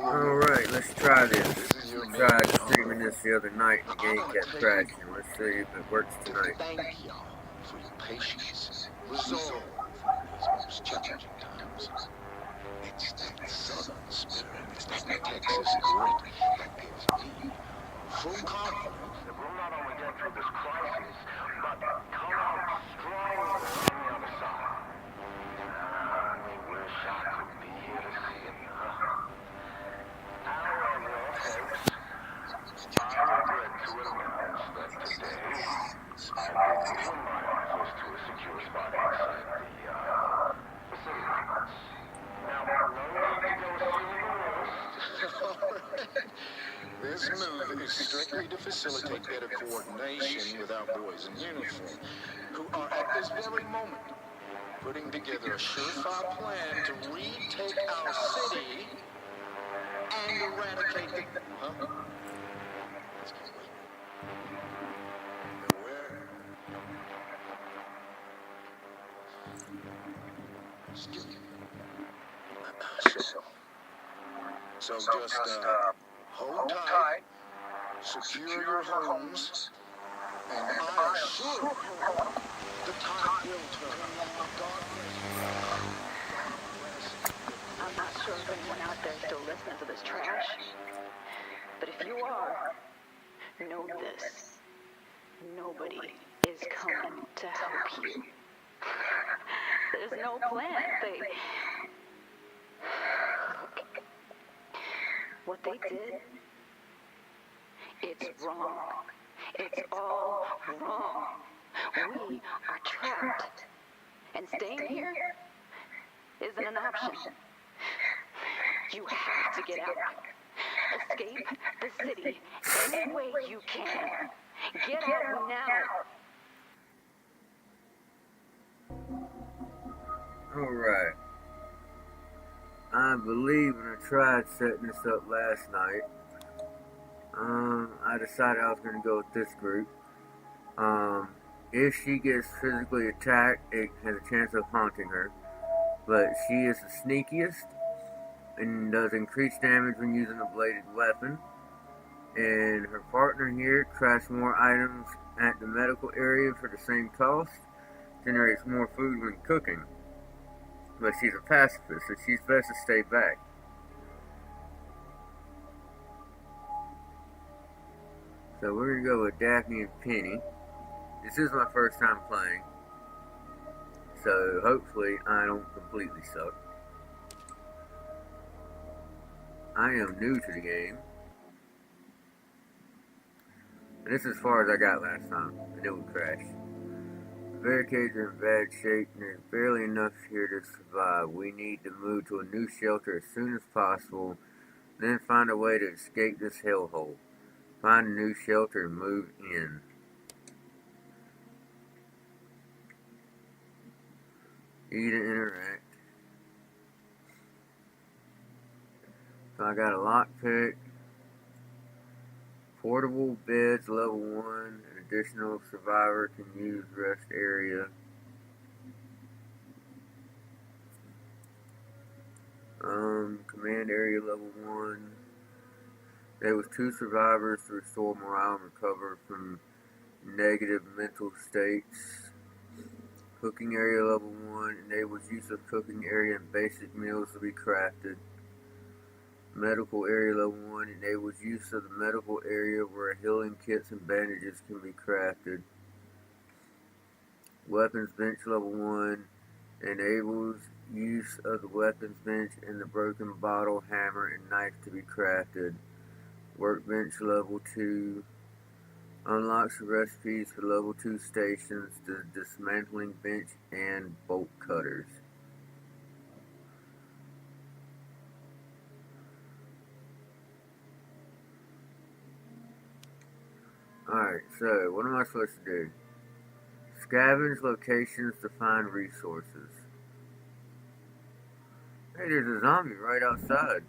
Alright, let's try this. We tried streaming this the other night and the game kept crashing. Let's see if it works tonight. Thank y'all for your patience, resolve in these most challenging times. It's that Southern spirit, it's that Texas grit that gives me full confidence that we'll not only get through this crisis, but come out stronger on the other side. I wish I could be here to see it. However, folks, I regret to announce that today I've been given my office to a secure spot inside the city limits. Now, no need to go stealing the list. This move is strictly to facilitate better coordination with our boys in uniform, who are at this very moment putting together a surefire plan to retake our city and eradicate the... Huh? Let's keep waiting. And where? Excuse me. So just hold tight, secure your homes, and I assure you the tide will turn. God bless. I'm not sure if anyone out there still listening to this trash, but if you are, know this. Nobody is coming to help you. There's no plan. Look, what they did, it's wrong. It's all wrong. We are trapped, and staying here isn't an option. You have to get out. Escape the city any way you can. Get out now. Alright. I believe when I tried setting this up last night, I decided I was going to go with this group. If she gets physically attacked, it has a chance of haunting her. But she is the sneakiest and does increased damage when using a bladed weapon. And her partner here crafts more items at the medical area for the same cost, generates more food when cooking. But she's a pacifist, so she's best to stay back. So we're going to go with Daphne and Penny. This is my first time playing, so hopefully I don't completely suck. I am new to the game. And this is as far as I got last time, and it would crash. The barricades are in bad shape, and there's barely enough here to survive. We need to move to a new shelter as soon as possible, then find a way to escape this hellhole. Find a new shelter and move in. Eat and interact. So I got a lockpick. Portable beds, level 1. An additional survivor can use rest area. Command area level 1. There was 2 survivors to restore morale and recover from negative mental states. Cooking area level 1 enables use of cooking area and basic meals to be crafted. Medical area level 1 enables use of the medical area where healing kits and bandages can be crafted. Weapons bench level 1 enables use of the weapons bench and the broken bottle, hammer, and knife to be crafted. Workbench level 2 unlocks the recipes for level 2 stations, the dismantling bench, and bolt cutters. Alright, so what am I supposed to do? Scavenge locations to find resources. Hey, there's a zombie right outside.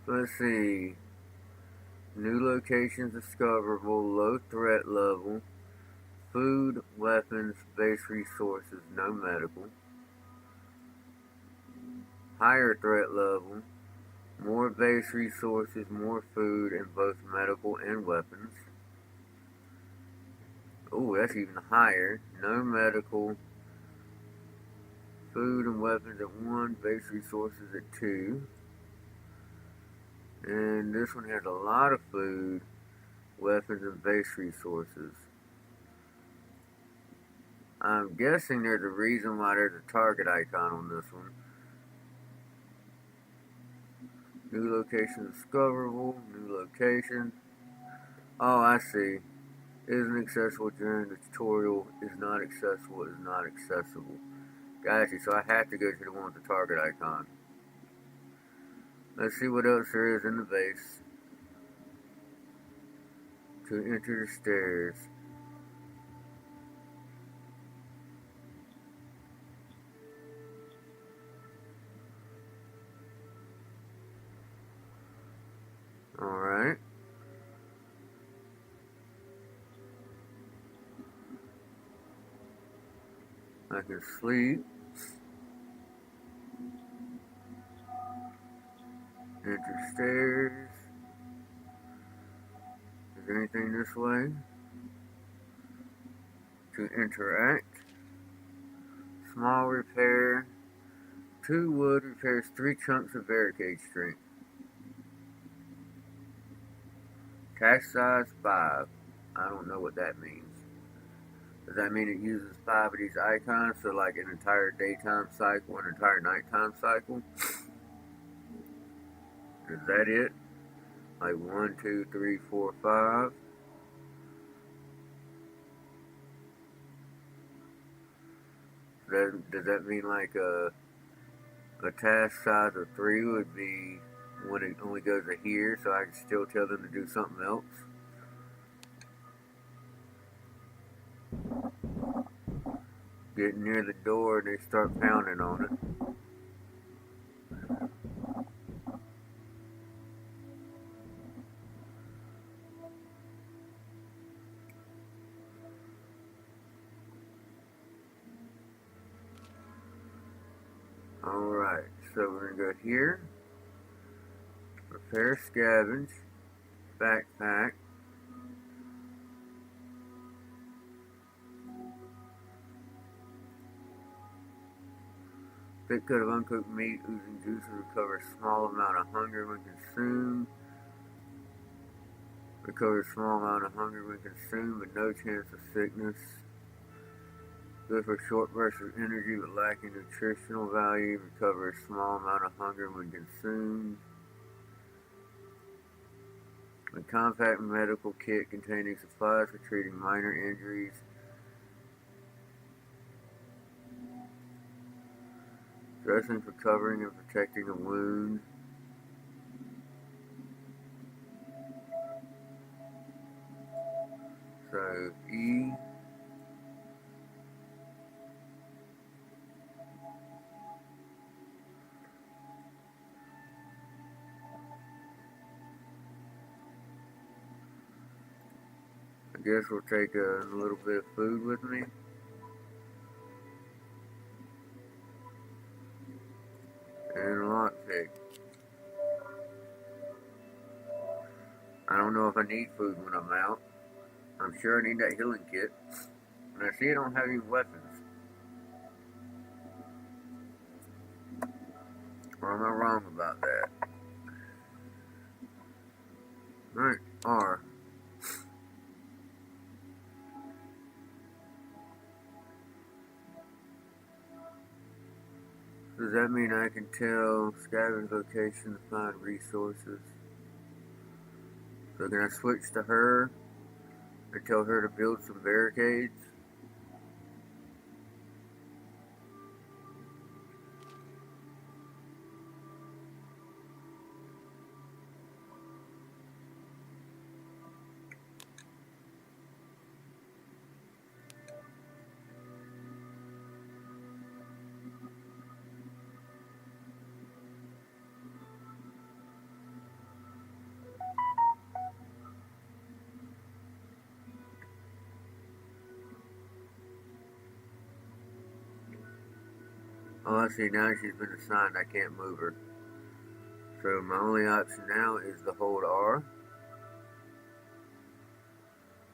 Let's see. New locations discoverable, low threat level, food, weapons, base resources, no medical. Higher threat level, more base resources, more food, and both medical and weapons. Oh, that's even higher. No medical, food and weapons at 1, base resources at 2. And this one has a lot of food, weapons, and base resources. I'm guessing there's a reason why there's a target icon on this one. New location discoverable, new location. Oh, I see. Isn't accessible during the tutorial, is not accessible, is not accessible. Gotcha, so I have to go to the one with the target icon. Let's see what else there is in the base. To enter the stairs. Alright. I can sleep. Enter stairs. Is there anything this way? To interact. Small repair. 2 wood repairs 3 chunks of barricade string. Task size 5. I don't know what that means. Does that mean it uses 5 of these icons? So like an entire daytime cycle, an entire nighttime cycle? Is that it? Like 1, 2, 3, 4, 5? Does that mean like a task size of 3 would be when it only goes to here, so I can still tell them to do something else? Get near the door and they start pounding on it. Alright, so we're going to go here. Repair scavenge. Backpack. Thick cut of uncooked meat, oozing juice will recover a small amount of hunger when consumed. Recover a small amount of hunger when consumed, but no chance of sickness. Good for short bursts of energy, but lacking nutritional value. Recover a small amount of hunger when consumed. A compact medical kit containing supplies for treating minor injuries. Dressing for covering and protecting a wound. So, E. I guess we'll take a little bit of food with me. And a lockpick. I don't know if I need food when I'm out. I'm sure I need that healing kit. And I see I don't have any weapons. Or am I wrong about that? Alright, R. Does that mean I can tell scavenge location to find resources? So can I switch to her and tell her to build some barricades? Oh, I see. Now she's been assigned. I can't move her. So my only option now is to hold R.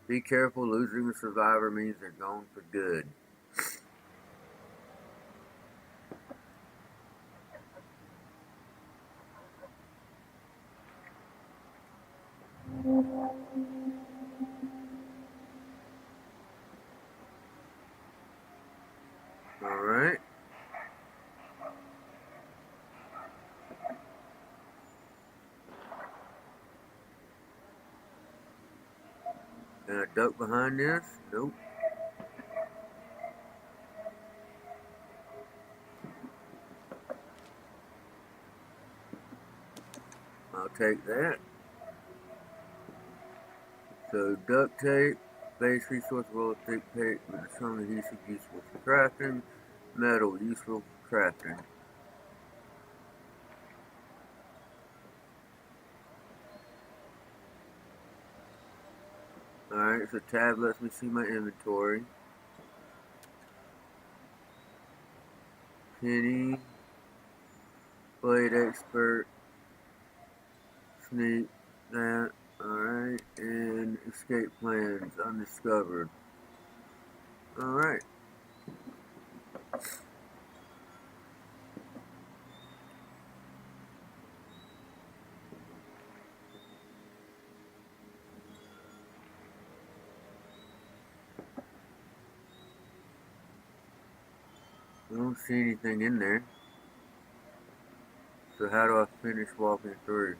Be careful. Losing a survivor means they're gone for good. Alright. Can I duck behind this? Nope. I'll take that. So duct tape, base resource roll thick tape with a strong adhesive useful for crafting. Metal useful for crafting. Alright, so tab lets me see my inventory. Penny, blade expert, sneak, that, alright, and escape plans, undiscovered. Alright. I don't see anything in there. So how do I finish walking through?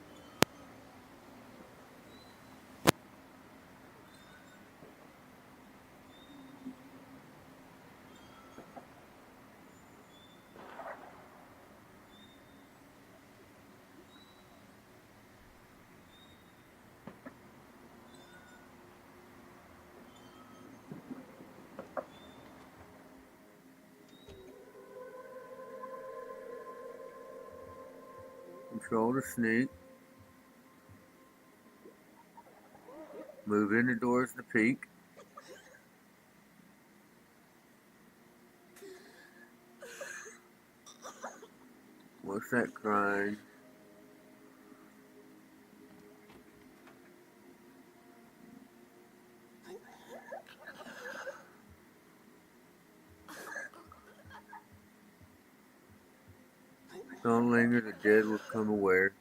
Control to sneak. Move in the doors to peek. What's that crying? Don't linger, the dead will come aware.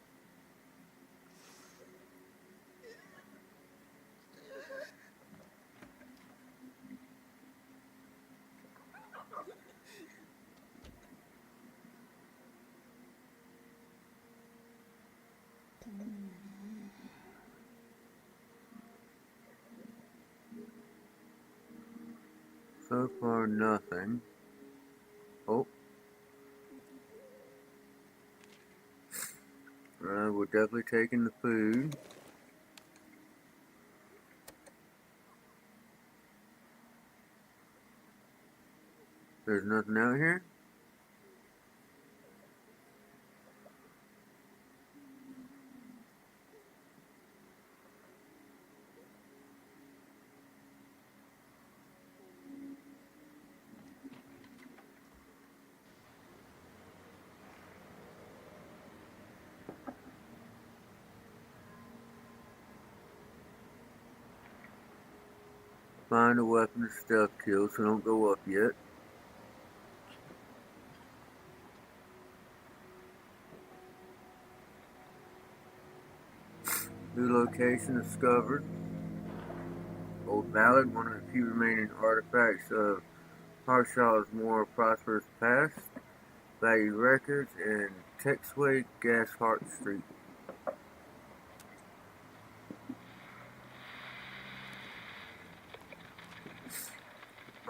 So far, nothing. Oh. We're definitely taking the food. There's nothing out here? Find a weapon to stealth kill, so don't go up yet. New location discovered. Old ballad, one of the few remaining artifacts of Harshaw's more prosperous past. Valued records and Texway Gas Hart Street.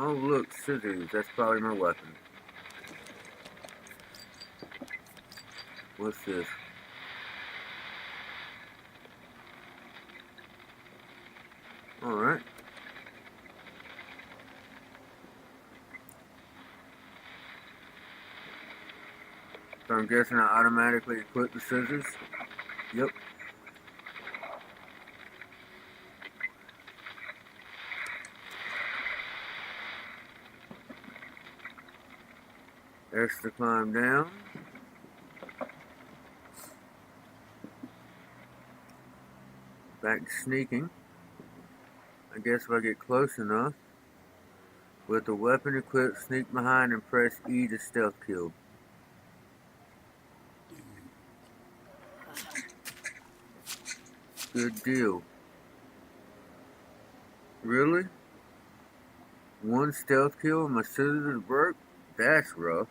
Oh look, scissors. That's probably my weapon. What's this? Alright. So I'm guessing I automatically equip the scissors? Yep. S to climb down. Back to sneaking. I guess if I get close enough, with the weapon equipped, sneak behind and press E to stealth kill. Good deal. Really? One stealth kill and my scissors broke? That's rough.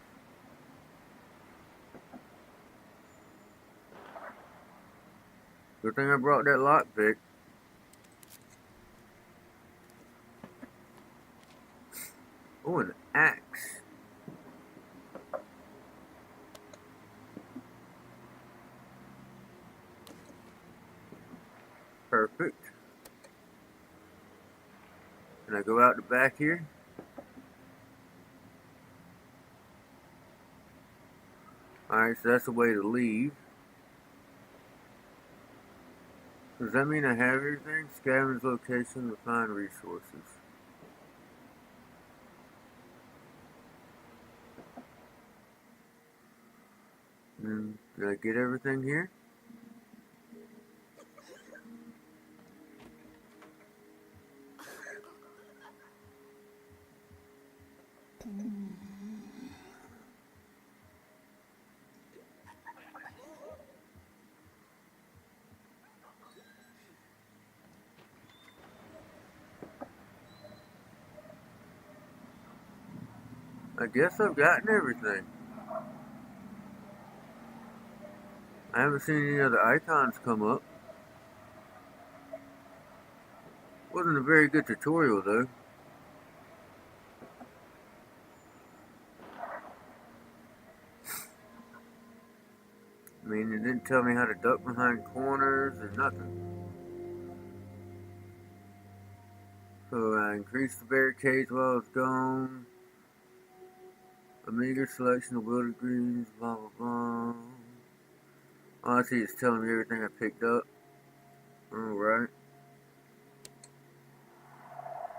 Good thing I brought that lockpick. Oh, an axe. Perfect. Can I go out the back here? Alright, so that's the way to leave. Does that mean I have everything? Scavenge location to find resources. Did I get everything here? I guess I've gotten everything. I haven't seen any other icons come up. Wasn't a very good tutorial though. I mean, it didn't tell me how to duck behind corners or nothing. So I increased the barricades while I was gone. A meager selection of wilted greens, blah blah blah. All I see is telling me everything I picked up. Alright.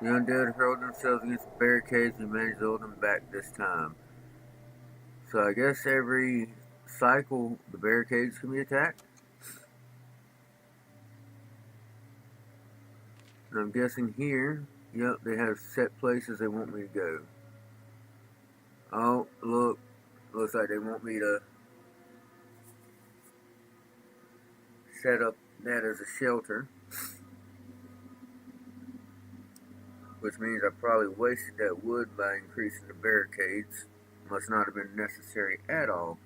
The undead hurled themselves against the barricades and managed to hold them back this time. So I guess every cycle the barricades can be attacked. And I'm guessing here, yep, they have set places they want me to go. Oh, look. Looks like they want me to set up that as a shelter. Which means I probably wasted that wood by increasing the barricades. Must not have been necessary at all.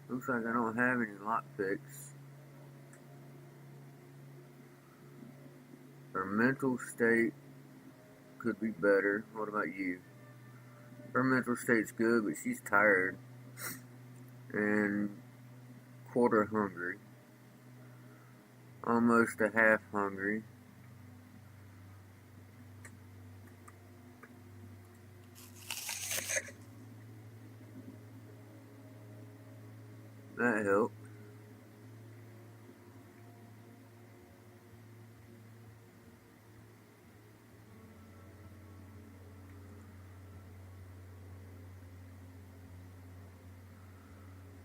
Looks like I don't have any lockpicks. Her mental state could be better. What about you? Her mental state's good, but she's tired and quarter hungry. Almost a half hungry. That helped.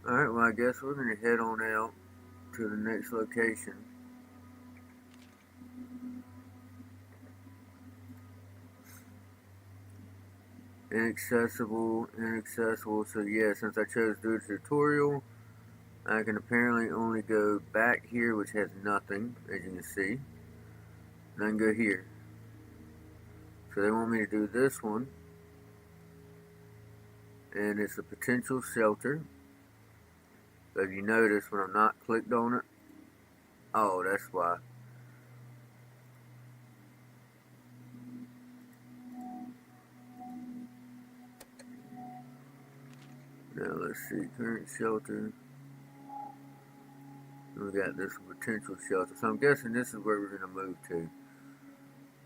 Alright, well I guess we're going to head on out to the next location. Inaccessible. So yeah, since I chose to do a tutorial, I can apparently only go back here, which has nothing, as you can see. And I can go here. So they want me to do this one. And it's a potential shelter. So if you notice, when I'm not clicked on it, oh, that's why. Now let's see, current shelter. We got this potential shelter. So I'm guessing this is where we're going to move to.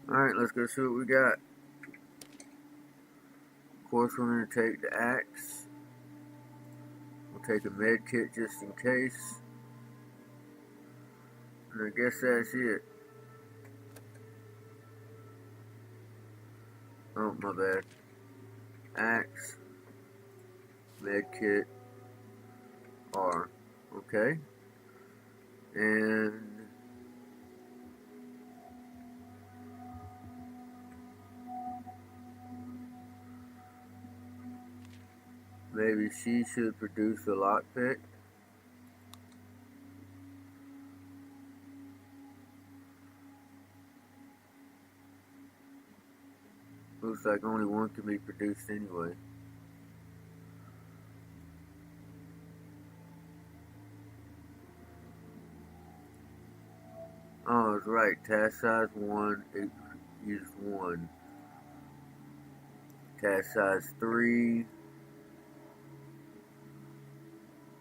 Alright, let's go see what we got. Of course, we're going to take the axe. We'll take a med kit just in case. And I guess that's it. Oh, my bad. Axe. Med kit. R. Okay. And maybe she should produce a lockpick. Looks like only one can be produced anyway. Oh, it's right. Task size 1, it used 1. Task size 3.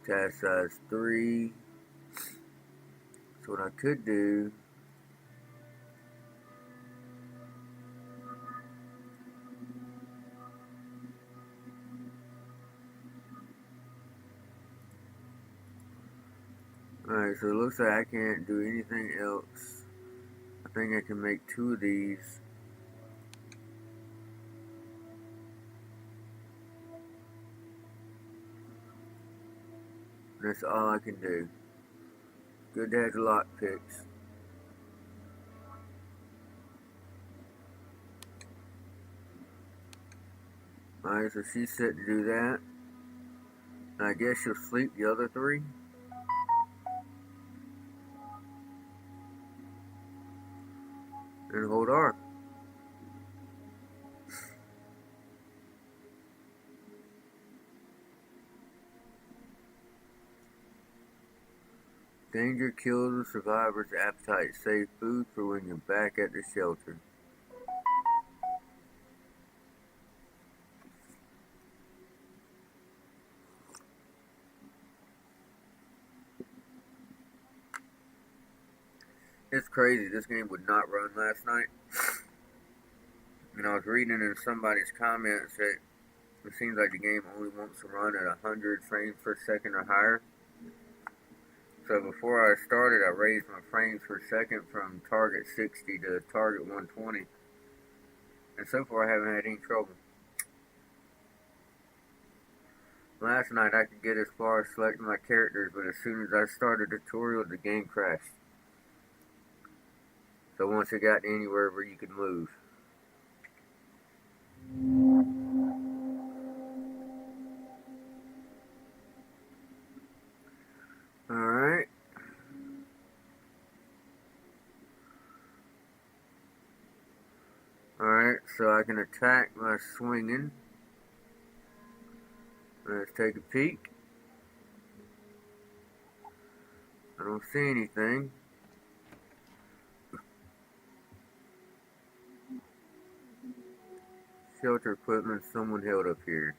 Task size 3. So what I could do, alright, so it looks like I can't do anything else. I think I can make 2 of these. That's all I can do. Good to have the lockpicks. Alright, so she's set to do that. And I guess she'll sleep the other 3. And hold R. Danger kills the survivor's appetite. Save food for when you're back at the shelter. It's crazy. This game would not run last night. And I was reading in somebody's comments that it seems like the game only wants to run at 100 frames per second or higher. So before I started, I raised my frames per second from target 60 to target 120. And so far I haven't had any trouble. Last night I could get as far as selecting my characters, but as soon as I started the tutorial, the game crashed. So once it got anywhere where you could move. Alright. Alright, so I can attack by swinging. Let's take a peek. I don't see anything. Shelter equipment someone held up here.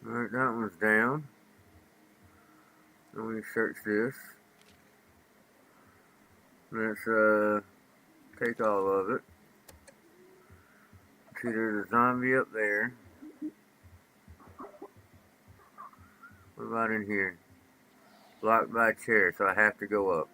Alright, that one's down. Let me search this. Let's take all of it. See, there's a zombie up there. What about in here? Blocked by a chair, so I have to go up.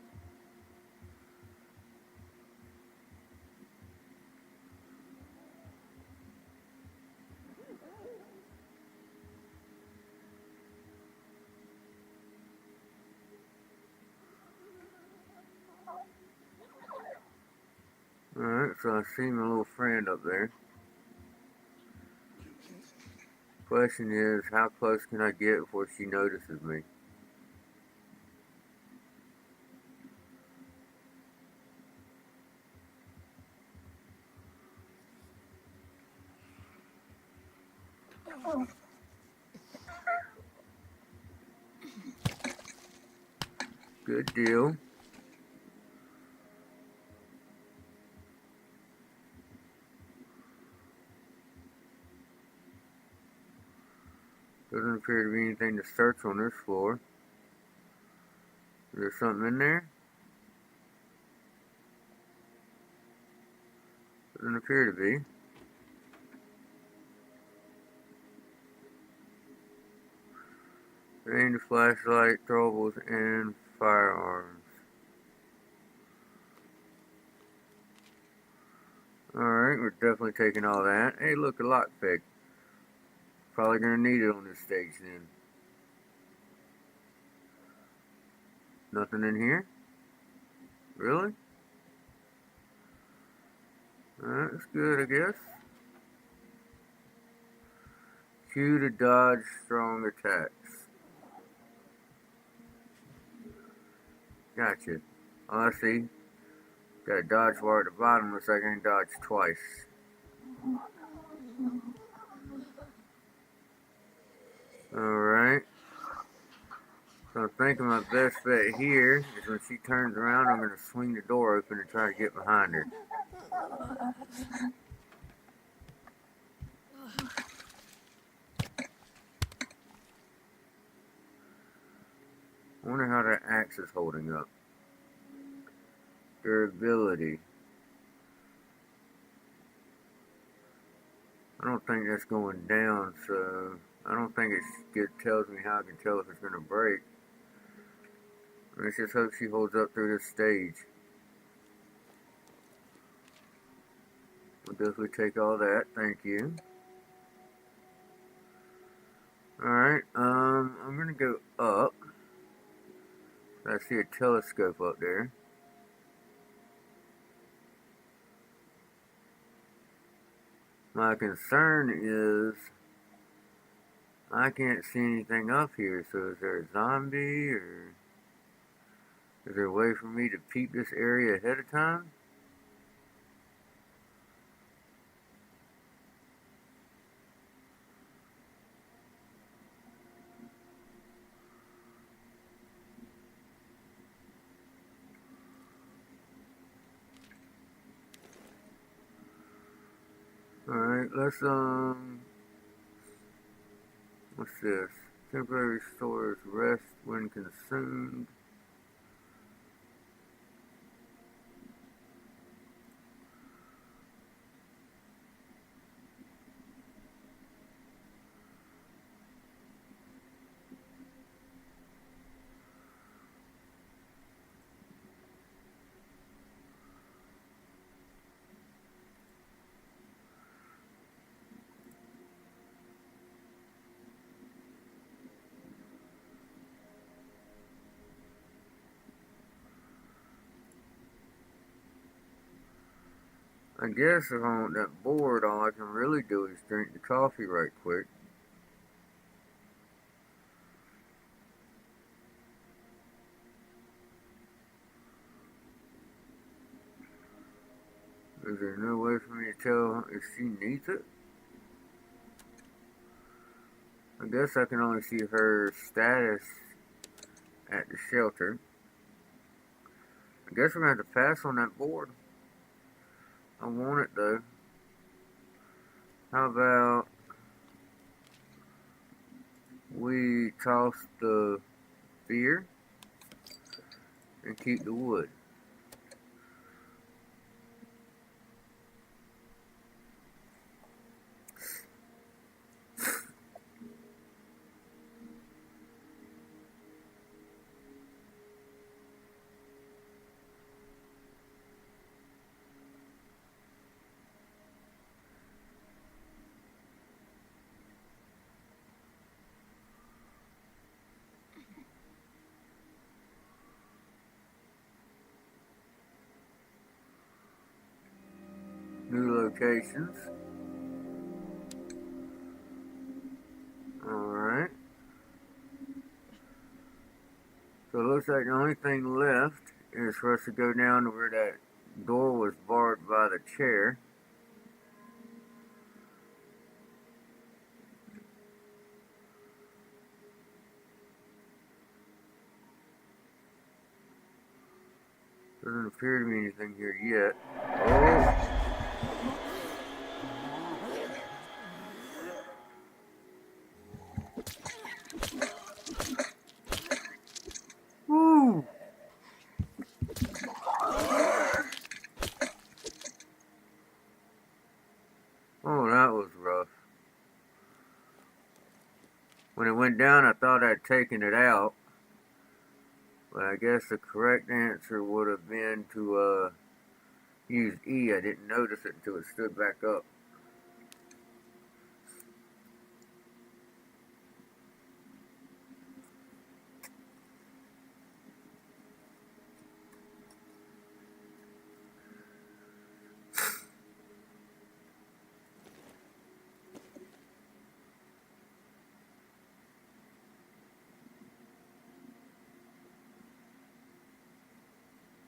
Alright, so I see my little friend up there. Question is, how close can I get before she notices me? Good deal. Doesn't appear to be anything to search on this floor. Is there something in there? Doesn't appear to be. Aimed flashlight, throwables, and firearms. Alright, we're definitely taking all that. Hey, look, a lockpick. Probably gonna need it on this stage then. Nothing in here? Really? Alright, that's good, I guess. Q to dodge strong attacks. Gotcha. Oh, I see. Got a dodge bar at the bottom, looks like I can dodge twice. Alright. So I'm thinking my best bet here is when she turns around, I'm going to swing the door open and try to get behind her. I wonder how that axe is holding up. Durability. I don't think that's going down, so I don't think it tells me how I can tell if it's going to break. Let's just hope she holds up through this stage. We'll definitely take all that, thank you. Alright, I'm going to go up. I see a telescope up there. My concern is I can't see anything up here, so is there a zombie, or is there a way for me to peep this area ahead of time? Alright, let's, what's this? Temporary restores rest when consumed. I guess if I'm that bored, all I can really do is drink the coffee right quick. Is there no way for me to tell if she needs it? I guess I can only see her status at the shelter. I guess we're going to have to pass on that board. I want it though. How about we toss the beer and keep the wood? New locations. Alright. So it looks like the only thing left is for us to go down to where that door was barred by the chair. Doesn't appear to be anything here yet. Oh! When it went down, I thought I'd taken it out, but I guess the correct answer would have been to use E. I didn't notice it until it stood back up.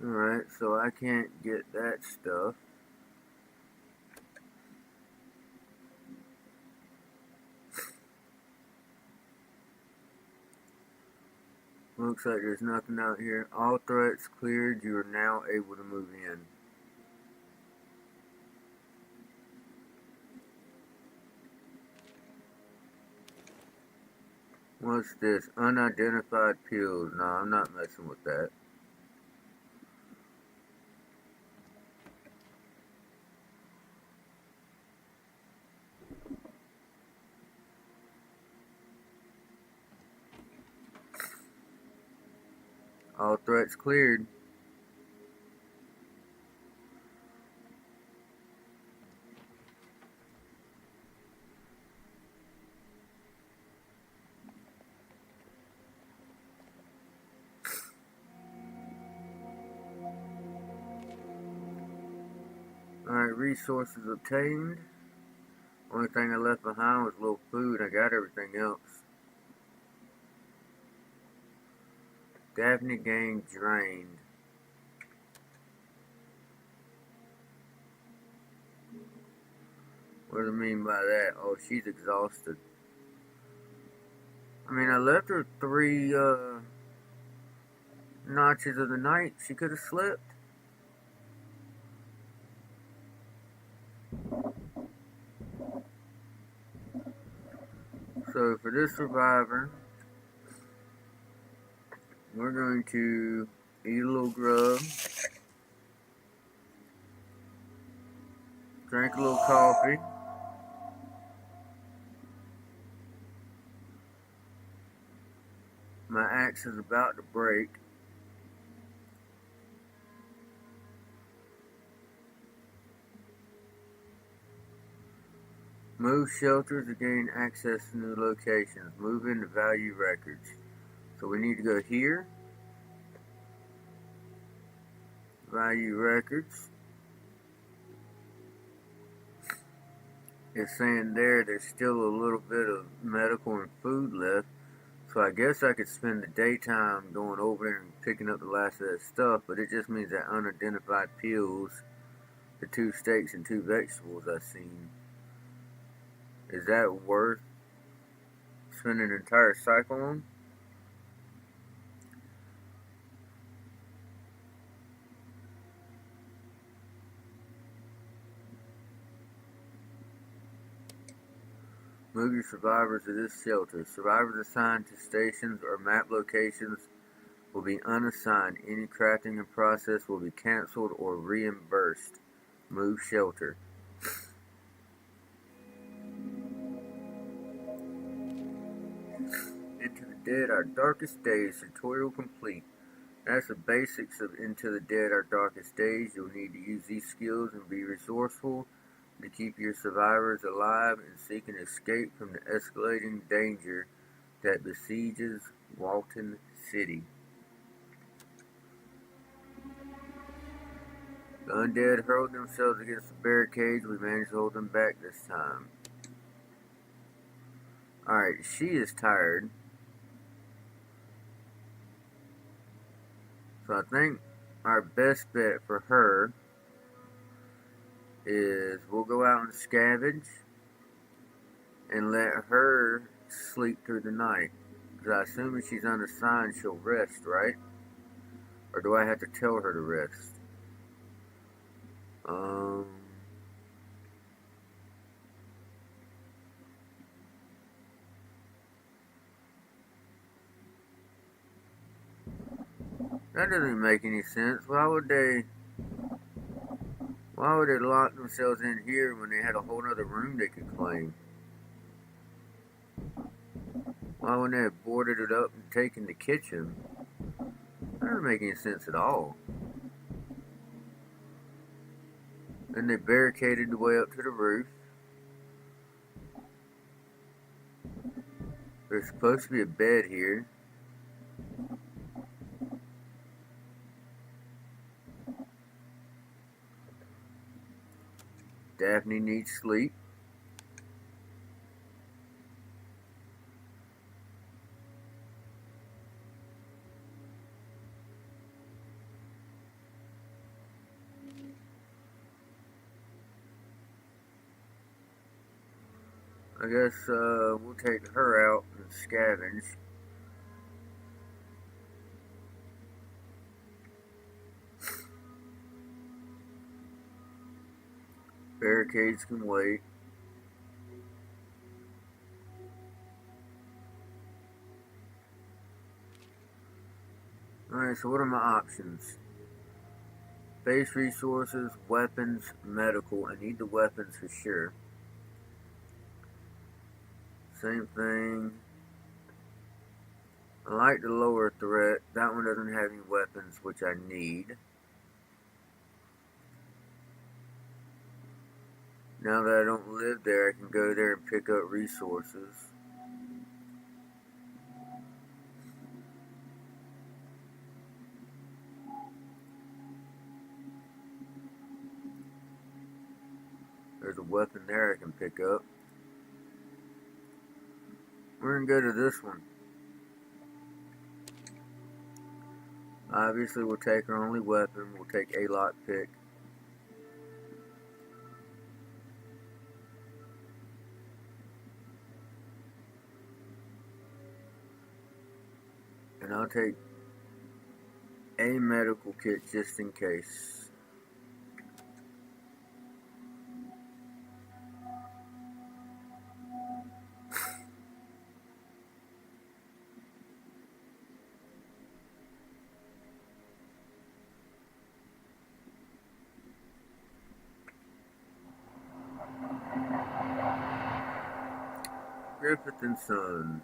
Alright, so I can't get that stuff. Looks like there's nothing out here. All threats cleared. You are now able to move in. What's this? Unidentified pills. No, I'm not messing with that. All threats cleared. Alright, resources obtained. Only thing I left behind was a little food. I got everything else. Daphne gang drained. What do I mean by that? Oh, she's exhausted. I mean, I left her 3 notches of the night. She could have slept. So for this survivor, we're going to eat a little grub, drink a little coffee, my axe is about to break. Move shelters to gain access to new locations. Move into value records. So we need to go here. Value records. It's saying there's still a little bit of medical and food left. So I guess I could spend the daytime going over there and picking up the last of that stuff, but it just means that unidentified pills, the 2 steaks and 2 vegetables I've seen. Is that worth spending an entire cycle on? Move your survivors to this shelter. Survivors assigned to stations or map locations will be unassigned. Any crafting and process will be canceled or reimbursed. Move shelter. Into the Dead, Our Darkest Days, tutorial complete. That's the basics of Into the Dead, Our Darkest Days. You'll need to use these skills and be resourceful to keep your survivors alive and seek an escape from the escalating danger that besieges Walton City. The undead hurled themselves against the barricades. We managed to hold them back this time. Alright, she is tired. So I think our best bet for her is we'll go out and scavenge and let her sleep through the night. Because I assume if she's unassigned, she'll rest, right? Or do I have to tell her to rest? That doesn't make any sense. Why would they lock themselves in here when they had a whole other room they could claim? Why wouldn't they have boarded it up and taken the kitchen? That doesn't make any sense at all. Then they barricaded the way up to the roof. There's supposed to be a bed here. Daphne needs sleep. I guess we'll take her out and scavenge. Barricades can wait. Alright, so what are my options? Base resources, weapons, medical. I need the weapons for sure. Same thing. I like the lower threat. That one doesn't have any weapons, which I need. Now that I don't live there, I can go there and pick up resources. There's a weapon there I can pick up. We're gonna go to this one. Obviously, we'll take our only weapon. We'll take a lockpick. And I'll take a medical kit just in case. Griffith and Sons.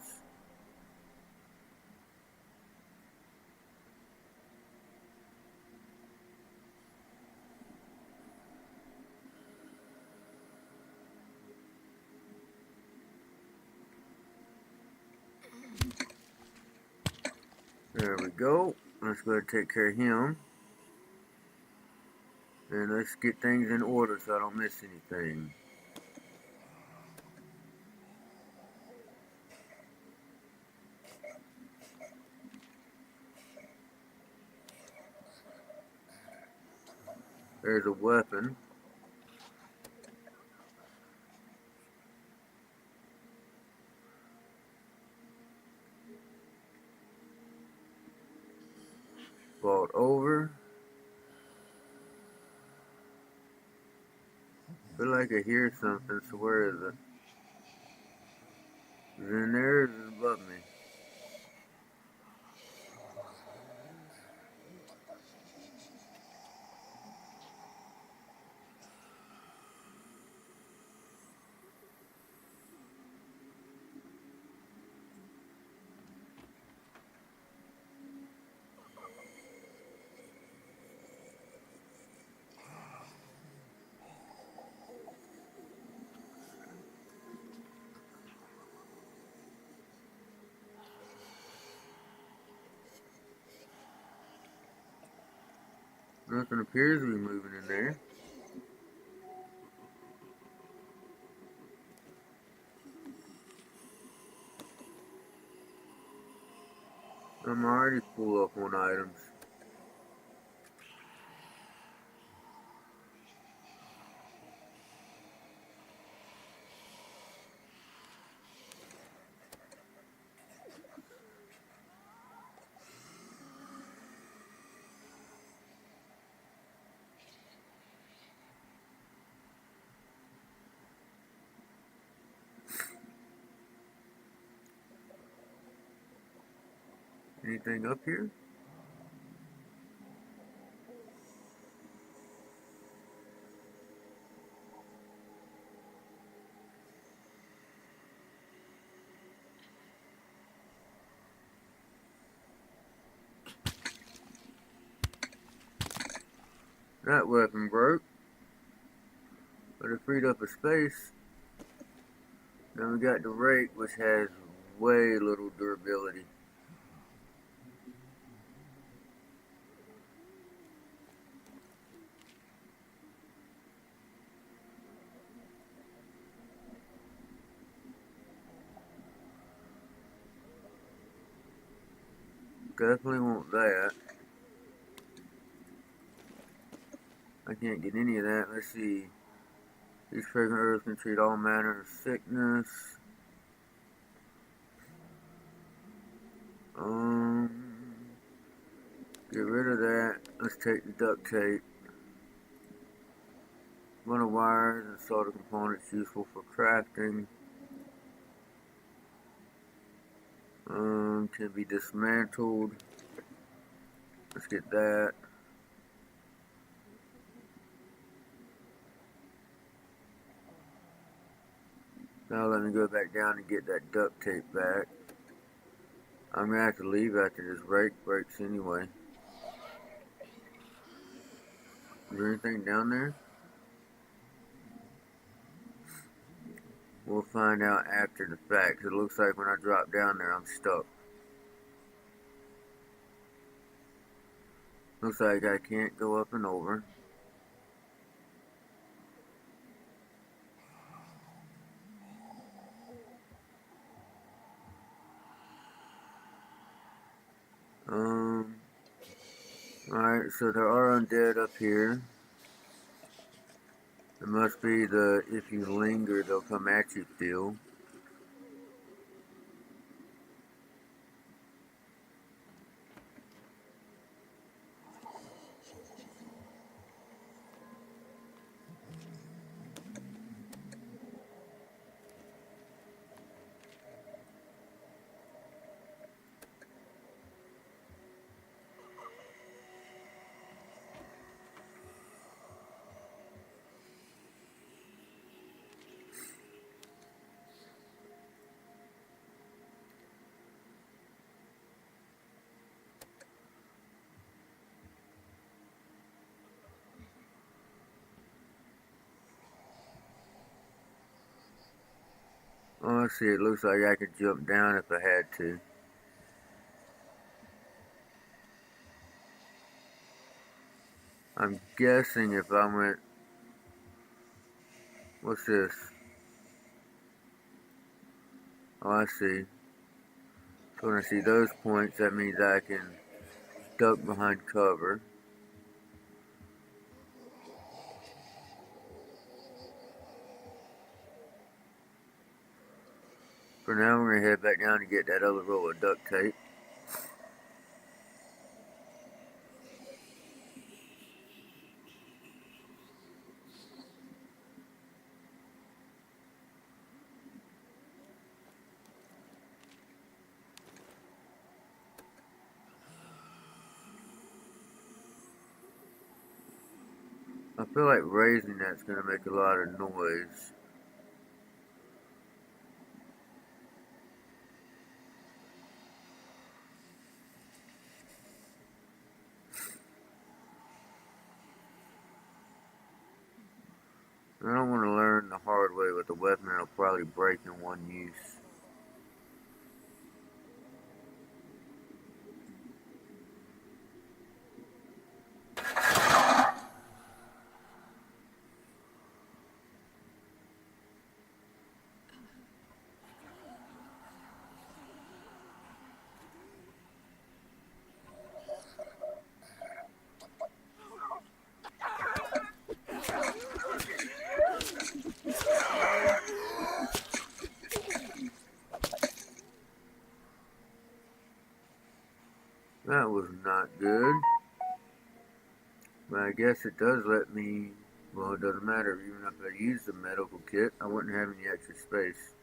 There we go. Let's go ahead and take care of him. And let's get things in order so I don't miss anything. There's a weapon. Vault over. Feel like I hear something, so where is it? Is it in there or is it above me? Nothing appears to be moving in there. I'm already full up on items. Anything up here? That weapon broke, but it freed up a space. Then we got the rake, which has way little durability. Definitely want that. I can't get any of that. Let's see. These fragrant herbs can treat all manner of sickness. Get rid of that. Let's take the duct tape. Run of wires and solder components useful for crafting. Can be dismantled. Let's get that. Now let me go back down and get that duct tape back. I'm gonna have to leave after this rake breaks anyway. Is there anything down there? We'll find out after the fact. It looks like when I drop down there, I'm stuck. Looks like I can't go up and over. Alright, so there are undead up here. It must be the if you linger, they'll come at you deal. Oh, let's see, it looks like I could jump down if I had to. I'm guessing if I went... What's this? Oh, I see. So when I see those points, that means I can duck behind cover. For now, we're going to head back down and get that other roll of duct tape. I feel like raising that's going to make a lot of noise. I don't want to learn the hard way with a weapon that'll probably break in one use. That was not good. But I guess it does let me... Well, it doesn't matter. Even if I use the medical kit, I wouldn't have any extra space.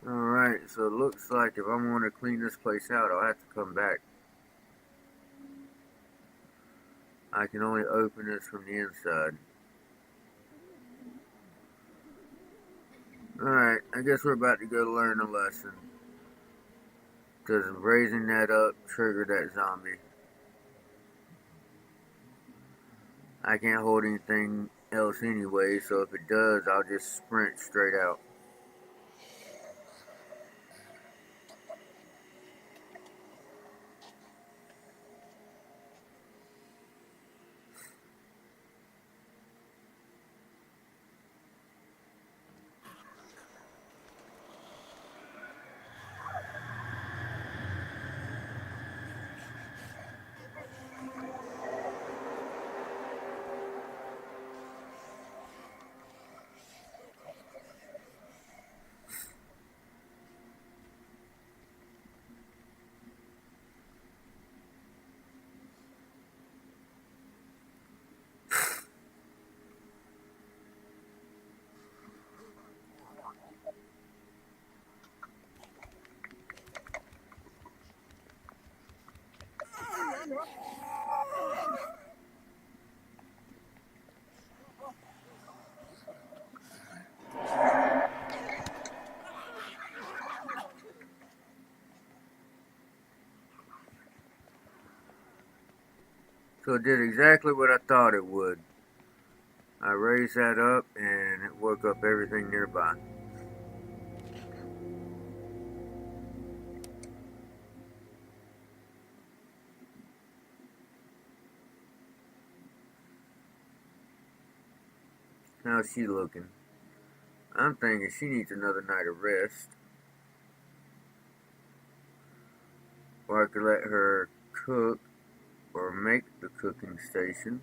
Alright, so it looks like if I want to clean this place out, I'll have to come back. I can only open this from the inside. Alright, I guess we're about to go learn a lesson. Because raising that up triggered that zombie. I can't hold anything else anyway, so if it does, I'll just sprint straight out. So it did exactly what I thought it would. I raised that up and it woke up everything nearby. How's she looking? I'm thinking she needs another night of rest. Or I could let her cook or make the cooking station.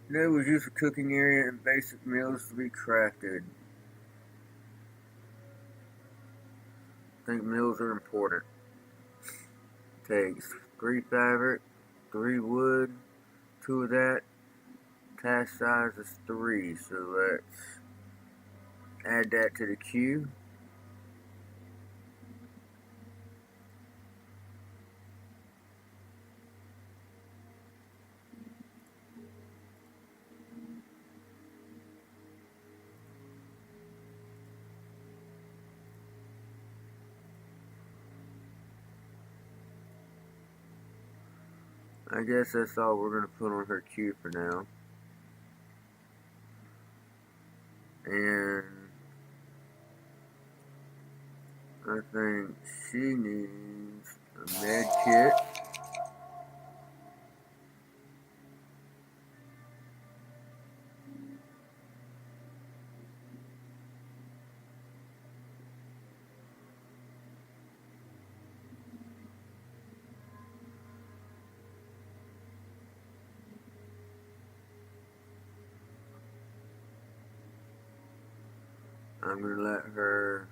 There was just a cooking area and basic meals to be crafted. I think meals are important. Takes 3 fabric, 3 wood, 2 of that. Task size is 3, so let's add that to the queue. I guess that's all we're going to put on her queue for now. And I think she needs a med kit. I'm going to let her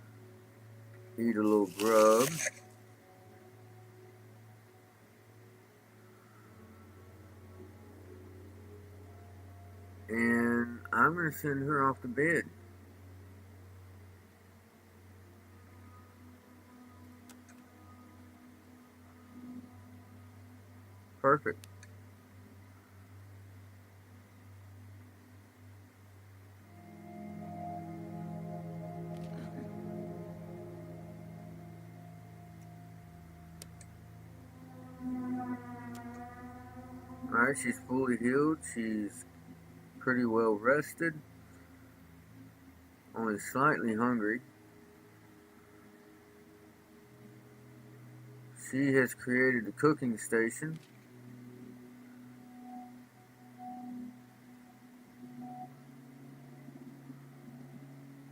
eat a little grub. And I'm going to send her off to bed. Perfect. Alright, she's fully healed. She's pretty well rested. Only slightly hungry. She has created the cooking station.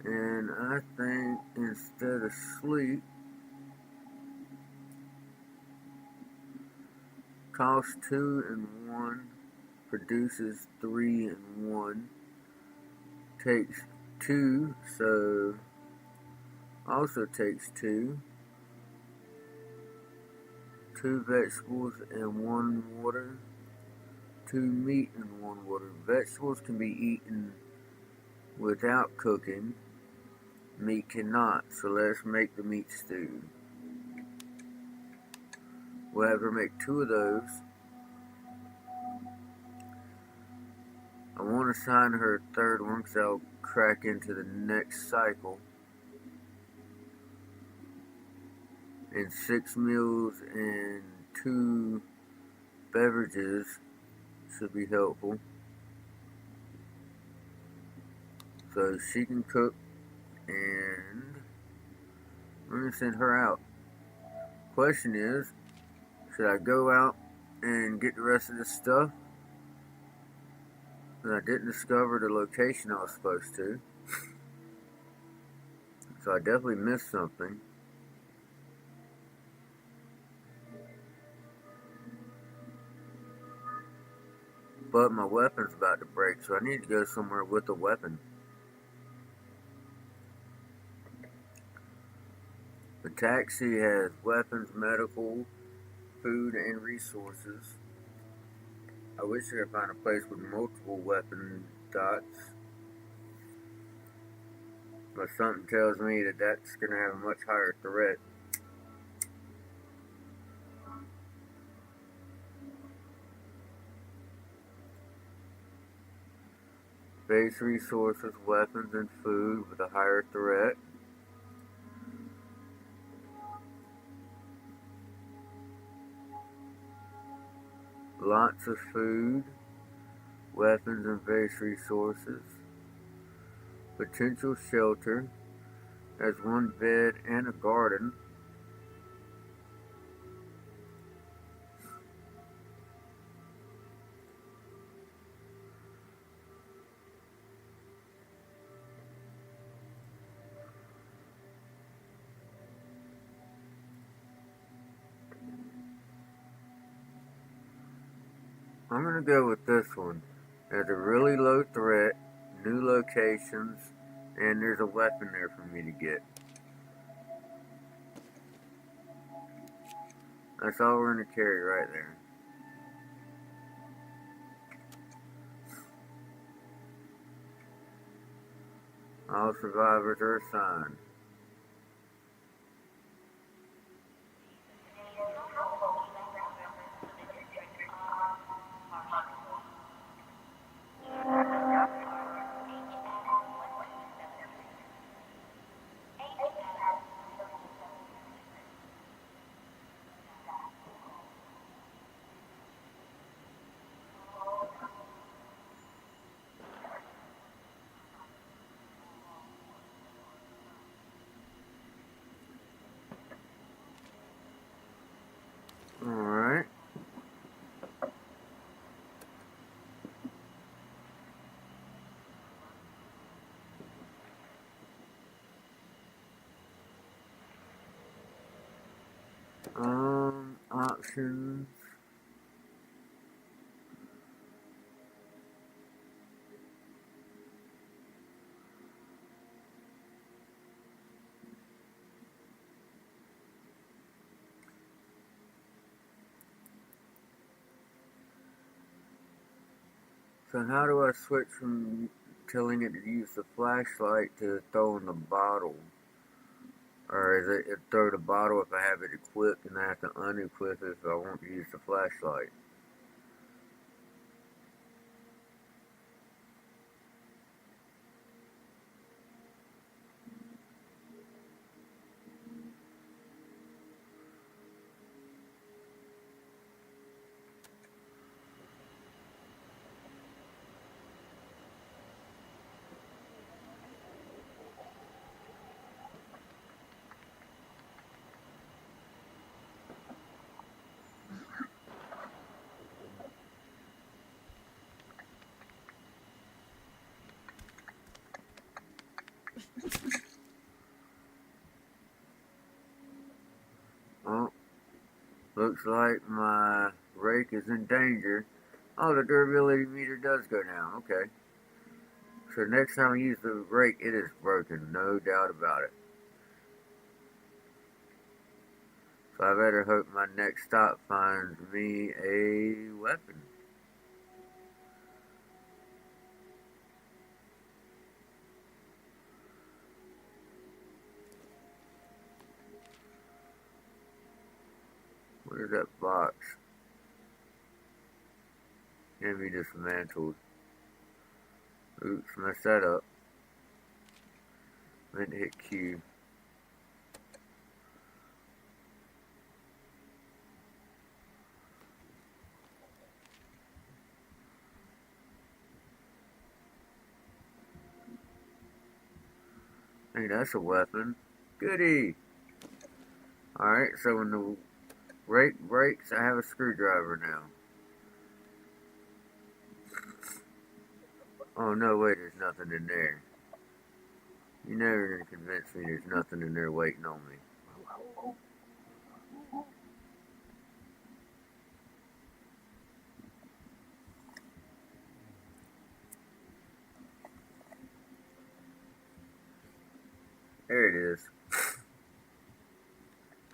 And I think instead of sleep, cost 2 and 1, produces 3 and 1, takes 2, so also takes 2, 2 vegetables and 1 water, 2 meat and 1 water. Vegetables can be eaten without cooking. Meat cannot, so let's make the meat stew. We'll have her make 2 of those. I want to assign her a 3rd one because I'll crack into the next cycle. And 6 meals and 2 beverages should be helpful. So she can cook, and I'm going to send her out. Question is, should I go out and get the rest of this stuff? And I didn't discover the location I was supposed to. So I definitely missed something. But my weapon's about to break, so I need to go somewhere with a weapon. The taxi has weapons, medical, food, and resources. I wish I could find a place with multiple weapon dots. But something tells me that that's going to have a much higher threat. Base resources, weapons, and food with a higher threat. Lots of food, weapons, and base resources. Potential shelter. Has 1 bed and a garden. I'm going to go with this one. There's a really low threat, new locations, and there's a weapon there for me to get. That's all we're going to carry right there. All survivors are assigned. Alright. Options. So how do I switch from telling it to use the flashlight to throwing the bottle? Or is it throw the bottle if I have it equipped and I have to unequip it if I want to use the flashlight? Oh, looks like my rake is in danger. Oh, the durability meter does go down. Okay. So next time I use the rake, it is broken. No doubt about it. So I better hope my next stop finds me a weapon. Where's that box? Can be dismantled. Oops, messed that up. Meant to hit Q. Hey, that's a weapon. Goody! Alright, so when the rake breaks, I have a screwdriver now. Oh, no, wait, there's nothing in there. You're never gonna convince me there's nothing in there waiting on me. There it is.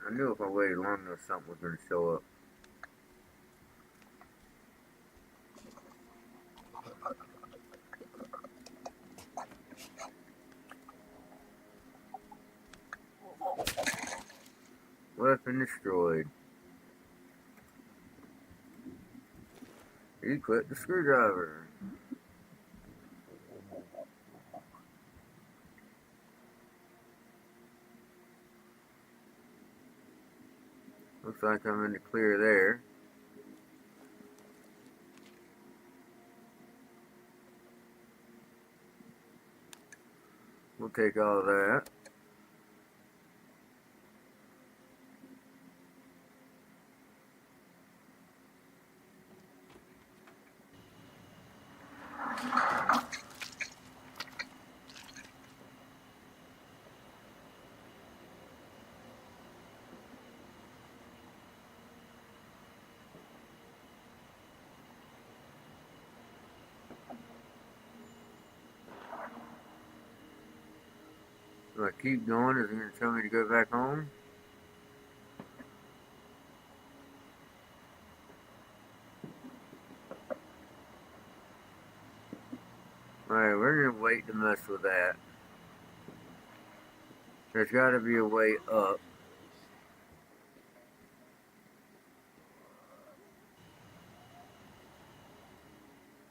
I knew if I waited long enough, something was gonna show up. Weapon destroyed. Equip the screwdriver. Looks like I'm in the clear there. We'll take all of that. Do I keep going? Is it going to tell me to go back home? Alright, we're going to wait to mess with that. There's got to be a way up.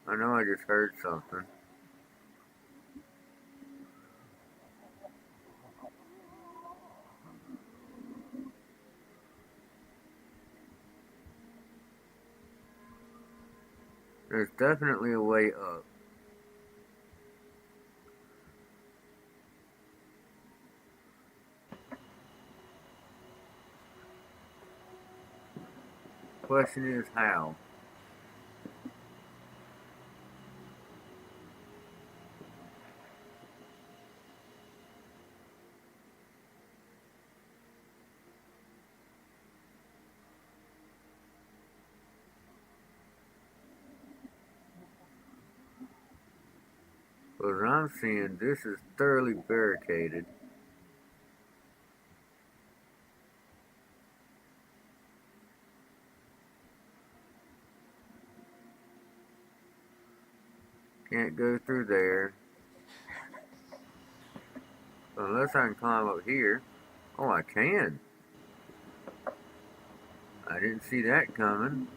I know I just heard something. There's definitely a way up. Question is how? Because I'm seeing this is thoroughly barricaded. Can't go through there. Unless I can climb up here. Oh, I can. I didn't see that coming.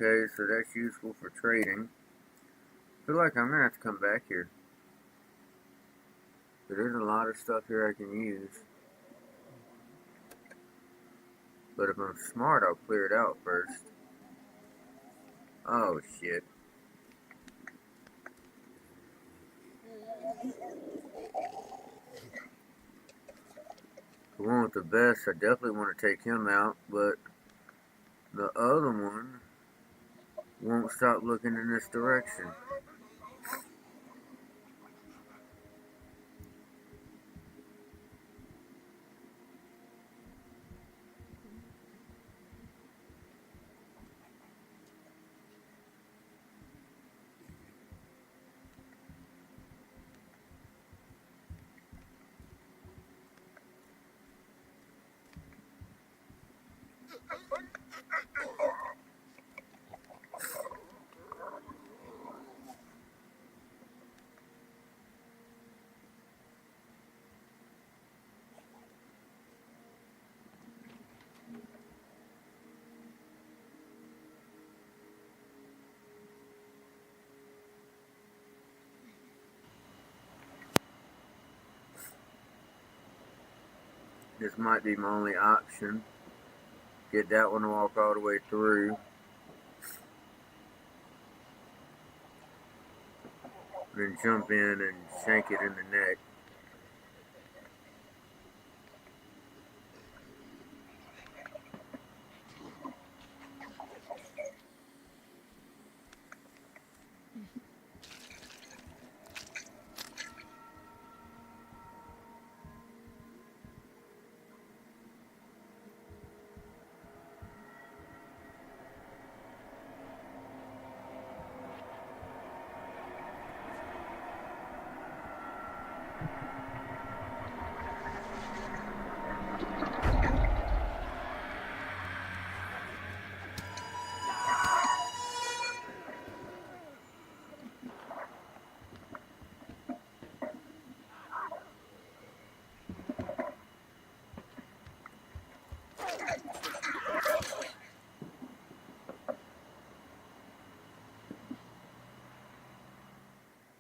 Okay, so that's useful for trading. I feel like I'm going to have to come back here. But there's a lot of stuff here I can use. But if I'm smart, I'll clear it out first. Oh, shit. The one with the vest, I definitely want to take him out, but the other one won't stop looking in this direction. This might be my only option. Get that one to walk all the way through. Then jump in and shank it in the neck.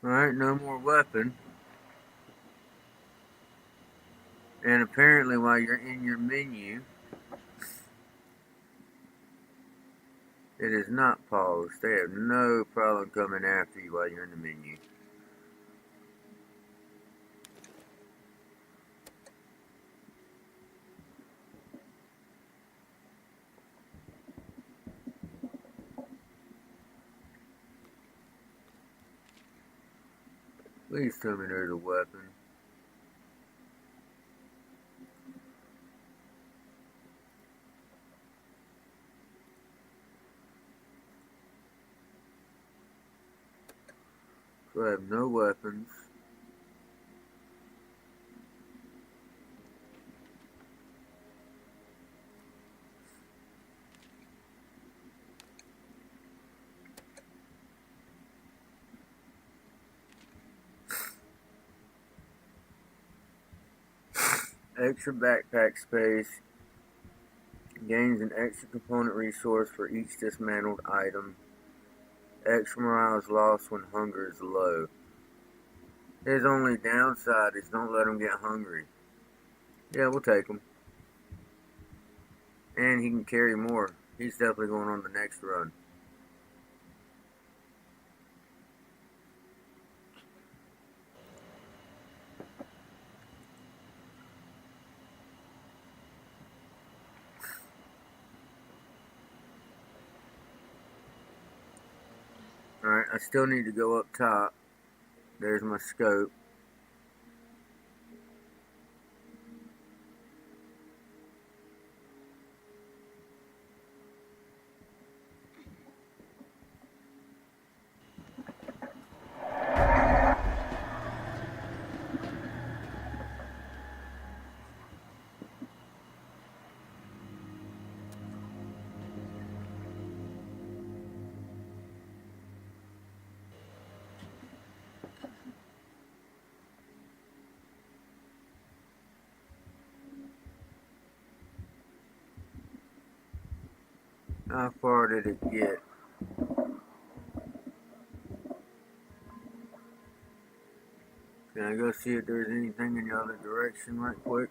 Alright, no more weapon. And apparently while you're in your menu, it is not paused. They have no problem coming after you while you're in the menu. Please tell me there's a weapon. So I have no weapons. Extra backpack space. Gains an extra component resource for each dismantled item. Extra morale is lost when hunger is low. His only downside is don't let him get hungry. Yeah, we'll take him. And he can carry more. He's definitely going on the next run. Alright, I still need to go up top. There's my scope. How far did it get? Can I go see if there's anything in the other direction right quick?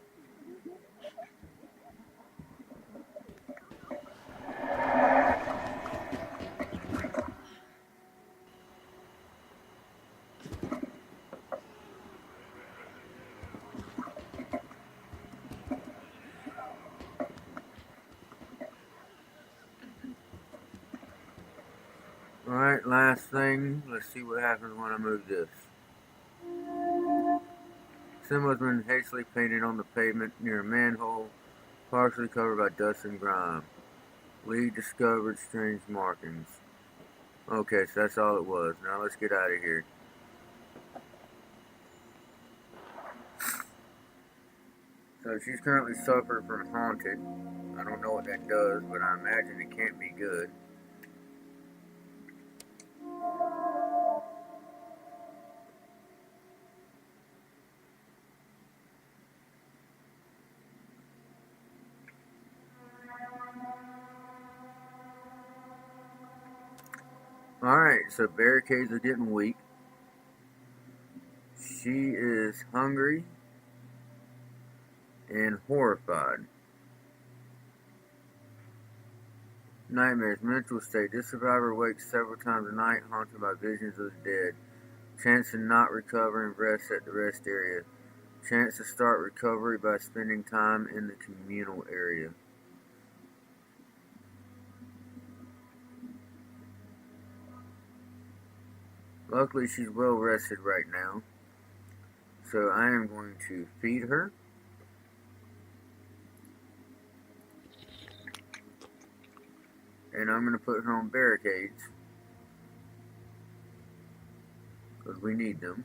Alright, last thing. Let's see what happens when I move this. Symbol has been hastily painted on the pavement near a manhole, partially covered by dust and grime. Lee discovered strange markings. Okay, so that's all it was. Now let's get out of here. So she's currently suffering from haunted. I don't know what that does, but I imagine it can't be good. Alright, so barricades are getting weak. She is hungry and horrified. Nightmares, mental state. This survivor wakes several times a night, haunted by visions of the dead. Chance to not recover and rest at the rest area. Chance to start recovery by spending time in the communal area. Luckily, she's well rested right now. So I am going to feed her. And I'm going to put her on barricades. Because we need them.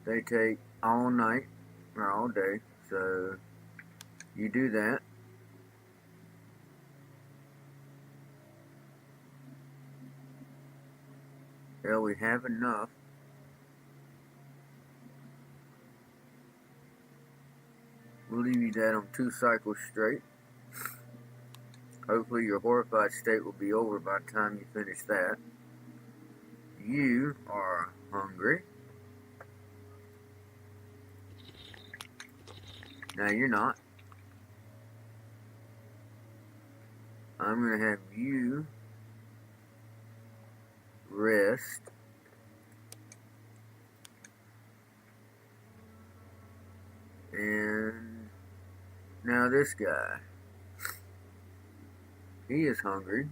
They take all night, or all day. So you do that. Well, we have enough. We'll leave you that on 2 cycles straight. Hopefully your horrified state will be over by the time you finish that. You are hungry. Now you're not. I'm going to have you rest. And now this guy. He is hungry.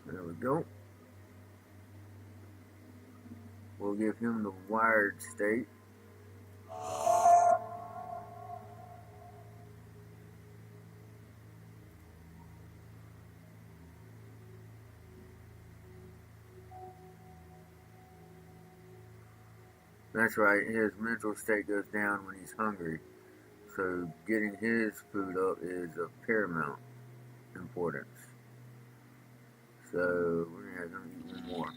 There we go. We'll give him the wired state. That's right, his mental state goes down when he's hungry. So getting his food up is of paramount importance. So we're going to eat one more.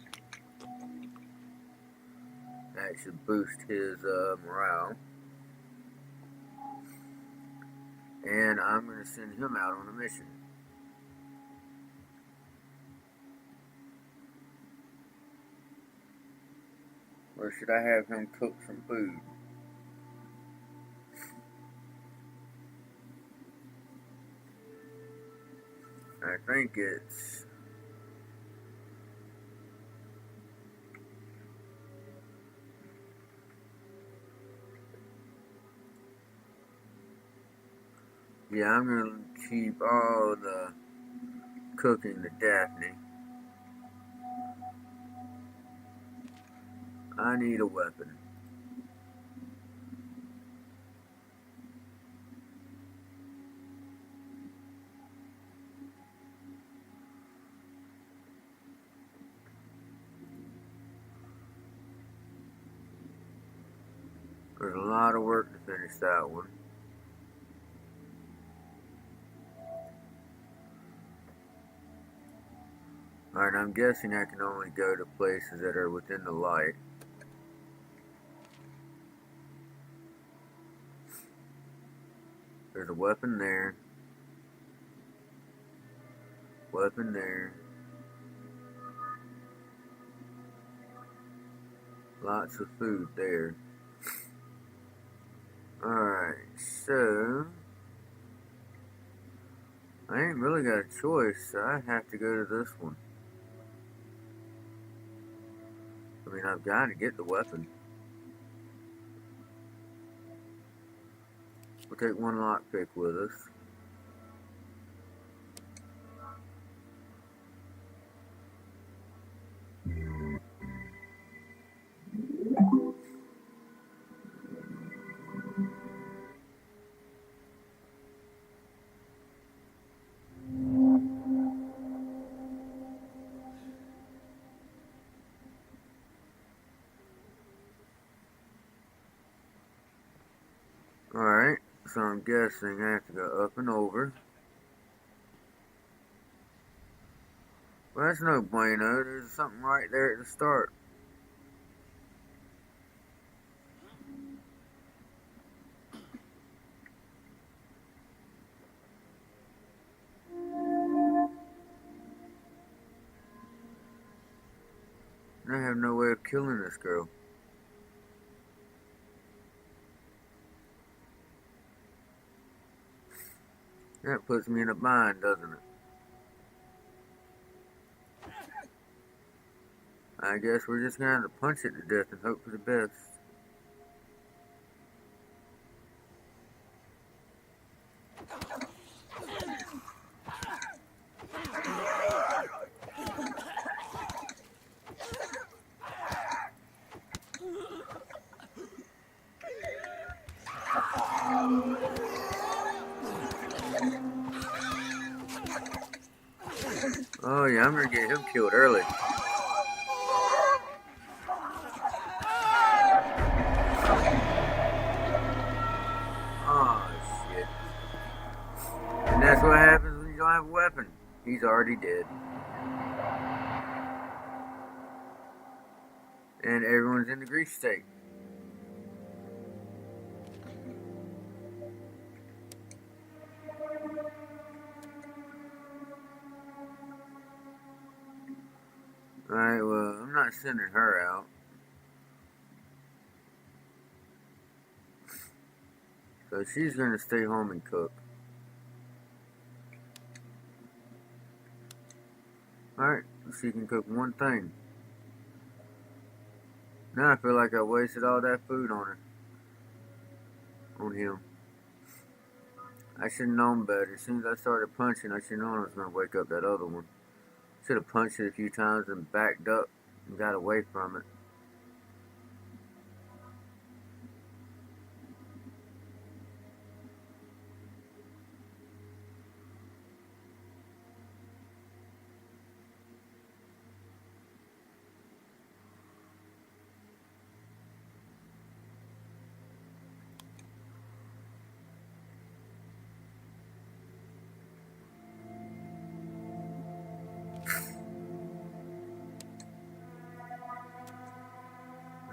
That should boost his morale. And I'm going to send him out on a mission. Or should I have him cook some food? I think it's... Yeah, I'm going to keep all the cooking to Daphne. I need a weapon. There's a lot of work to finish that one. Alright, I'm guessing I can only go to places that are within the light. There's a weapon there. Weapon there. Lots of food there. Alright, so... I ain't really got a choice, so I have to go to this one. I mean, I've got to get the weapon. We'll take one lockpick with us. Alright, so I'm guessing I have to go up and over. Well, that's no bueno. There's something right there at the start. And I have no way of killing this girl. That puts me in a bind, doesn't it? I guess we're just gonna have to punch it to death and hope for the best. Oh yeah, I'm gonna get him killed early. Oh shit. And that's what happens when you don't have a weapon. He's already dead. And everyone's in the grease state. Alright, well, I'm not sending her out. So she's gonna stay home and cook. Alright, she can cook one thing. Now I feel like I wasted all that food on her. On him. I should have known better. As soon as I started punching, I should have known I was going to wake up that other one. Should have punched it a few times and backed up and got away from it.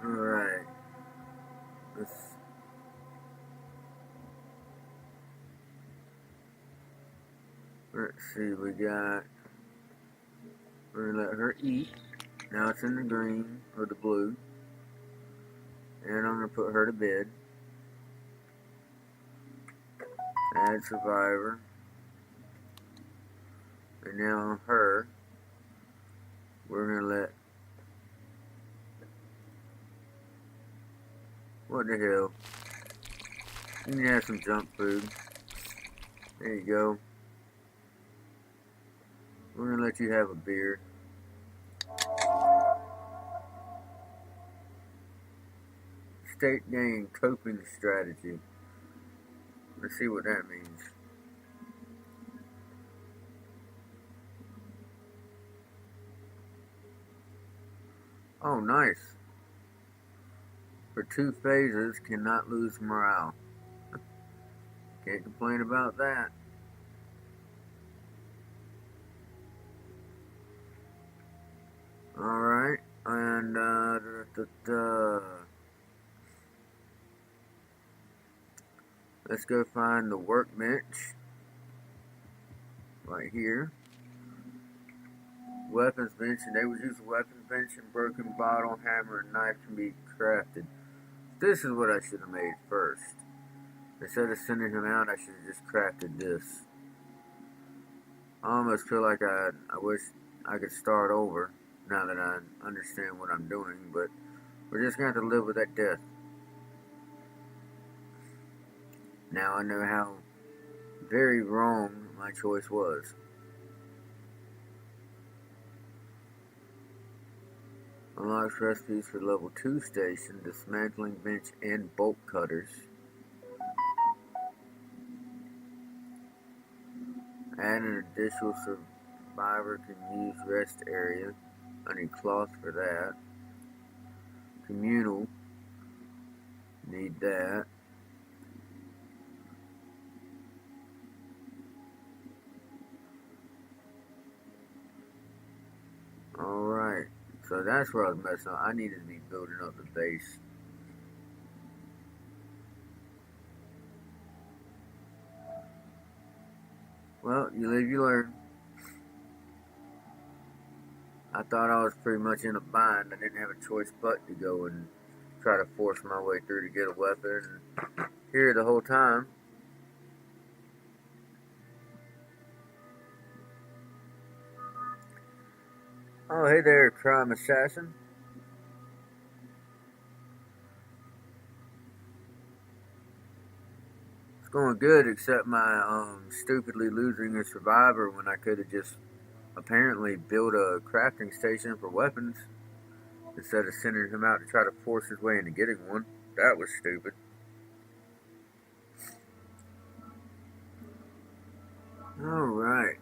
Alright. Let's see, we got... We're going to let her eat. Now it's in the green, or the blue. And I'm going to put her to bed. Add survivor. And now her, we're going to let... What the hell? You can have some junk food. There you go. We're going to let you have a beer. State gain coping strategy. Let's see what that means. Oh, nice. For 2 phases, cannot lose morale. Can't complain about that. Alright, and let's go find the workbench. Right here. Weapons bench, and they would use a weapons bench and broken bottle, hammer, and knife can be crafted. This is what I should have made first. Instead of sending him out, I should have just crafted this. I almost feel like I wish I could start over now that I understand what I'm doing, but we're just going to have to live with that death. Now I know how very wrong my choice was. Unlocks recipes for level 2 station, dismantling bench and bolt cutters. Add an additional survivor can use rest area. I need cloth for that. Communal. Need that. So that's where I was messing up. I needed to be building up the base. Well, you live, you learn. I thought I was pretty much in a bind. I didn't have a choice but to go and try to force my way through to get a weapon. And here the whole time. Oh, hey there, crime assassin. It's going good, except my stupidly losing a survivor when I could have just apparently built a crafting station for weapons instead of sending him out to try to force his way into getting one. That was stupid. Alright.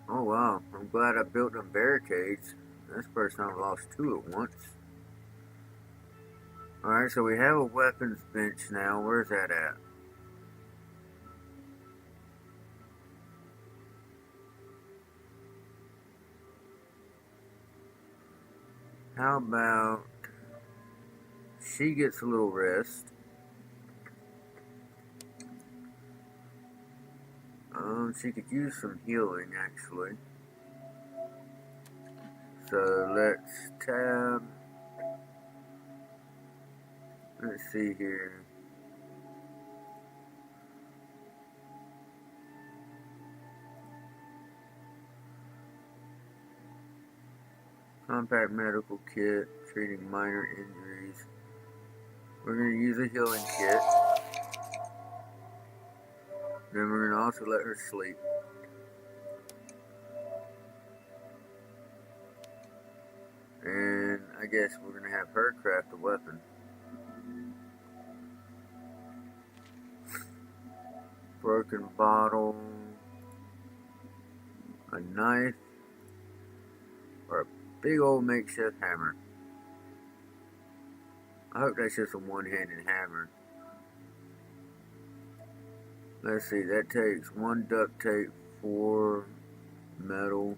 Oh wow, I'm glad I built them barricades. That's the first time I've lost two at once. Alright, so we have a weapons bench now. Where's that at? How about she gets a little rest? She could use some healing actually. So let's tab. Let's see here. Compact medical kit, treating minor injuries. We're going to use a healing kit. Then we're going to also let her sleep. And I guess we're going to have her craft a weapon. Broken bottle, a knife, or a big old makeshift hammer. I hope that's just a one-handed hammer. Let's see, that takes 1 duct tape, 4 metal.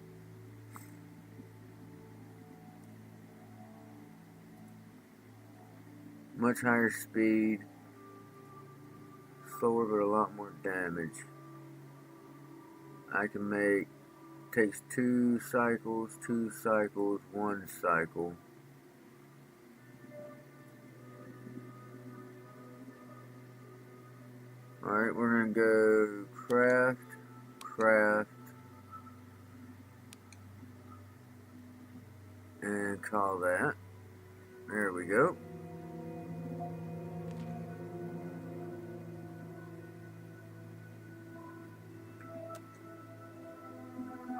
Much higher speed, slower but a lot more damage. I can make, takes 2 cycles, 1 cycle. Alright, we're gonna go craft, and call that. There we go.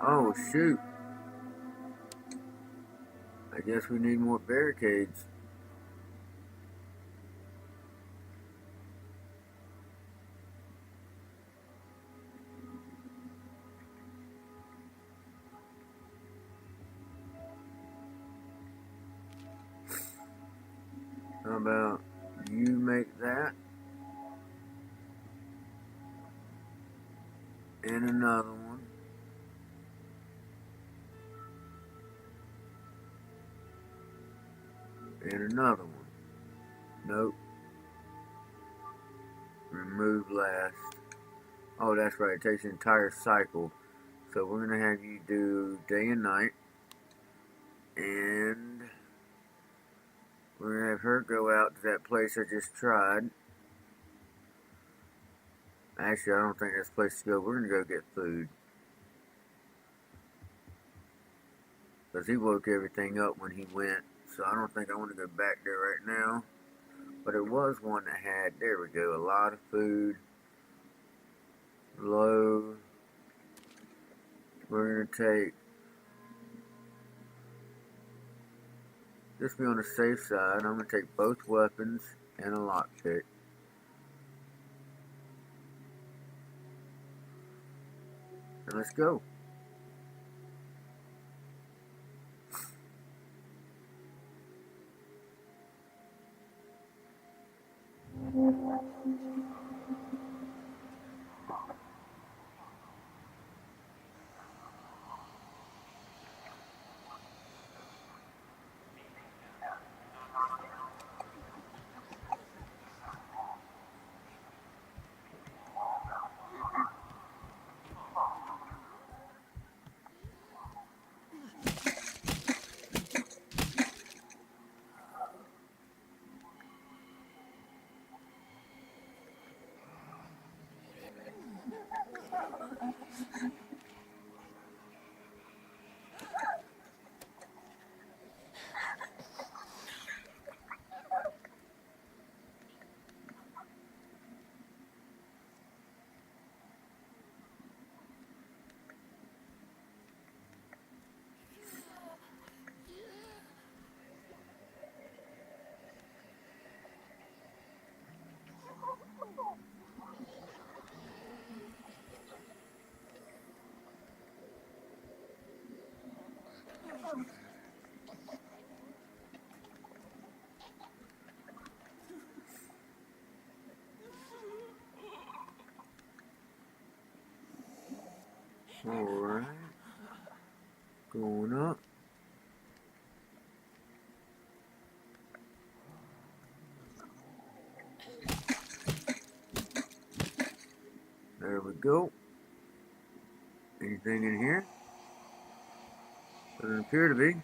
Oh shoot. I guess we need more barricades. How about you make that? And another one. And another one. Nope. Remove last. Oh, that's right. It takes an entire cycle. So we're going to have you do day and night. And we're going to have her go out to that place I just tried. Actually, I don't think that's the place to go. We're going to go get food. Because he woke everything up when he went. So I don't think I want to go back there right now. But it was one that had, there we go, a lot of food. Low. We're going to take, just be on the safe side, I'm going to take both weapons and a lockpick. And let's go. Alright. Going up. There we go. Anything in here? Doesn't appear to be.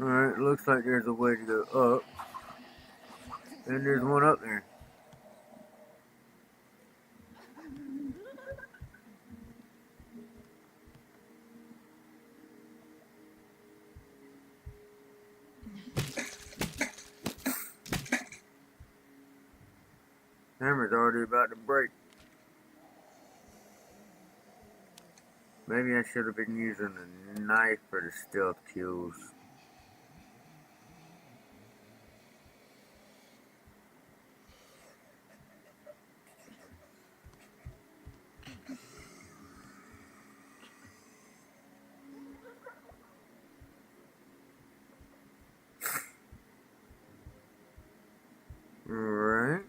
Alright, looks like there's a way to go up. And there's one up there. Hammer's already about to break. Maybe I should have been using a knife for the stealth kills. Alright.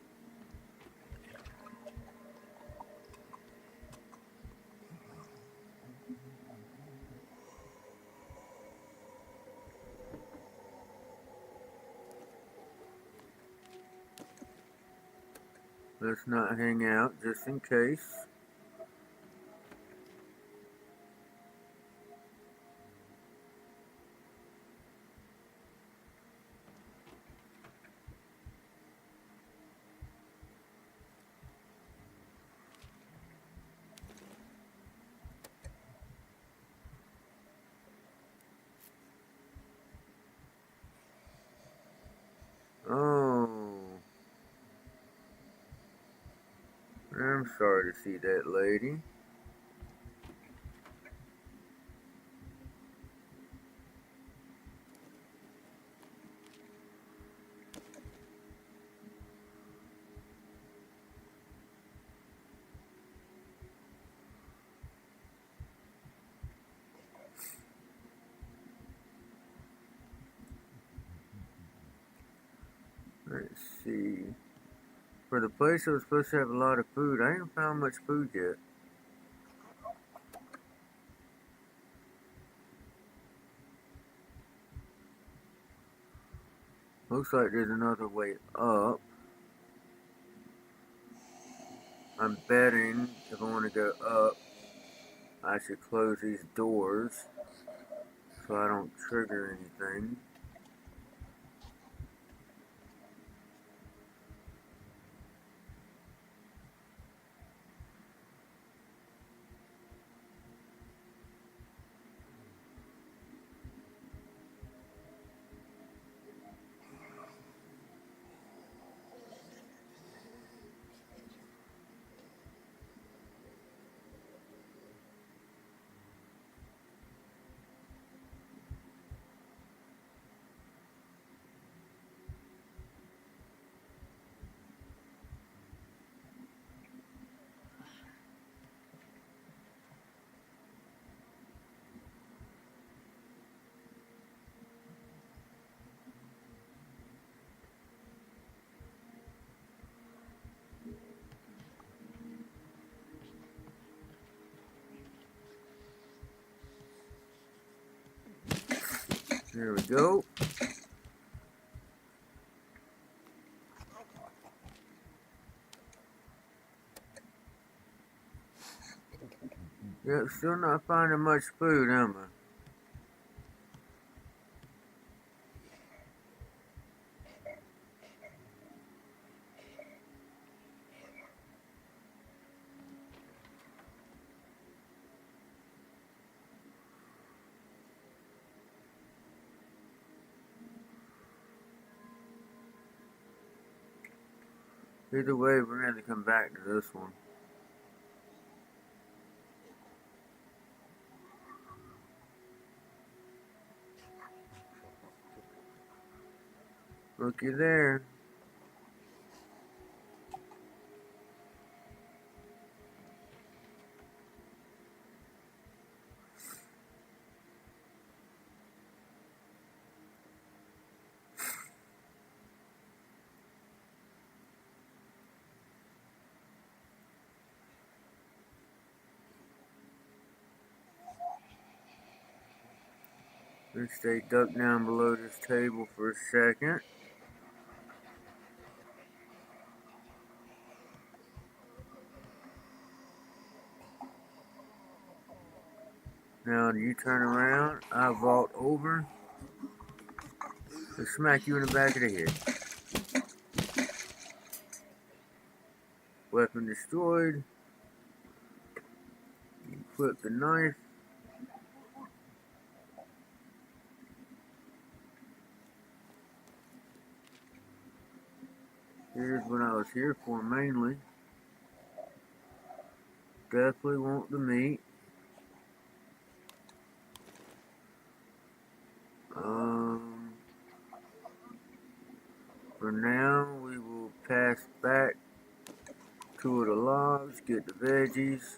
Let's not hang out just in case. Oh. I'm sorry to see that, lady. Let's see. For the place that was supposed to have a lot of food, I ain't found much food yet. Looks like there's another way up. I'm betting if I want to go up, I should close these doors so I don't trigger anything. There we go. Yep, still not finding much food, am I? Either way, we're going to have to come back to this one. Looky there. Let's stay ducked down below this table for a second. Now you turn around, I vault over and smack you in the back of the head. Weapon destroyed. You flip the knife. Here's what I was here for mainly. Definitely want the meat. For now, we will pass back to the logs, get the veggies.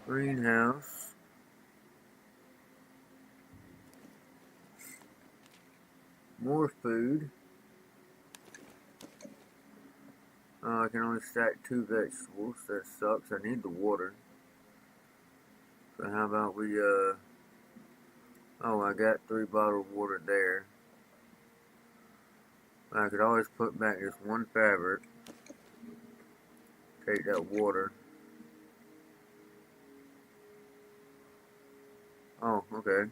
Greenhouse. More food. I can only stack 2 vegetables. That sucks. I need the water. So how about we, oh, I got 3 bottled water there. I could always put back this one fabric. Take that water. Oh, okay.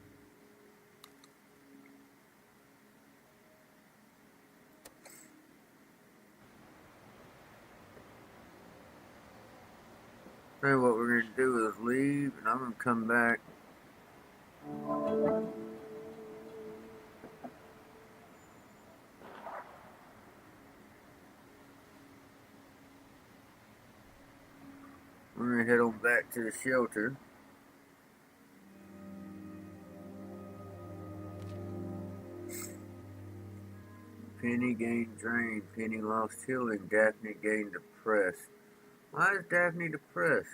Now what we're going to do is leave, and I'm going to come back. We're going to head on back to the shelter. Penny gained drained. Penny lost healing. Daphne gained depressed. Why is Daphne depressed?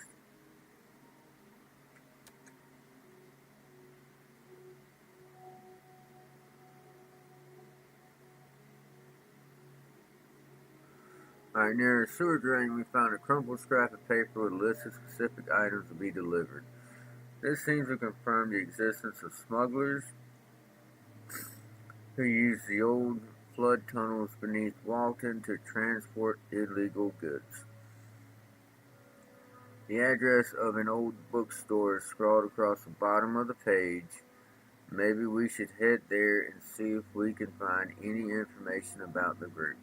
Alright, near a sewer drain, we found a crumpled scrap of paper with a list of specific items to be delivered. This seems to confirm the existence of smugglers who use the old flood tunnels beneath Walton to transport illegal goods. The address of an old bookstore is scrawled across the bottom of the page. Maybe we should head there and see if we can find any information about the group.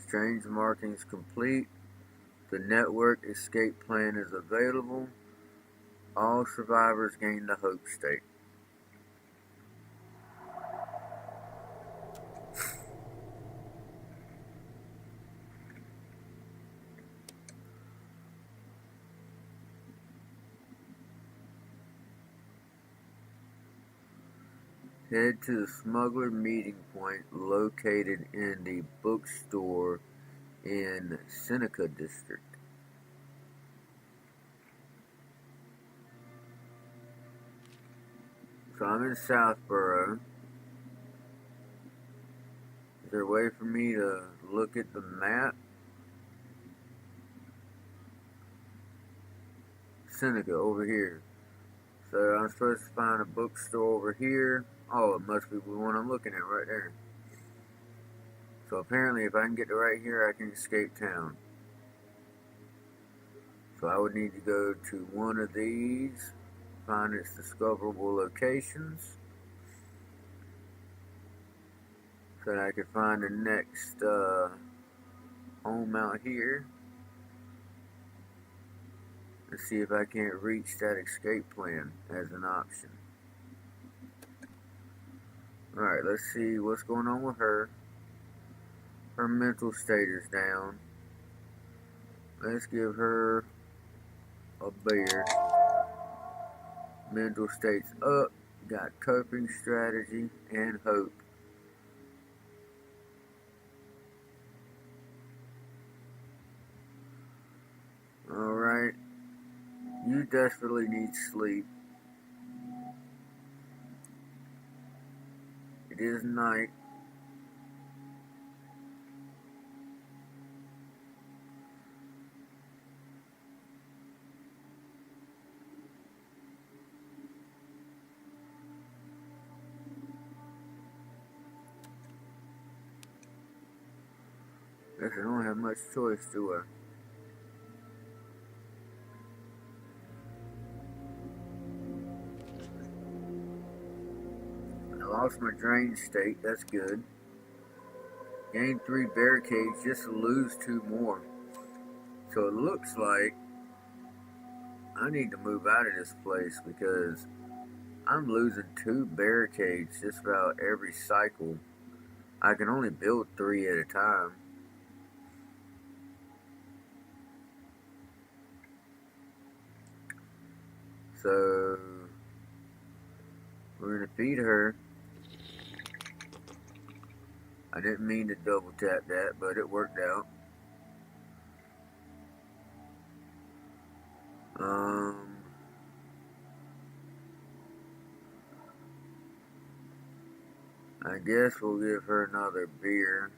Strange markings complete. The network escape plan is available. All survivors gain the hope state. Head to the smuggler meeting point located in the bookstore in Seneca District. So I'm in Southborough. Is there a way for me to look at the map? Seneca over here. So I'm supposed to find a bookstore over here. Oh, it must be the one I'm looking at right there. So apparently if I can get to right here, I can escape town. So I would need to go to one of these, find its discoverable locations, so that I can find the next home out here, and see if I can't reach that escape plan as an option. Alright, let's see what's going on with her. Her mental state is down. Let's give her a beer. Mental state's up. Got coping strategy and hope. Alright. You desperately need sleep. It is night. Guess I don't have much choice, do I? I lost my drain state, that's good. Gained 3 barricades just to lose 2 more. So it looks like I need to move out of this place because I'm losing 2 barricades just about every cycle. I can only build 3 at a time. So we're gonna feed her. I didn't mean to double tap that, but it worked out. I guess we'll give her another beer.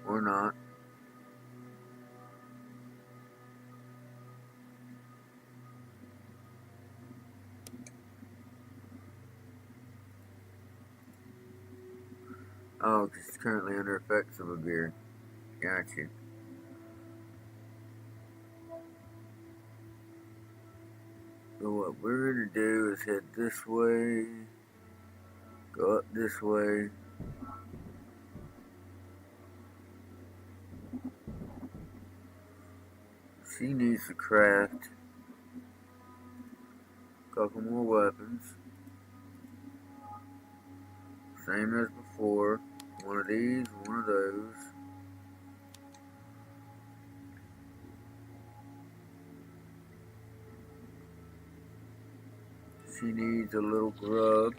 Or not. Oh, because she's currently under effects of a beer. Gotcha. So what we're gonna do is head this way, go up this way. She needs to craft a couple more weapons. Same as before. One of these, one of those. She needs a little grub.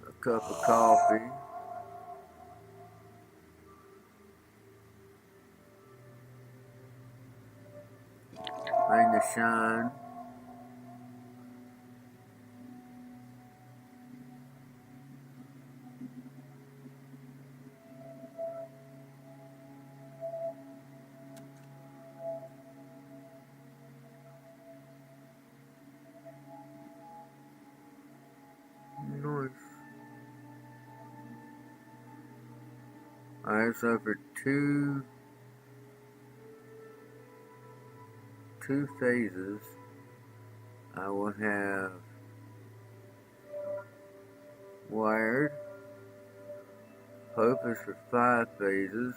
A cup of coffee. Ring of shine. Nice. Alright, so for two phases, I will have wired. Hope is for 5 phases.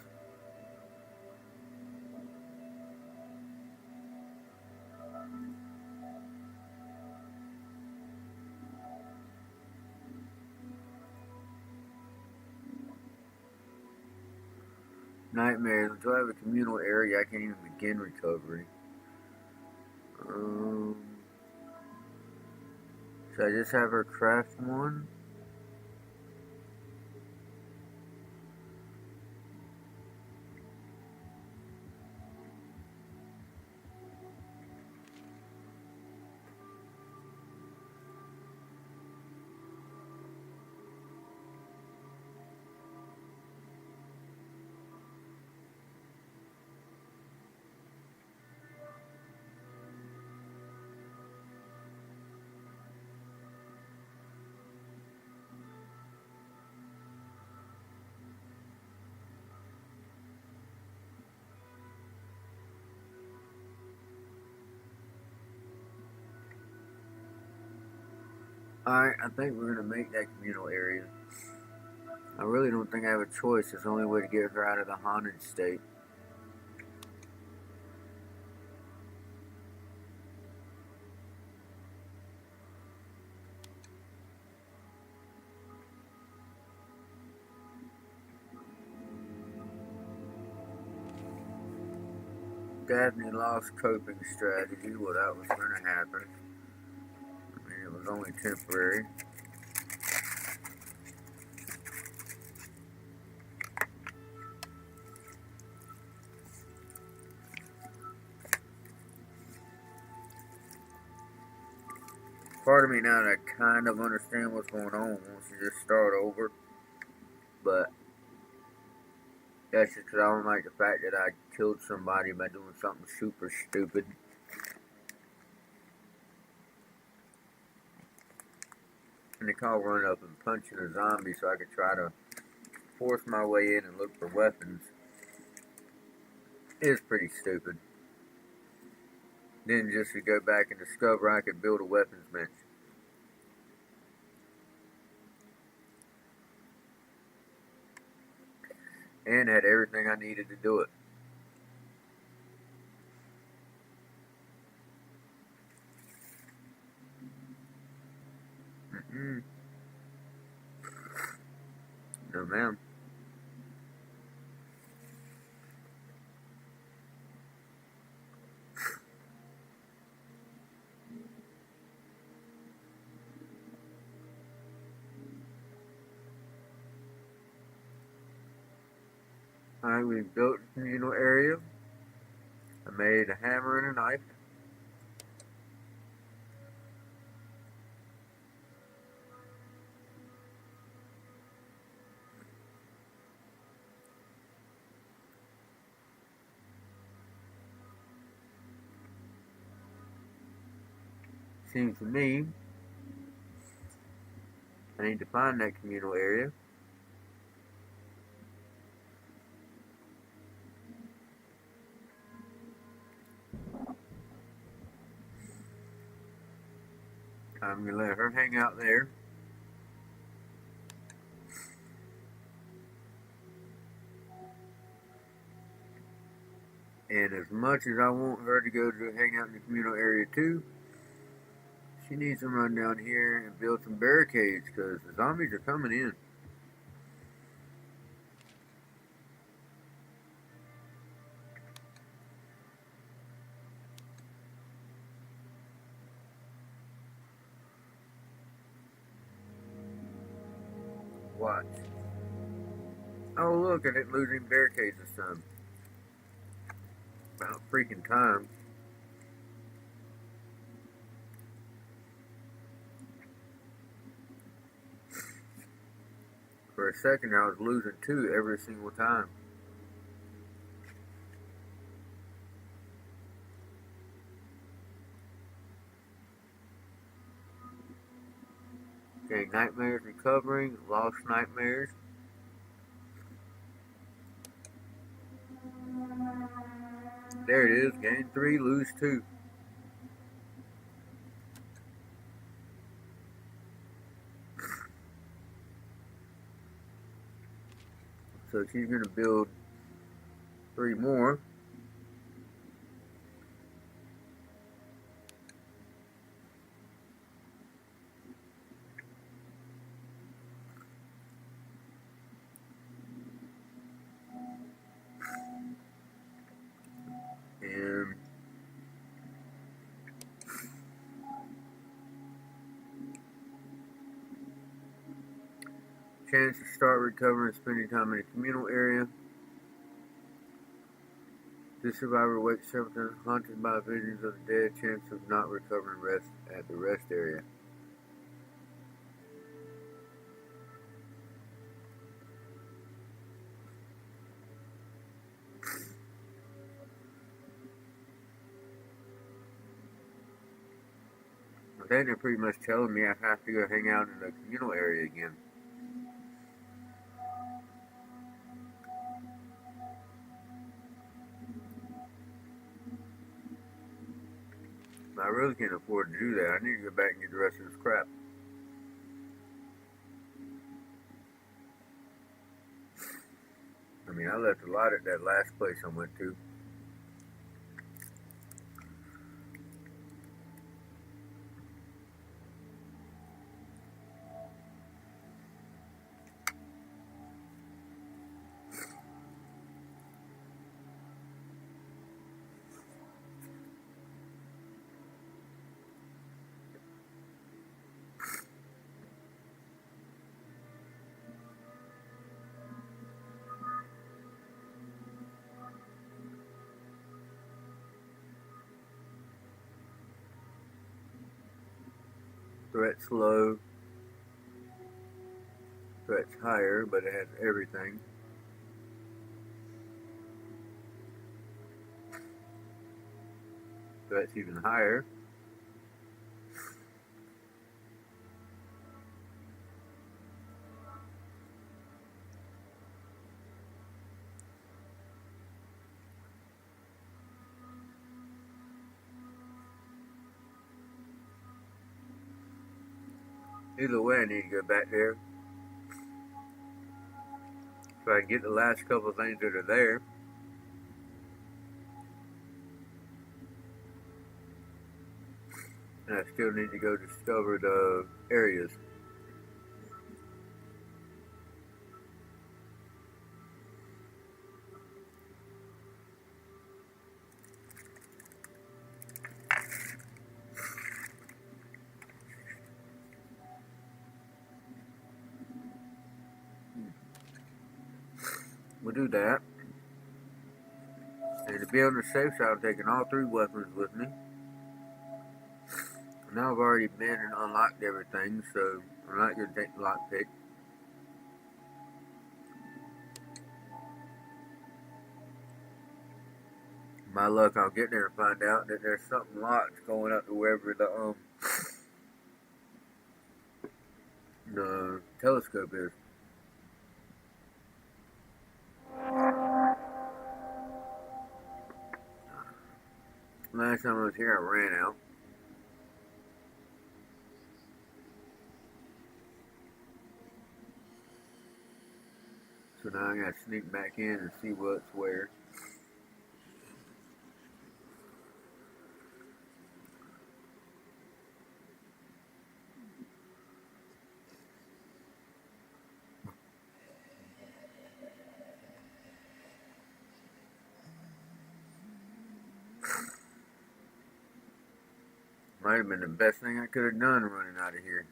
Nightmares. Until I have a communal area, I can't even begin recovery. Should I just have her craft one? Alright, I think we're gonna make that communal area. I really don't think I have a choice. It's the only way to get her out of the haunted state. Daphne lost coping strategy. Well, that was going to happen. I mean, it was only temporary. Part of me now that I kind of understand what's going on wants to just start over. But that's just because I don't like the fact that I killed somebody by doing something super stupid. And they call run up and punching a zombie so I could try to force my way in and look for weapons. It's pretty stupid. Then just to go back and discover I could build a weapons bench. And had everything I needed to do it. No, ma'am. Alright, we've built the communal area. I made a hammer and a knife. Seems to me I need to find that communal area. I'm going to let her hang out there. And as much as I want her to go to hang out in the communal area too, she needs to run down here and build some barricades because the zombies are coming in. Watch. Oh look, I didn't lose any barricades this time. About freaking time. For a second I was losing two every single time. Okay, nightmares recovering, lost nightmares. There it is, gain 3, lose 2. So she's going to build 3 more. Chance to start recovering and spending time in a communal area. This survivor wakes several times, haunted by visions of the dead. Chance of not recovering rest at the rest area. I think they're pretty much telling me I have to go hang out in the communal area again. But I really can't afford to do that. I need to go back and get the rest of this crap. I mean, I left a lot at that last place I went to. Threat's low. Threat's higher, but it has everything. Threat's even higher. Either way, I need to go back there so I can get the last couple of things that are there. And I still need to go discover the areas. We'll do that. And to be on the safe side, I'm taking all 3 weapons with me. Now I've already been and unlocked everything, so I'm not going to take the lockpick. My luck, I'll get there and find out that there's something locked going up to wherever the telescope is. Last time I was here, I ran out. So now I gotta sneak back in and see what's where. Might have been the best thing I could have done running out of here.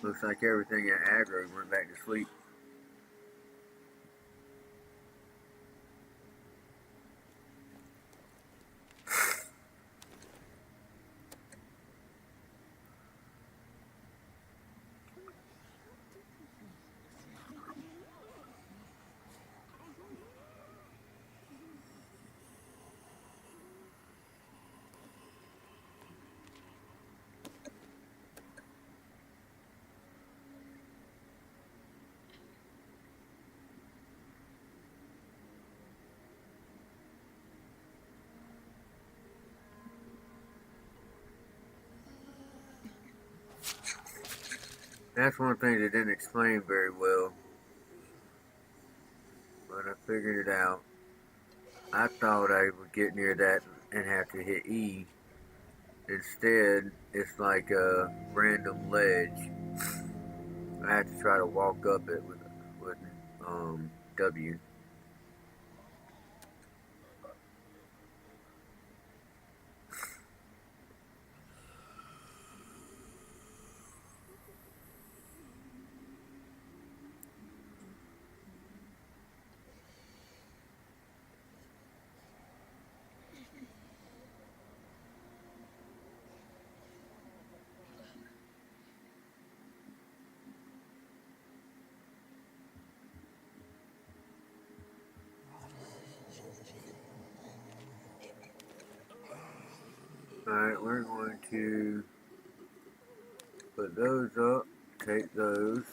Looks like everything at aggro went back to sleep. That's one thing they didn't explain very well, but I figured it out. I thought I would get near that and have to hit E. Instead, it's like a random ledge. I have to try to walk up it with W. Alright, we're going to put those up, take those.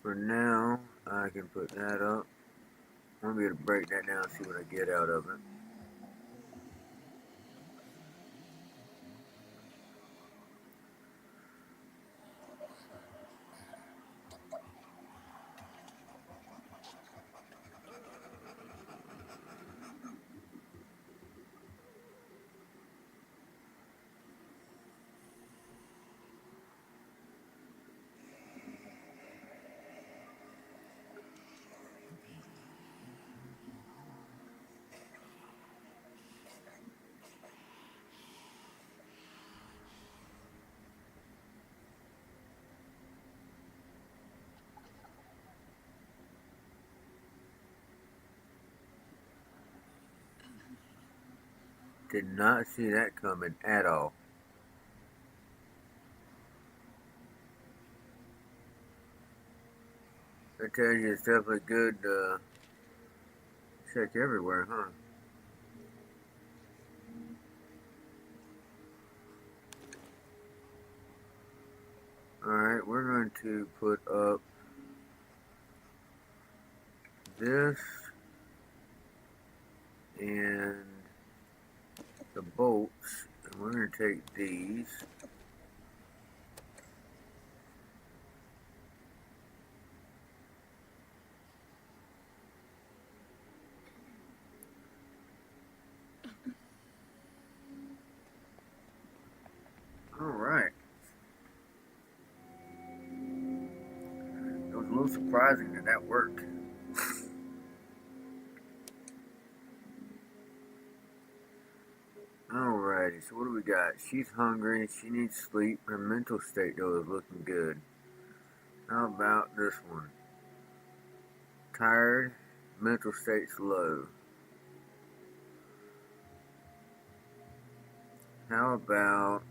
For now, I can put that up. I'm going to be able to break that down and see what I get out of it. Did not see that coming at all. I tell you, it's definitely good to check everywhere, huh? Alright, we're going to put up this and the bolts, and we're going to take these. Alright. It was a little surprising that that worked. Alrighty, so what do we got? She's hungry, she needs sleep, her mental state though is looking good. How about this one? Tired, mental state's low. How about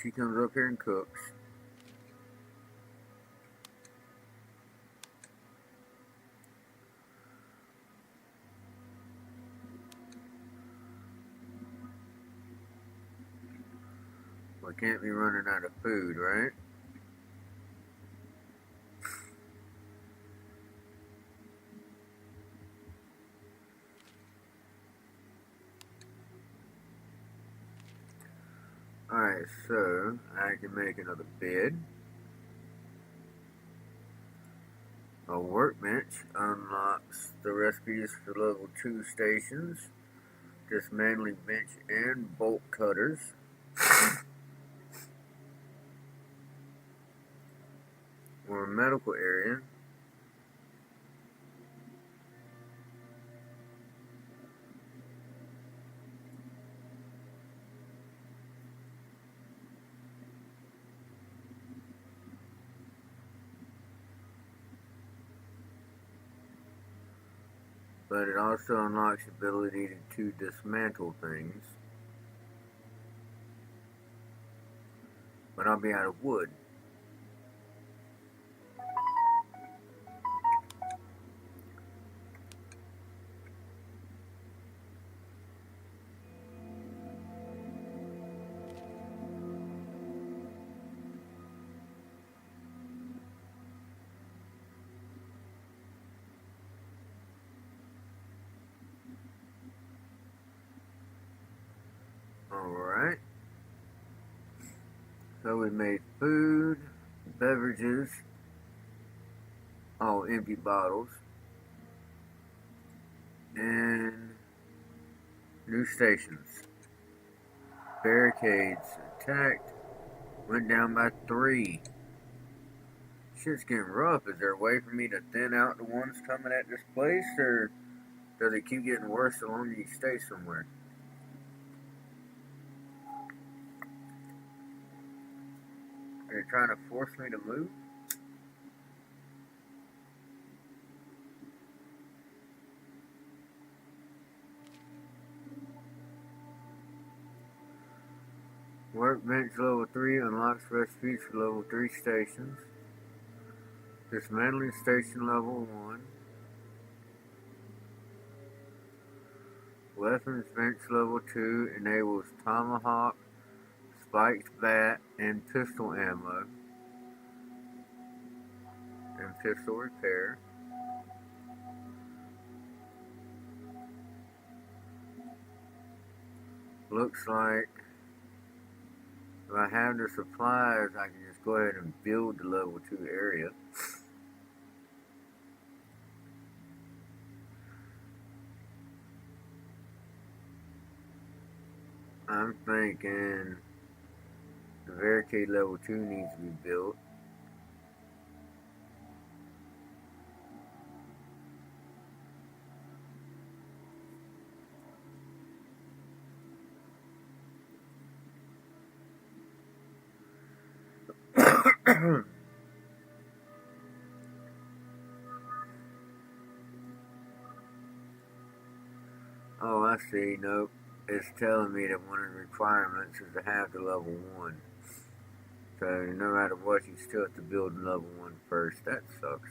she comes up here and cooks. We can't be running out of food, right? Alright, so I can make another bed. A workbench unlocks the recipes for level 2 stations. Dismantling bench and bolt cutters. Or a medical area. But it also unlocks the ability to dismantle things. But I'll be out of wood. Alright. So we made food, beverages, all empty bottles, and new stations. Barricades attacked, went down by 3. Shit's getting rough. Is there a way for me to thin out the ones coming at this place, or does it keep getting worse the longer you stay somewhere? it trying to force me to move? Workbench level 3 unlocks recipes for level 3 stations. Dismantling station level 1. Weapons bench level 2 enables tomahawk, spiked bat, and pistol ammo. And pistol repair. Looks like if I have the supplies, I can just go ahead and build the level 2 area. I'm thinking the barricade level 2 needs to be built. Oh, I see. Nope. It's telling me that one of the requirements is to have the level 1. So no matter what, you still have to build level 1 first. That sucks.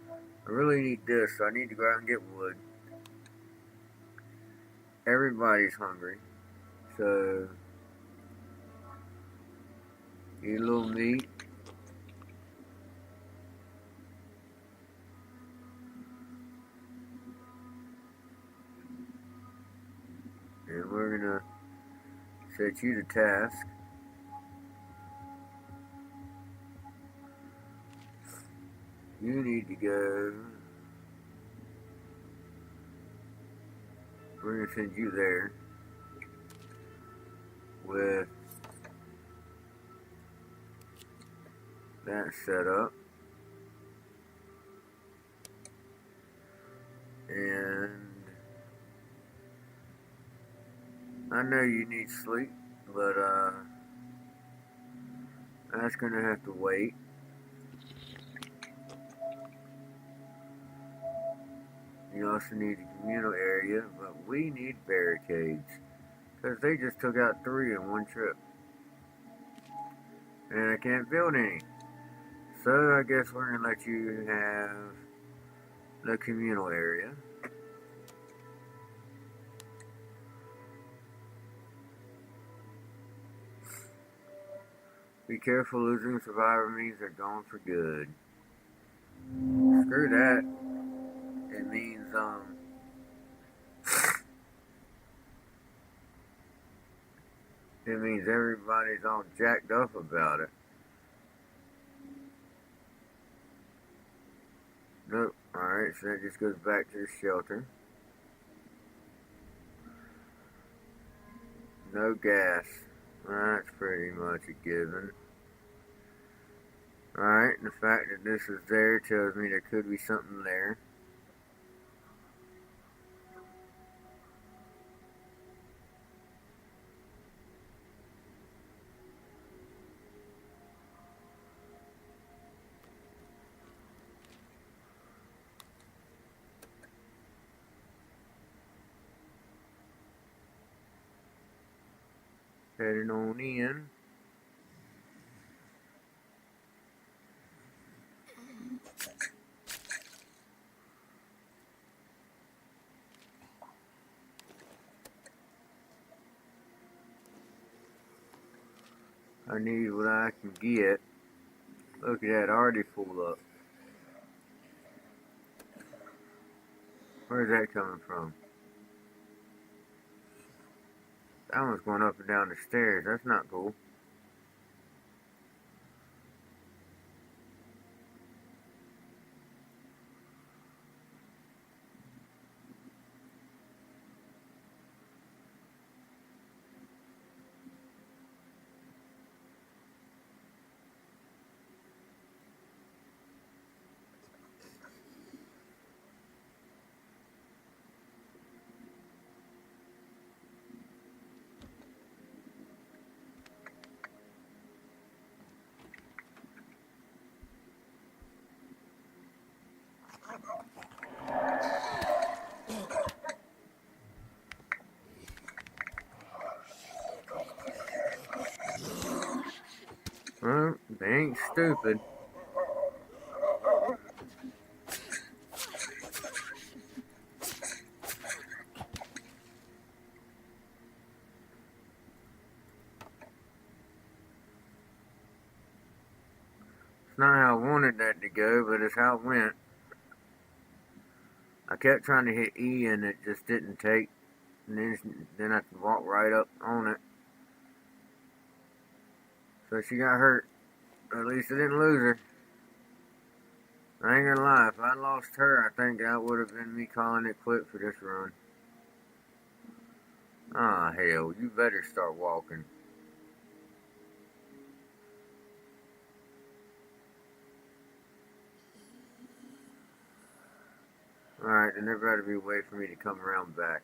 I really need this, so I need to go out and get wood. Everybody's hungry. So, eat a little meat. And we're gonna set you to task. You need to go. We're gonna send you there with that set up. And I know you need sleep, but that's gonna have to wait. You also need a communal area, but we need barricades. Because they just took out 3 in one trip. And I can't build any. So I guess we're going to let you have the communal area. Be careful, losing a survivor means they're gone for good. Screw that. It means, it means everybody's all jacked up about it. Nope. Alright, so that just goes back to the shelter. No gas. That's pretty much a given. Alright, and the fact that this is there tells me there could be something there. Heading on in. I need what I can get. Look at that, already full up. Where's that coming from? That one's going up and down the stairs. That's not cool. They ain't stupid. It's not how I wanted that to go, but it's how it went. I kept trying to hit E and it just didn't take. And then I walked right up on it. So she got hurt. At least I didn't lose her. I ain't gonna lie, if I lost her, I think that would have been me calling it quit for this run. Ah, hell, you better start walking. Alright, then there better be a way for me to come around back.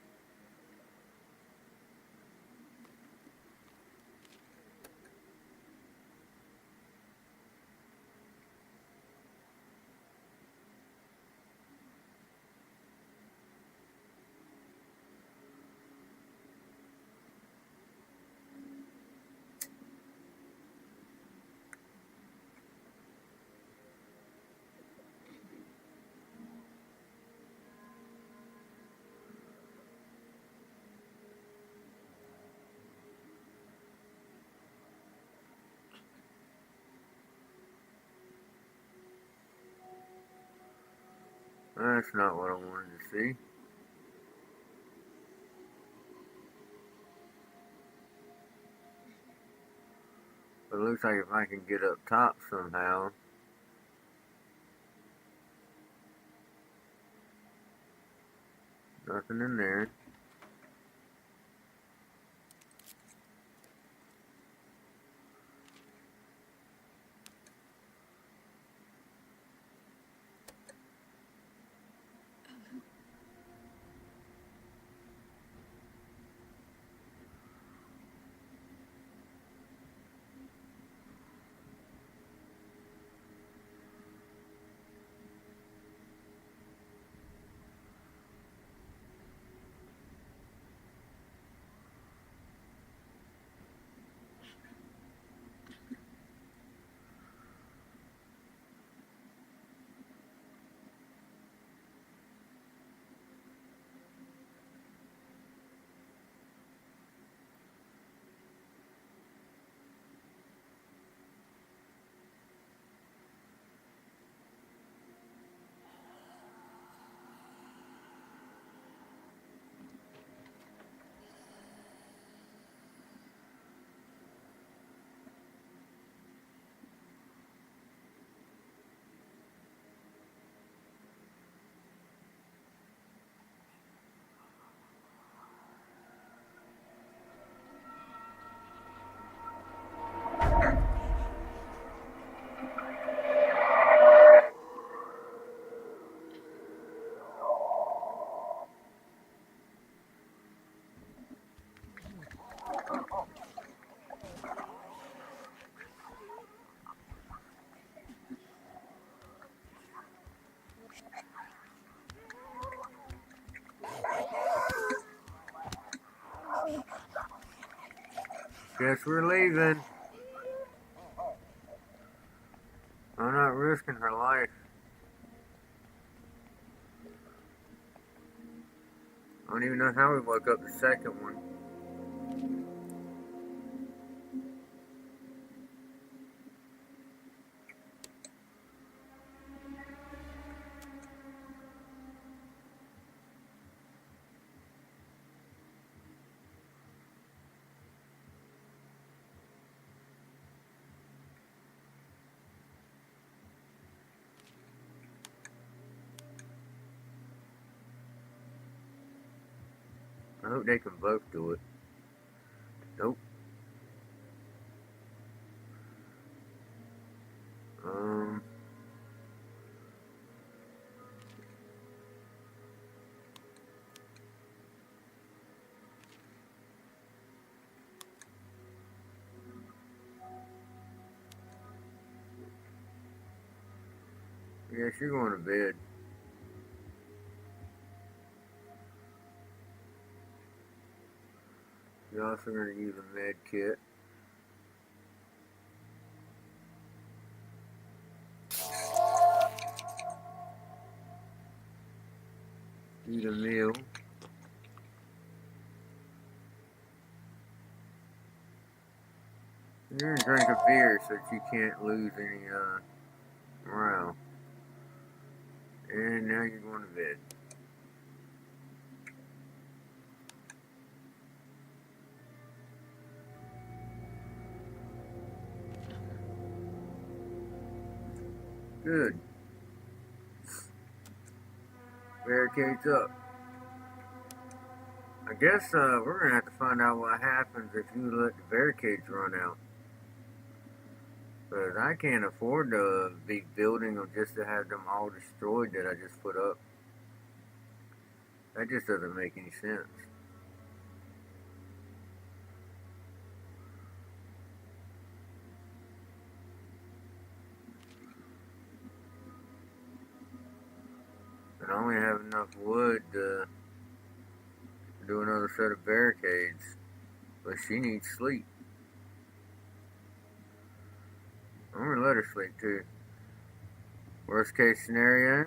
That's not what I wanted to see. But it looks like if I can get up top somehow. Nothing in there. Guess we're leaving. I'm not risking her life. I don't even know how we woke up the second one. I hope they can both do it. Nope. Um. Yes, you're going to bed. You're also going to use a med kit. eat a meal. You're gonna drink a beer so that you can't lose any morale. And now you're going to bed. Good. Barricades up. I guess we're gonna have to find out what happens if you let the barricades run out. But I can't afford to be building them just to have them all destroyed that I just put up. That just doesn't make any sense. And I only have enough wood to do another set of barricades. But she needs sleep. I'm gonna let her sleep too. Worst case scenario,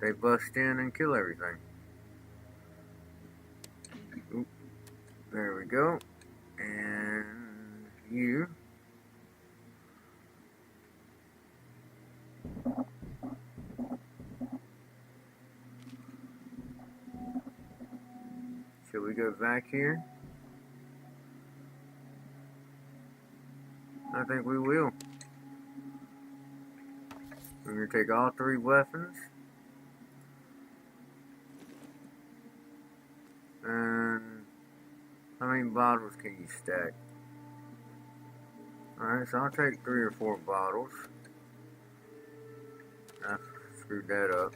they bust in and kill everything. Oop, there we go. And you. Shall we go back here? I think we will. We're going to take all 3 weapons. And how many bottles can you stack? Alright, so I'll take 3 or 4 bottles. I screwed that up.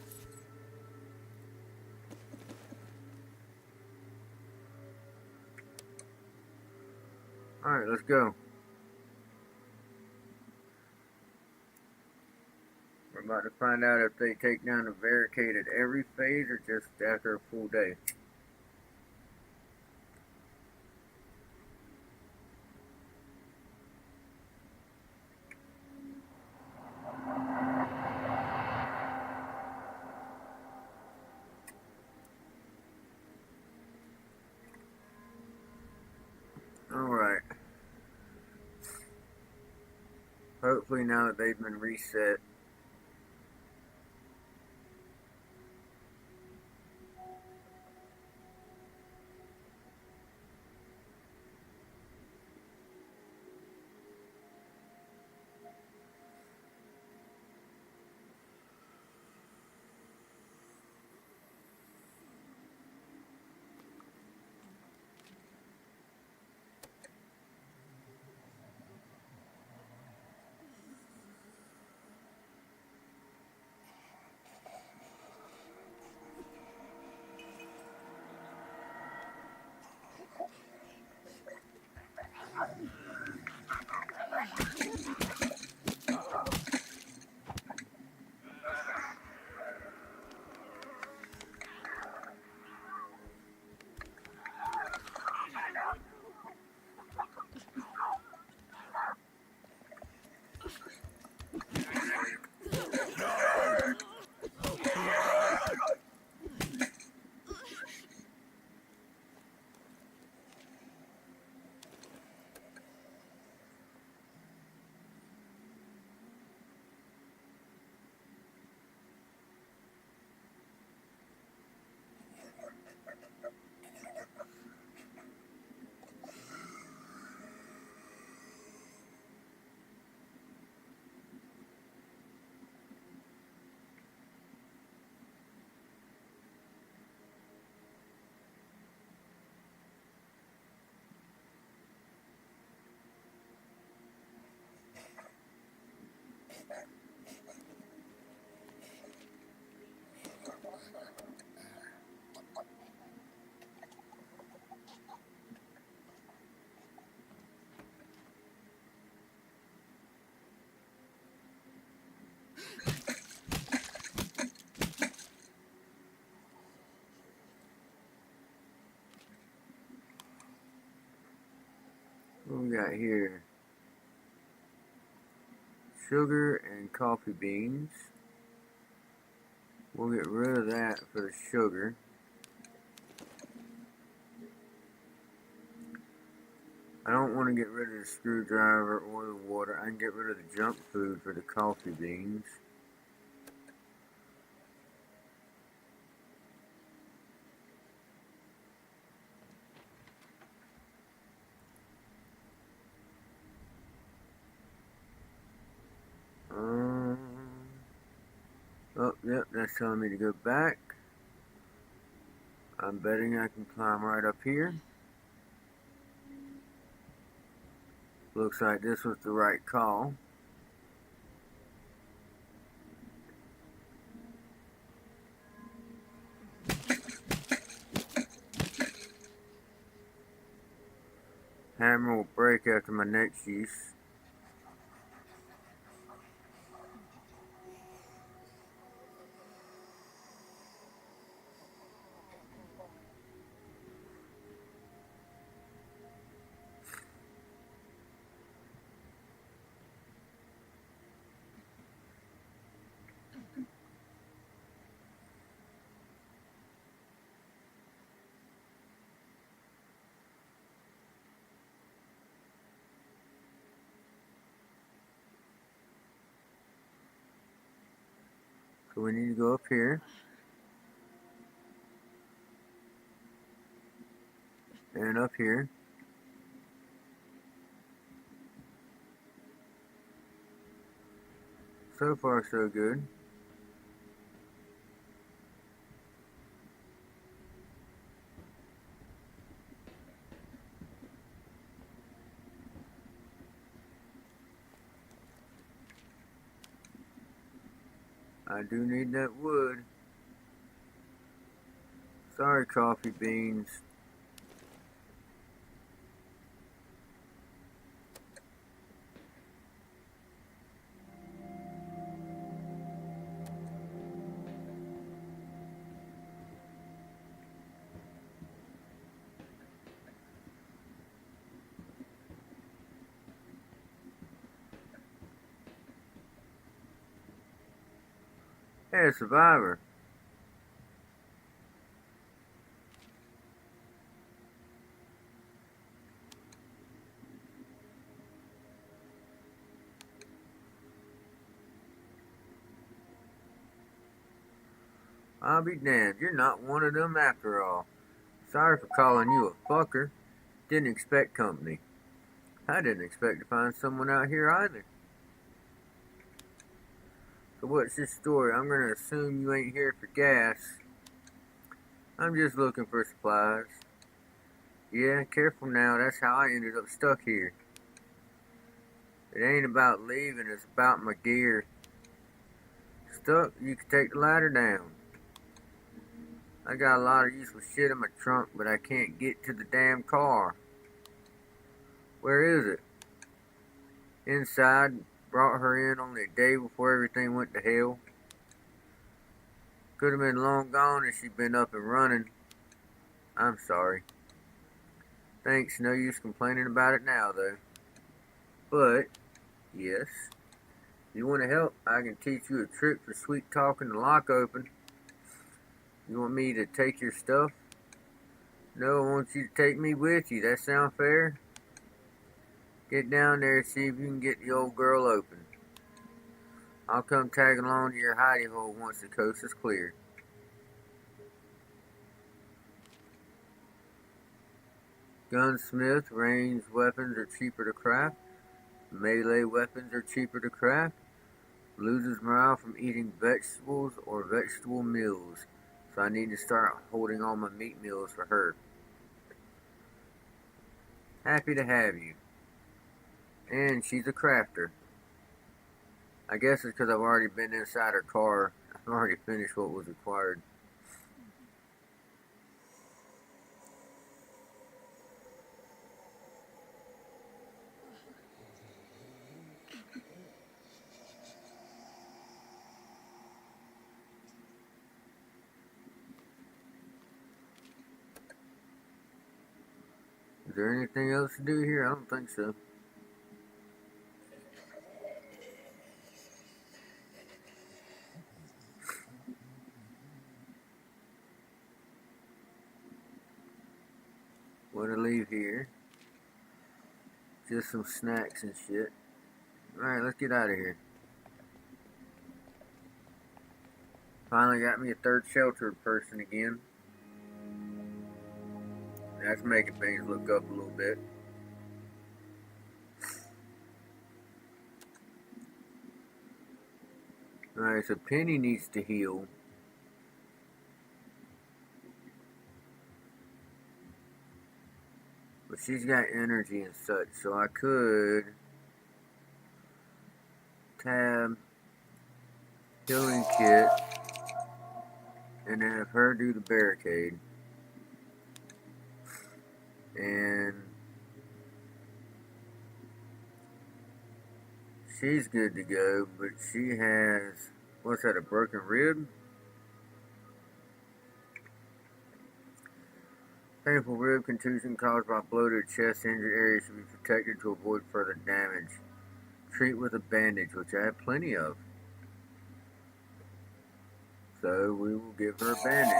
Alright, let's go. We're about to find out if they take down the barricade at every phase or just after a full day. Alright. Hopefully now that they've been reset. What we got here? Sugar and coffee beans. We'll get rid of that for the sugar. I don't want to get rid of the screwdriver or the water. I can get rid of the junk food for the coffee beans. Oh, yep, that's telling me to go back. I'm betting I can climb right up here. Looks like this was the right call. Hammer will break after my next use. So we need to go up here. And up here. So far, so good. I do need that wood. Sorry, coffee beans. Hey, a survivor. I'll be damned, you're not one of them after all. Sorry for calling you a fucker. Didn't expect company. I didn't expect to find someone out here either. So what's your story? I'm gonna assume you ain't here for gas. I'm just looking for supplies. Yeah, careful now, that's how I ended up stuck here. It ain't about leaving, it's about my gear. Stuck, you can take the ladder down. I got a lot of useful shit in my trunk, but I can't get to the damn car. Where is it? Inside. Brought her in only a day before everything went to hell. Could have been long gone if she'd been up and running. I'm sorry. Thanks, no use complaining about it now, though. But, yes, if you want to help, I can teach you a trick for sweet talking the lock open. You want me to take your stuff? No, I want you to take me with you. That sound fair? Get down there and see if you can get the old girl open. I'll come tag along to your hidey hole once the coast is clear. Gunsmith, ranged weapons are cheaper to craft. Melee weapons are cheaper to craft. Loses morale from eating vegetables or vegetable meals. So I need to start holding all my meat meals for her. Happy to have you. And she's a crafter. I guess it's because I've already been inside her car. I've already finished what was required. Is there anything else to do here? I don't think so. leave here. Just some snacks and shit. Alright, let's get out of here. Finally got me a third sheltered person again. That's making things look up a little bit. Alright, so Penny needs to heal. But she's got energy and such, so I could tab healing kit and have her do the barricade. And she's good to go, but she has, what's that, a broken rib? Painful rib contusion caused by bloated chest. Injured area should be protected to avoid further damage. Treat with a bandage, which I have plenty of. So we will give her a bandage.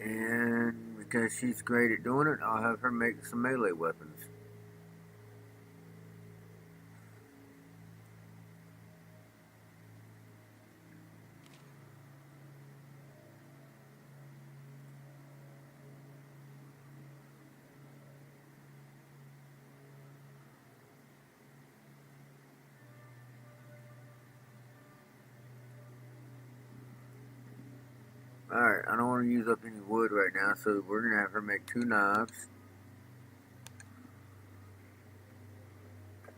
And because she's great at doing it, I'll have her make some melee weapons. Alright, I don't want to use up any wood right now, so we're going to have her make 2 knives.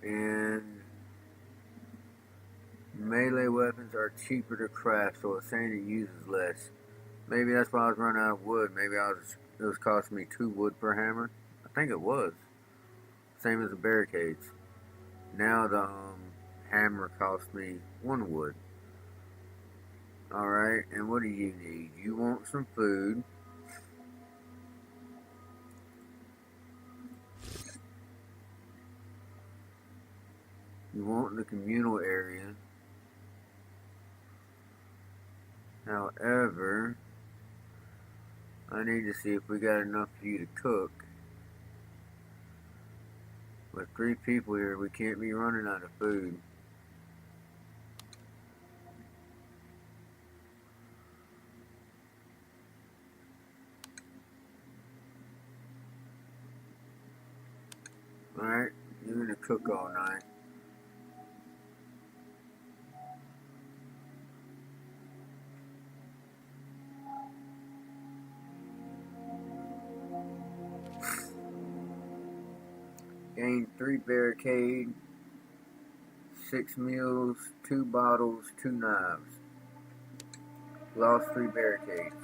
And melee weapons are cheaper to craft, so it's saying it uses less. Maybe that's why I was running out of wood. Maybe it was costing me 2 wood per hammer. I think it was. Same as the barricades. Now the hammer cost me 1 wood. Alright, and what do you need? You want some food. You want the communal area. However, I need to see if we got enough for you to cook. With 3 people here, we can't be running out of food. Alright, you're gonna cook all night. Gained 3 barricade, 6 meals, 2 bottles, 2 knives. Lost 3 barricades.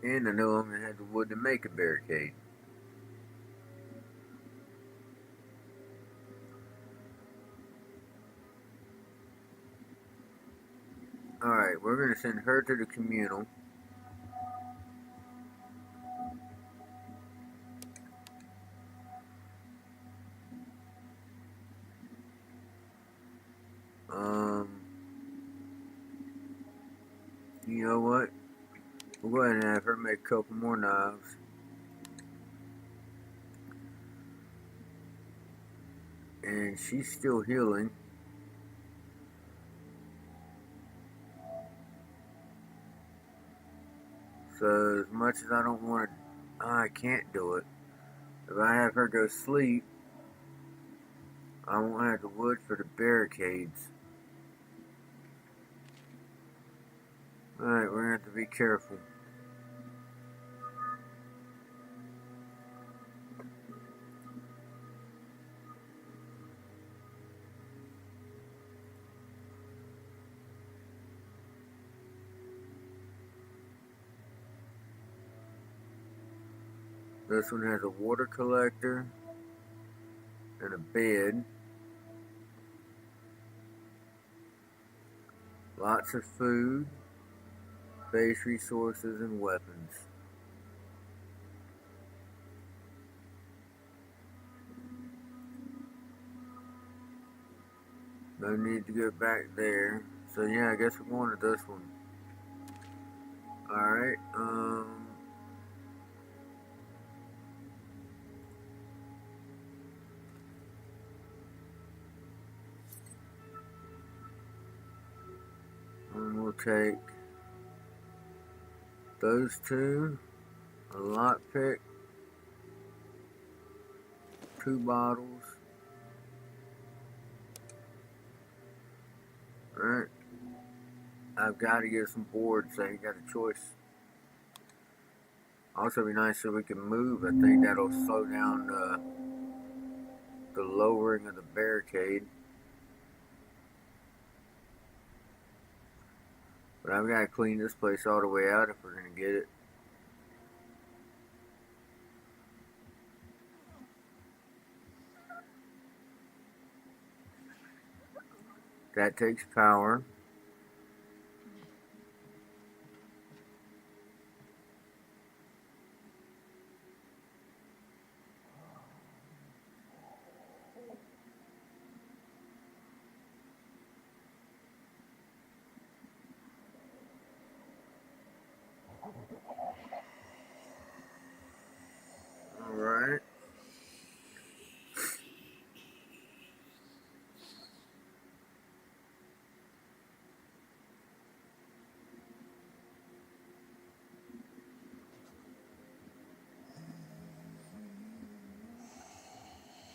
And I no longer had the wood to make a barricade. Alright, we're going to send her to the communal. You know what? We'll go ahead and have her make a couple more knives. And she's still healing. So as much as I don't want to, I can't do it. If I have her go sleep, I won't have the wood for the barricades. Alright, we're going to have to be careful. This one has a water collector and a bed. Lots of food, base resources, and weapons. No need to go back there. So yeah, I guess we're going to this one. Alright, and we'll take those two, a lockpick, 2 bottles. Alright, I've got to get some boards, so you got a choice. Also, be nice so we can move. I think that'll slow down the lowering of the barricade. But I've got to clean this place all the way out if we're going to get it. That takes power. Alright.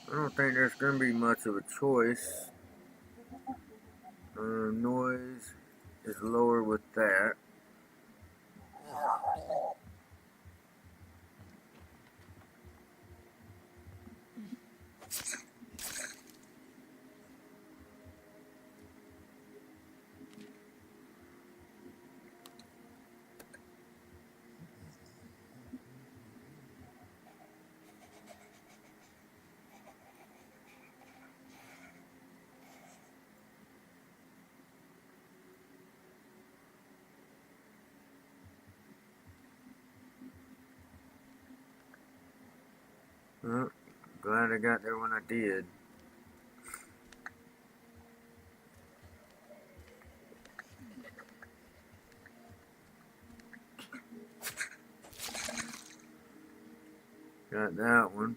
I don't think there's going to be much of a choice. Noise is lower with that. Well, glad I got there when I did. Got that one.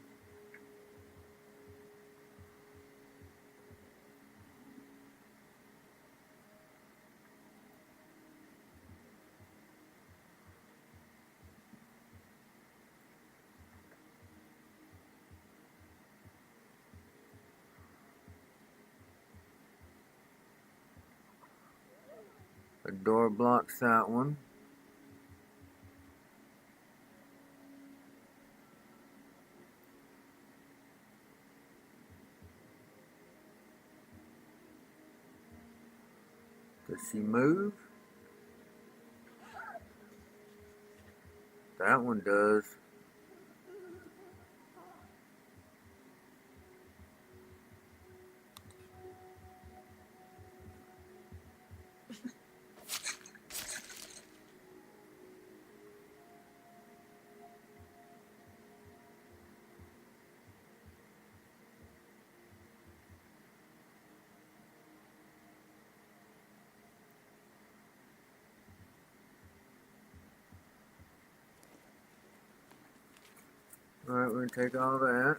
The door blocks that one. Does she move? That one does. Alright, we're going to take all that.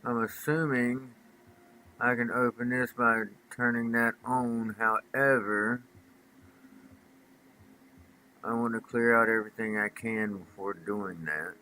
I'm assuming I can open this by turning that on. However, I want to clear out everything I can before doing that.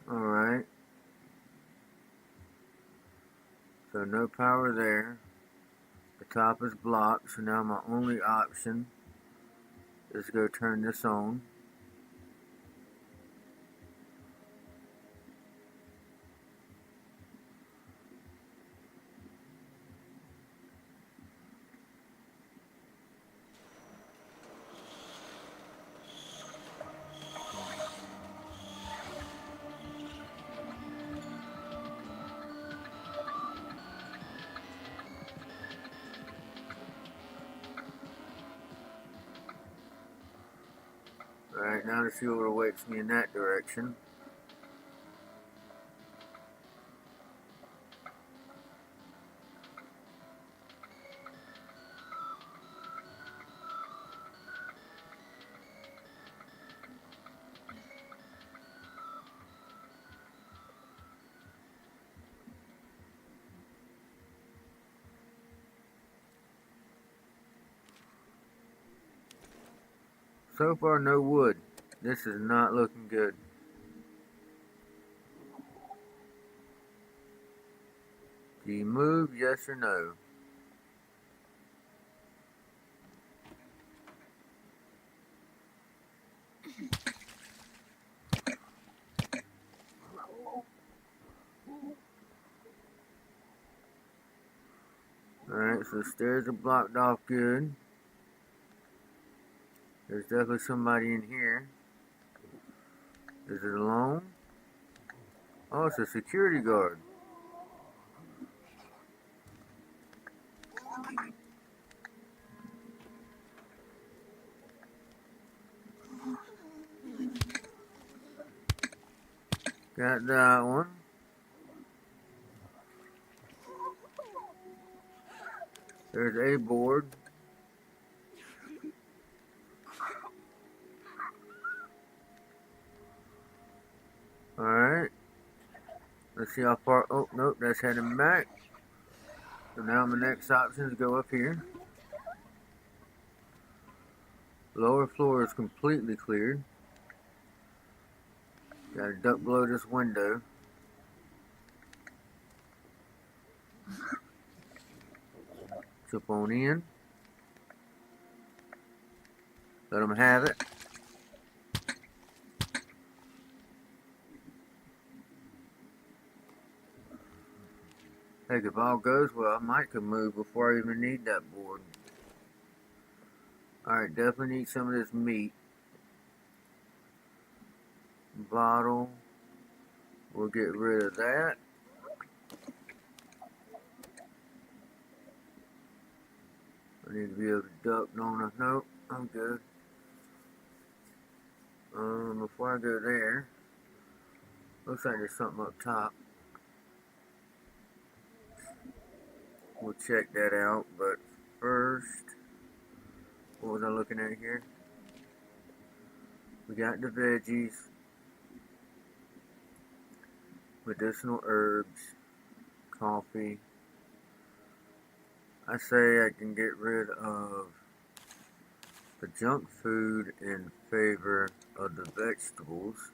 Alright. So no power there. The top is blocked, so now my only option is to go turn this on. Alright, now to see what awaits me in that direction. So far, no wood. This is not looking good. Do you move, yes or no? Alright, so the stairs are blocked off good. There's definitely somebody in here. Is it alone? Oh, it's a security guard. Got that one. There's a board. Alright. Let's see how far. Oh, nope, that's heading back. So now my next option is go up here. Lower floor is completely cleared. Gotta duck below this window. Jump on in. Let them have it. Heck, if all goes well, I might could move before I even need that board. Alright, definitely need some of this meat. Bottle. We'll get rid of that. I need to be able to duck, don't I? Nope, I'm good. Before I go there, looks like there's something up top. We'll check that out, but first, what was I looking at here? We got the veggies, medicinal herbs, coffee. I say I can get rid of the junk food in favor of the vegetables.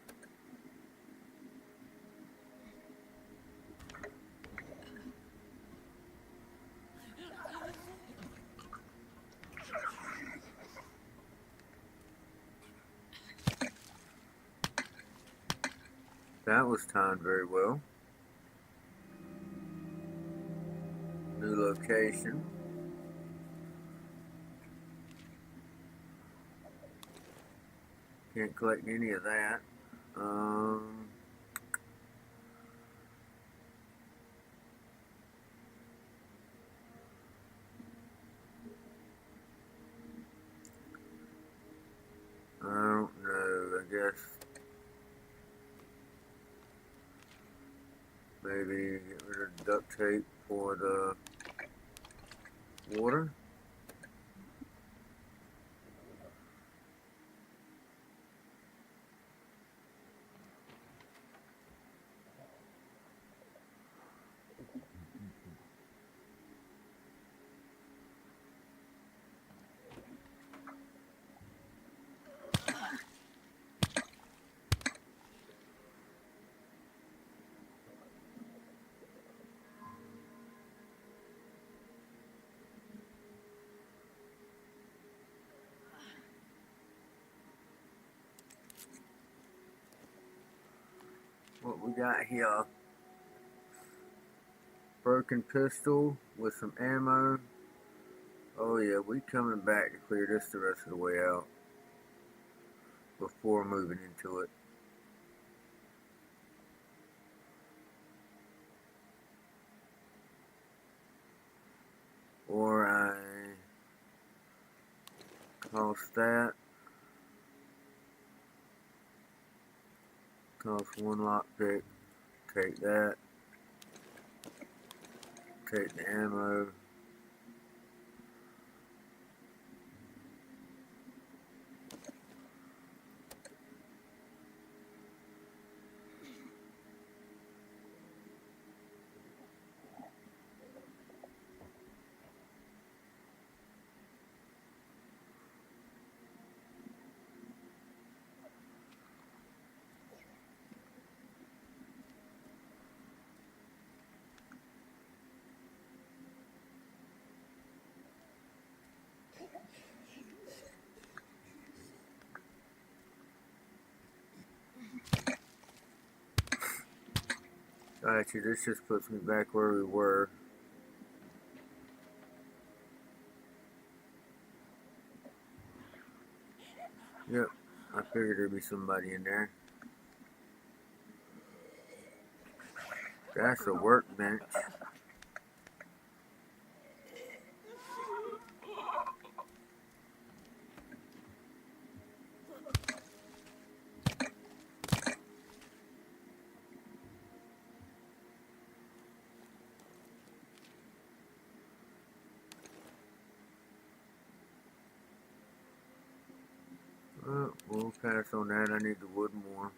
That was timed very well. New location. Can't collect any of that. I don't know. I guess maybe get rid of duct tape for the water. What we got here? Broken pistol with some ammo. Oh yeah, we coming back to clear this the rest of the way out before moving into it. Or I toss that. Cost 1 lockpick. Take that. Take the ammo. Actually, this just puts me back where we were. Yep, I figured there'd be somebody in there. That's a workbench. We'll pass on that. I need the wood more.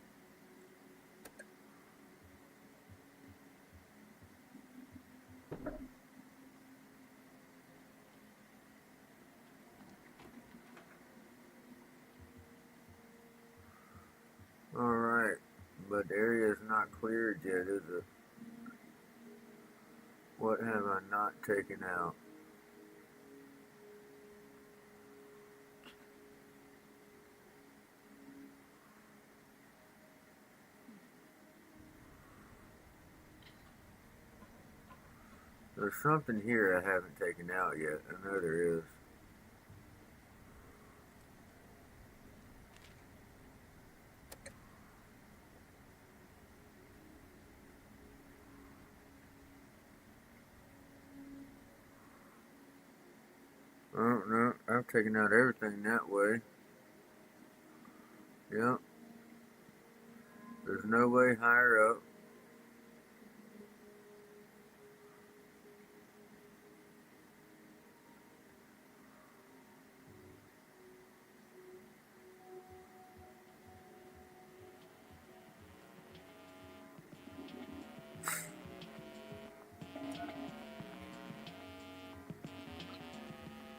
Alright, but the area is not cleared yet, is it? What have I not taken out? There's something here I haven't taken out yet. I know there is. Oh, no, I've taken out everything that way. Yep. There's no way higher up.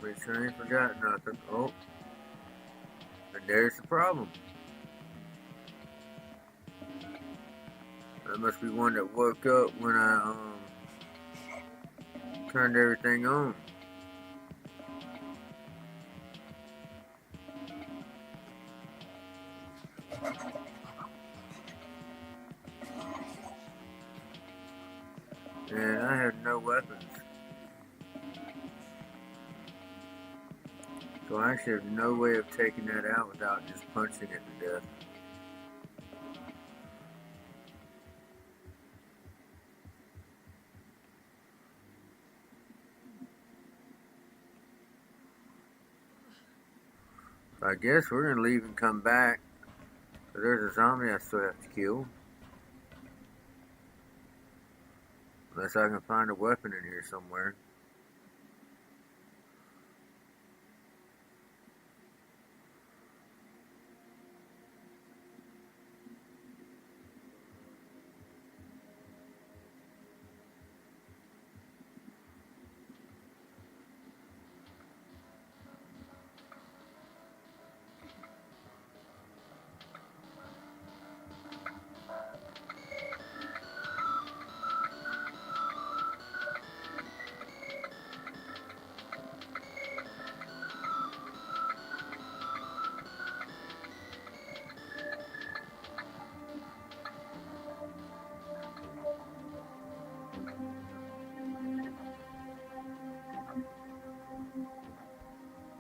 Make sure I ain't forgot nothing. Oh, and there's the problem. That must be one that woke up when I turned everything on. And I had no weapons. So I actually have no way of taking that out without just punching it to death. So I guess we're going to leave and come back. But there's a zombie I still have to kill. Unless I can find a weapon in here somewhere.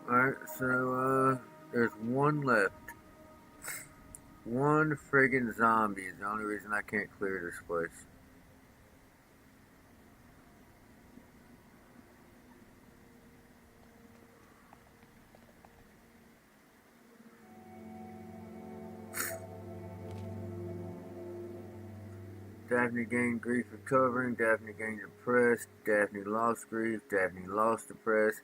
Alright, so there's one left. One friggin' zombie is the only reason I can't clear this place. Daphne gained grief recovering. Daphne gained depressed. Daphne lost grief. Daphne lost depressed.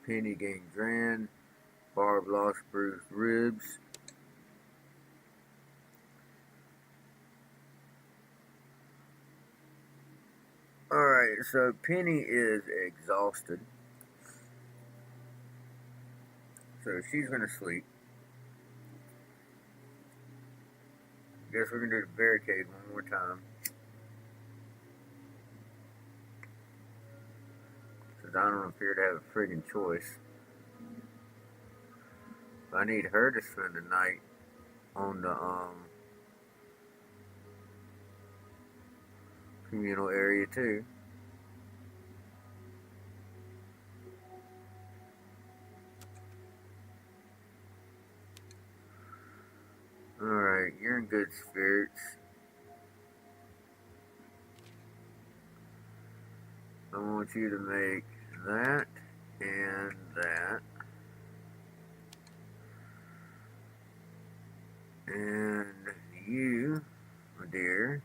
Penny gained Dran. Barb lost bruised ribs. Alright, so Penny is exhausted. So she's gonna sleep. Guess we're gonna do the barricade one more time. Because I don't appear to have a friggin' choice. I need her to spend the night on the communal area too. Alright, you're in good spirits. I want you to make that and that. And you, my dear,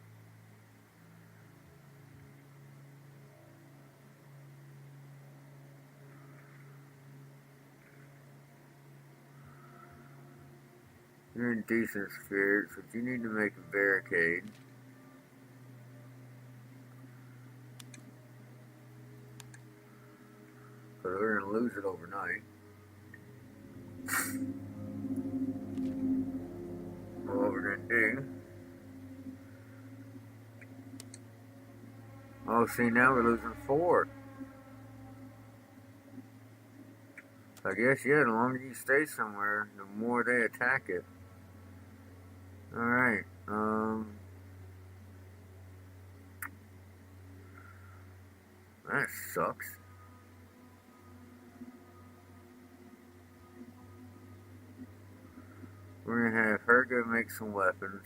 you're in decent spirits, but you need to make a barricade. Because we're going to lose it overnight. What we're going to do. Oh, see, now we're losing 4. I guess, yeah, the longer you stay somewhere, the more they attack it. Alright, that sucks. We're gonna have her go make some weapons.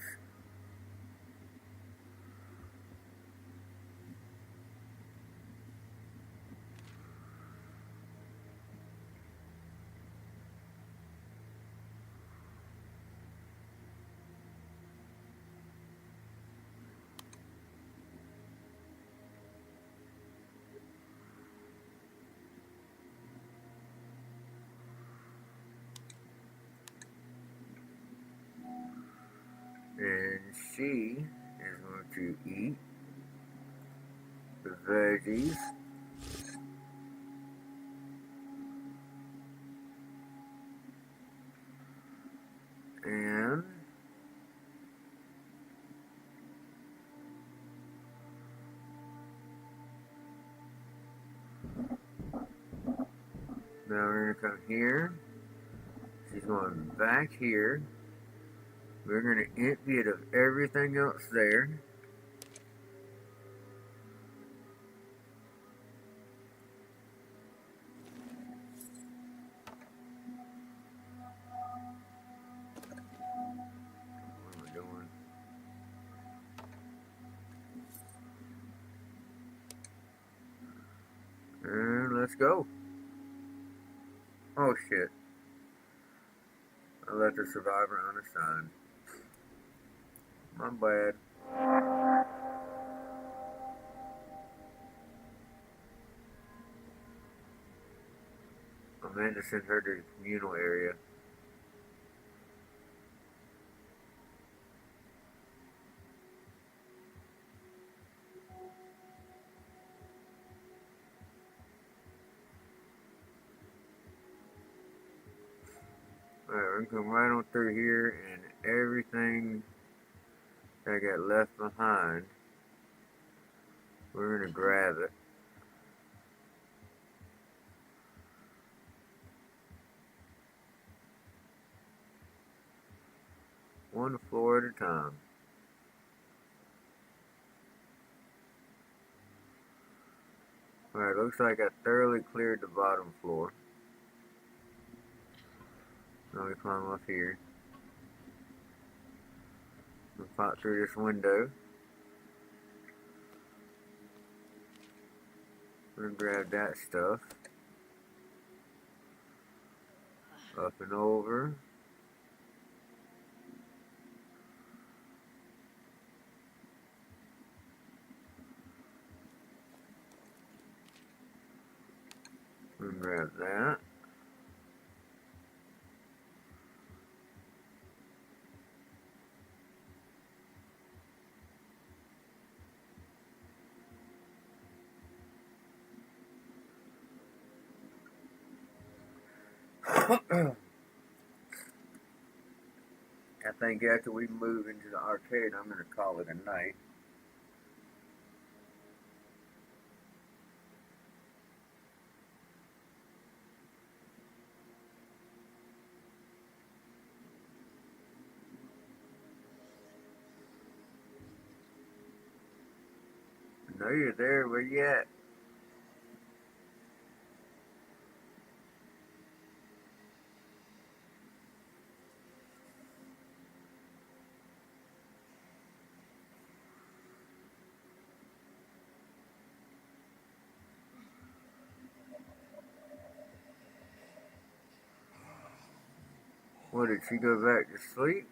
And she is going to eat the veggies. And now we're going to come here. She's going back here. We're going to empty it of everything else there. What am I doing? And let's go. Oh shit. I left the survivor unassigned. My bad. I meant to send her to the communal area. Alright, we're gonna come right on through here, and everything that got left behind, we're gonna grab it. One floor at a time. Alright, looks like I thoroughly cleared the bottom floor. Now we climb up here. We'll pop through this window. We're gonna grab that stuff. Up and over. grab that. I think after we move into the arcade, I'm going to call it a night. I know you're there. Where you at? What, did she go back to sleep?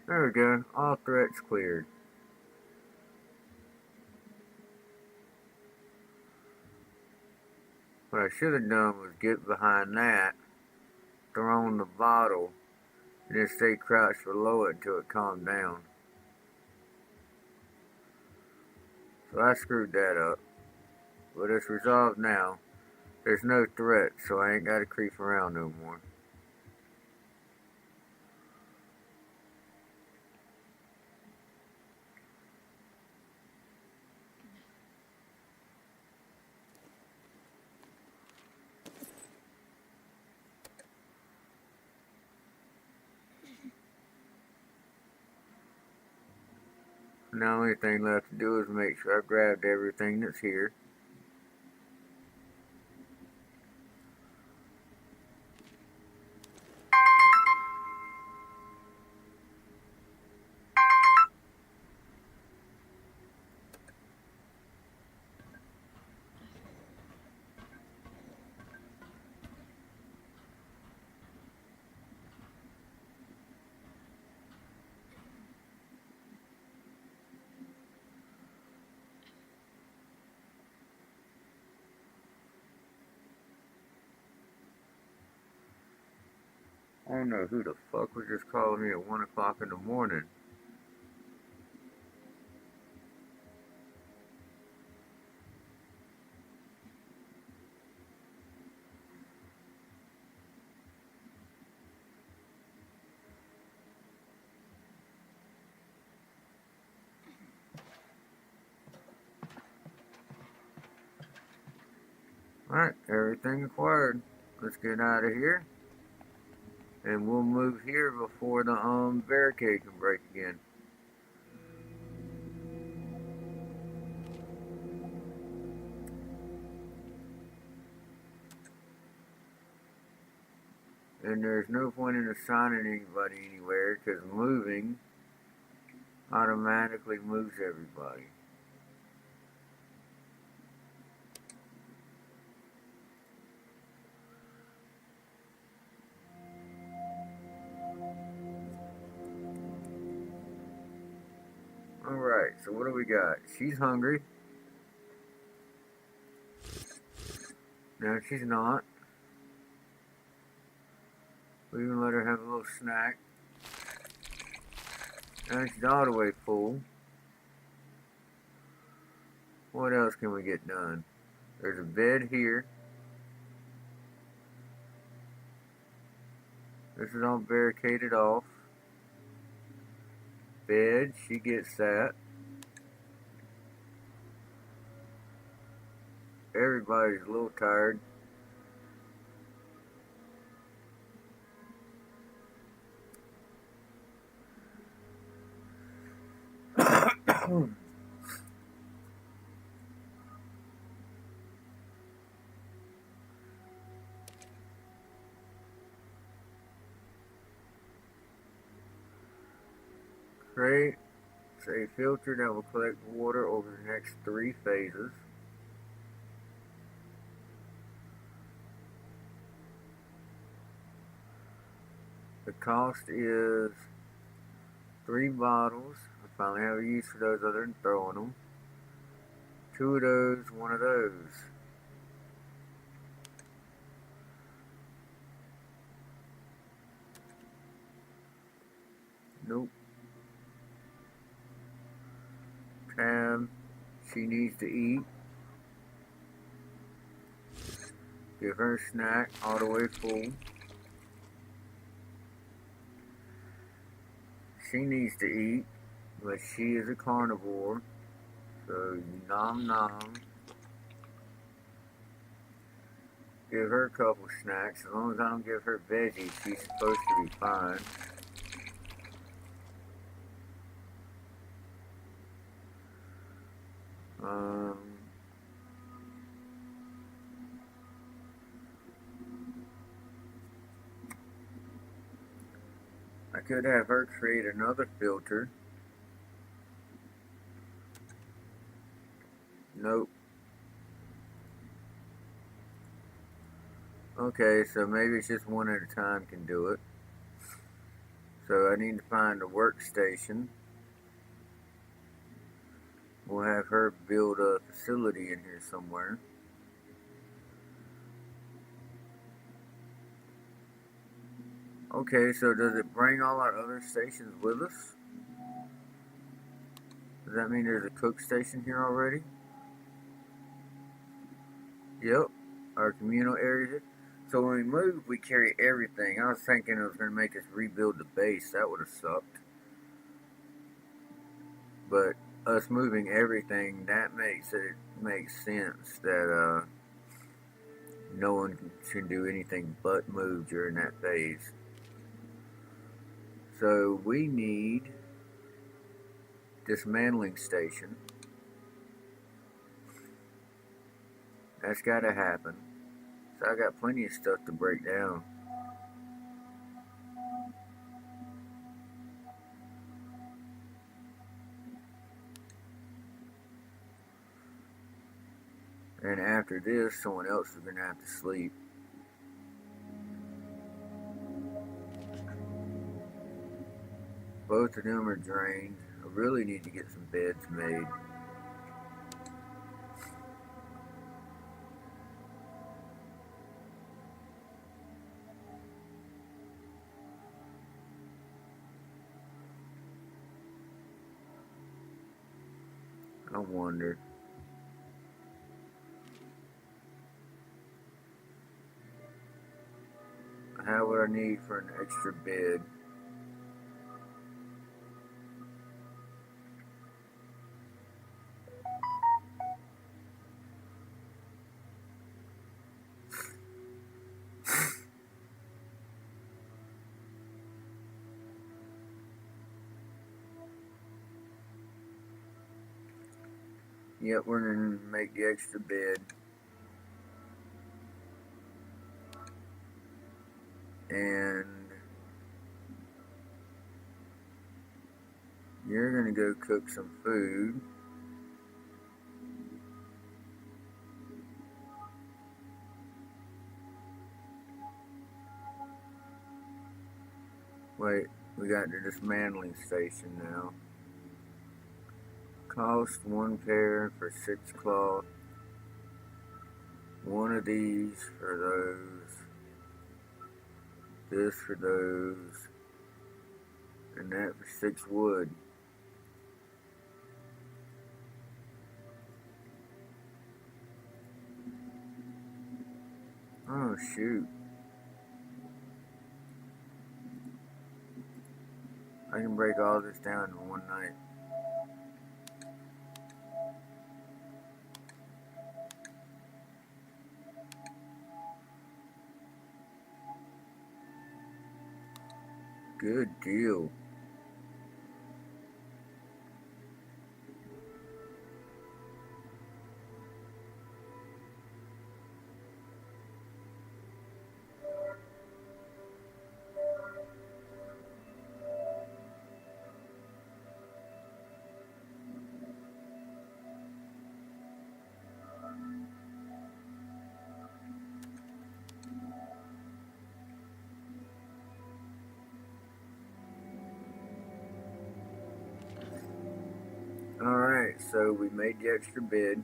There we go. All threats cleared. What I should have done was get behind that, throw on the bottle, and then stay crouched below it until it calmed down. So I screwed that up. But it's resolved now. There's no threat, so I ain't gotta creep around no more. Now the only thing left to do is make sure I grabbed everything that's here. I don't know who the fuck was just calling me at 1 o'clock in the morning. Alright, everything acquired. Let's get out of here. And we'll move here before the barricade can break again. And there's no point in assigning anybody anywhere because moving automatically moves everybody. Alright, so what do we got? She's hungry. No, she's not. We even let her have a little snack. And she's all the way full. What else can we get done? There's a bed here. This is all barricaded off. Bed, she gets that. everybody's a little tired. Create a filter that will collect water over the next 3 phases. The cost is 3 bottles. I finally have a use for those other than throwing them. 2 of those, 1 of those. Nope. Tab. She needs to eat. Give her a snack all the way full. She needs to eat, but she is a carnivore. So nom nom. Give her a couple snacks. As long as I don't give her veggies, she's supposed to be fine. I could have her create another filter. Nope. Okay, so maybe it's just one at a time can do it. So I need to find a workstation. We'll have her build a facility in here somewhere. Okay, so does it bring all our other stations with us? Does that mean there's a cook station here already? Yep, our communal area. So when we move, we carry everything. I was thinking it was going to make us rebuild the base. That would have sucked. But us moving everything, that makes sense that no one can do anything but move during that phase. So we need dismantling station. That's got to happen. So I got plenty of stuff to break down. And after this, someone else is going to have to sleep. Both of them are drained. I really need to get some beds made. I wonder. How would I need for an extra bed? Yep, we're going to make the extra bed. And you're going to go cook some food. Wait, we got the dismantling station now. Cost 1 pair for 6 cloth. 1 of these for those. This for those. And that for 6 wood. Oh shoot. I can break all this down in one night. Good deal. Alright, so we made the extra bed.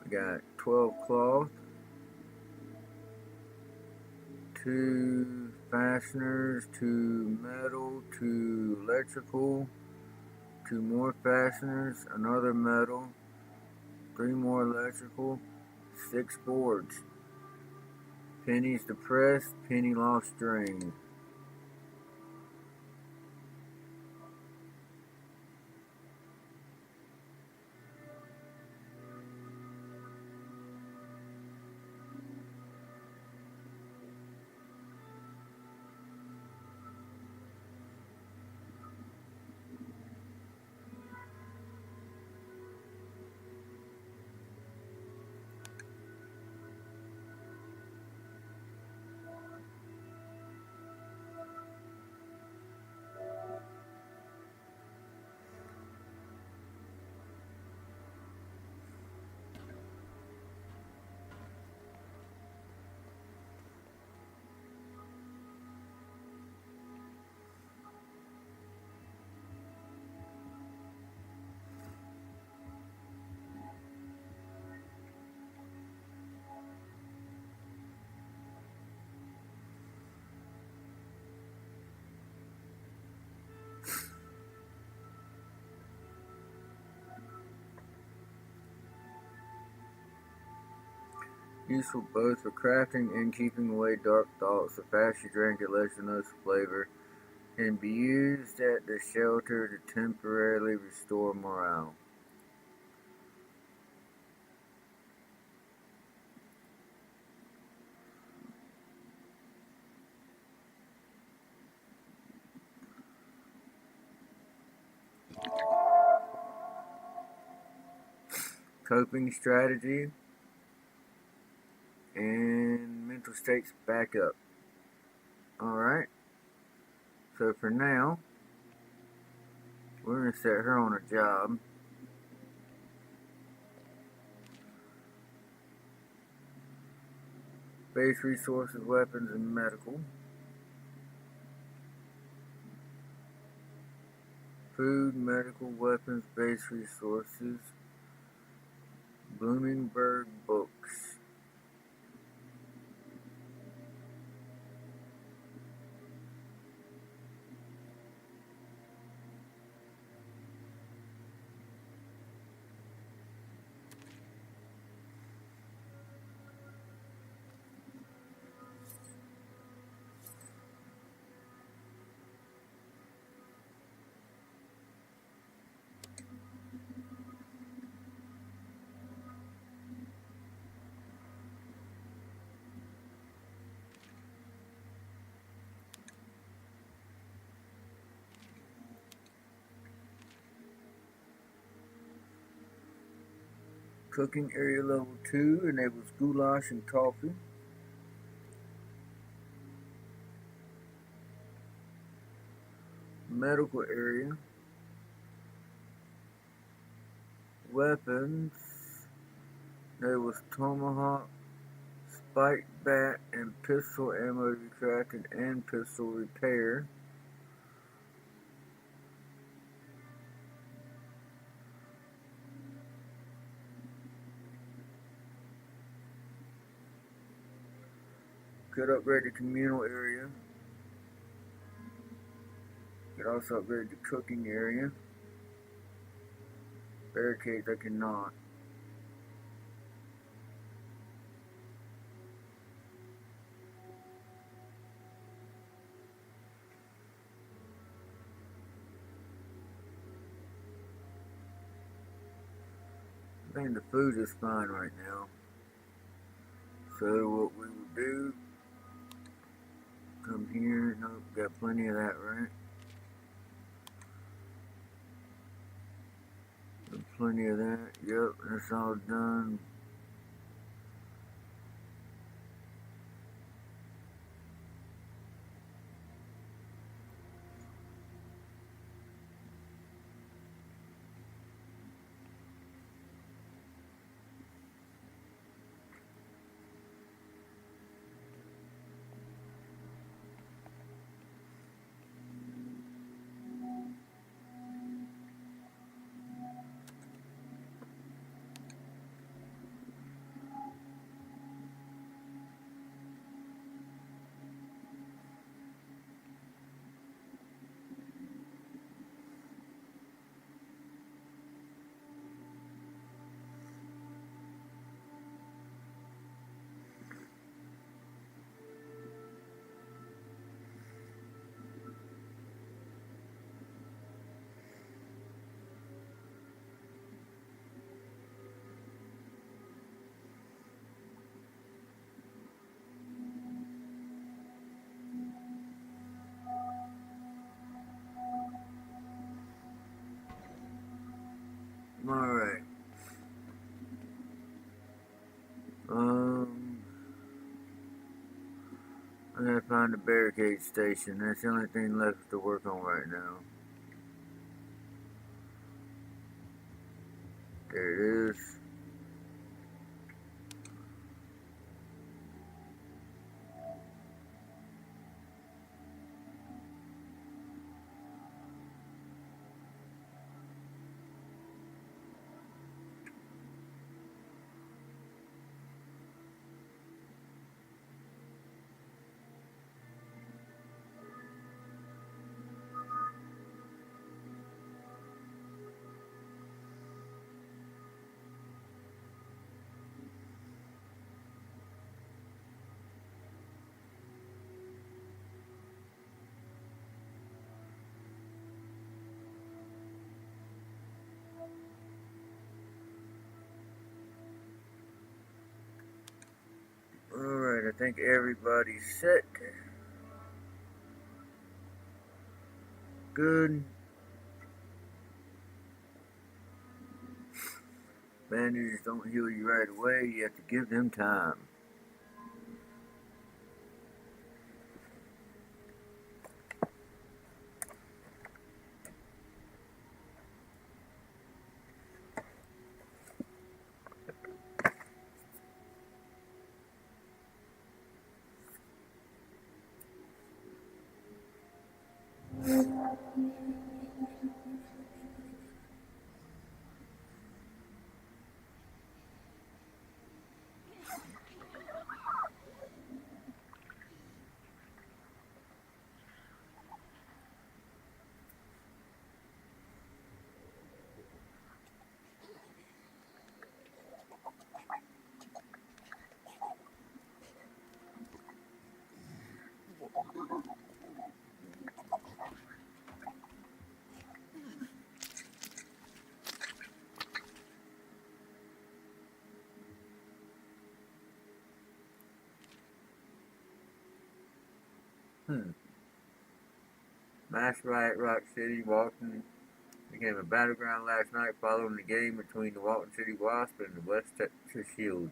We got 12 cloth, 2 fasteners, 2 metal, 2 electrical, 2 more fasteners, another metal, 3 more electrical, 6 boards, pennies to press, penny lock string. Useful both for crafting and keeping away dark thoughts. The faster you drink it, less you notice the flavor. Can be used at the shelter to temporarily restore morale. Coping strategy and mental states backup. Alright, so for now, we're going to set her on a job. Base resources, weapons, and medical. Food, medical, weapons, base resources. Bloomingburg books. Cooking area level 2 enables goulash and coffee. Medical area. Weapons. There was tomahawk, spike bat, and pistol ammo to be crafted and pistol repair. Could upgrade the communal area. Could also upgrade the cooking area. Barricades I cannot. I think the food is fine right now. So what we will do, come here. Nope, got plenty of that, right? Got plenty of that. Yep, that's all done. Alright. I gotta find the barricade station. That's the only thing left to work on right now. There it is. Alright, I think everybody's set. Good. Bandages don't heal you right away. You have to give them time. Mass riot, Rock City, Walton became a battleground last night following the game between the Walton City Wasp and the West Texas Shields.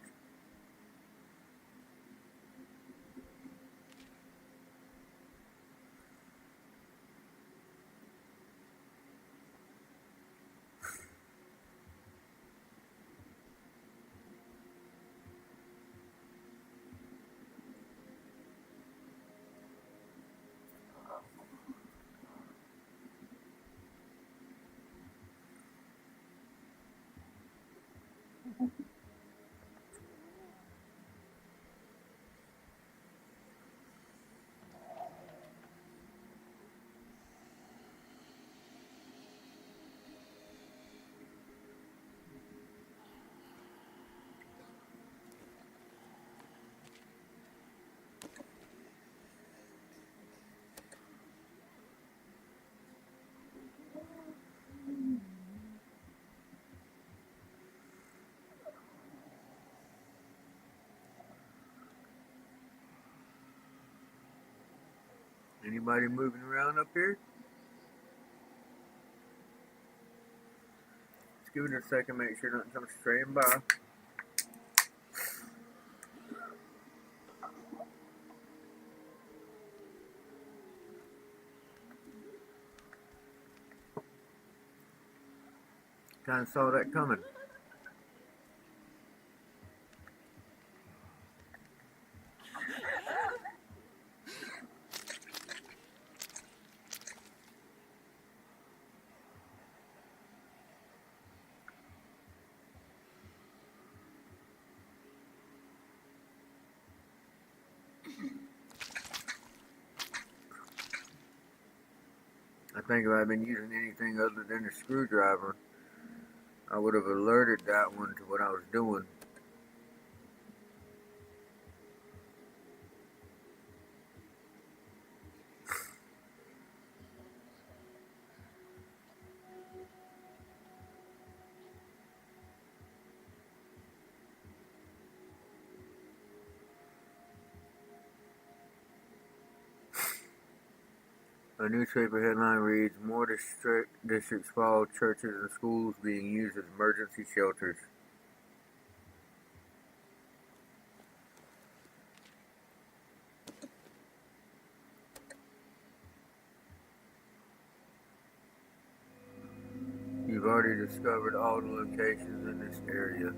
Anybody moving around up here? Let's give it a second, make sure nothing comes straying by. Kind of saw that coming. I think if I'd been using anything other than a screwdriver, I would have alerted that one to what I was doing. A newspaper headline reads, "More districts follow churches and schools being used as emergency shelters." You've already discovered all the locations in this area.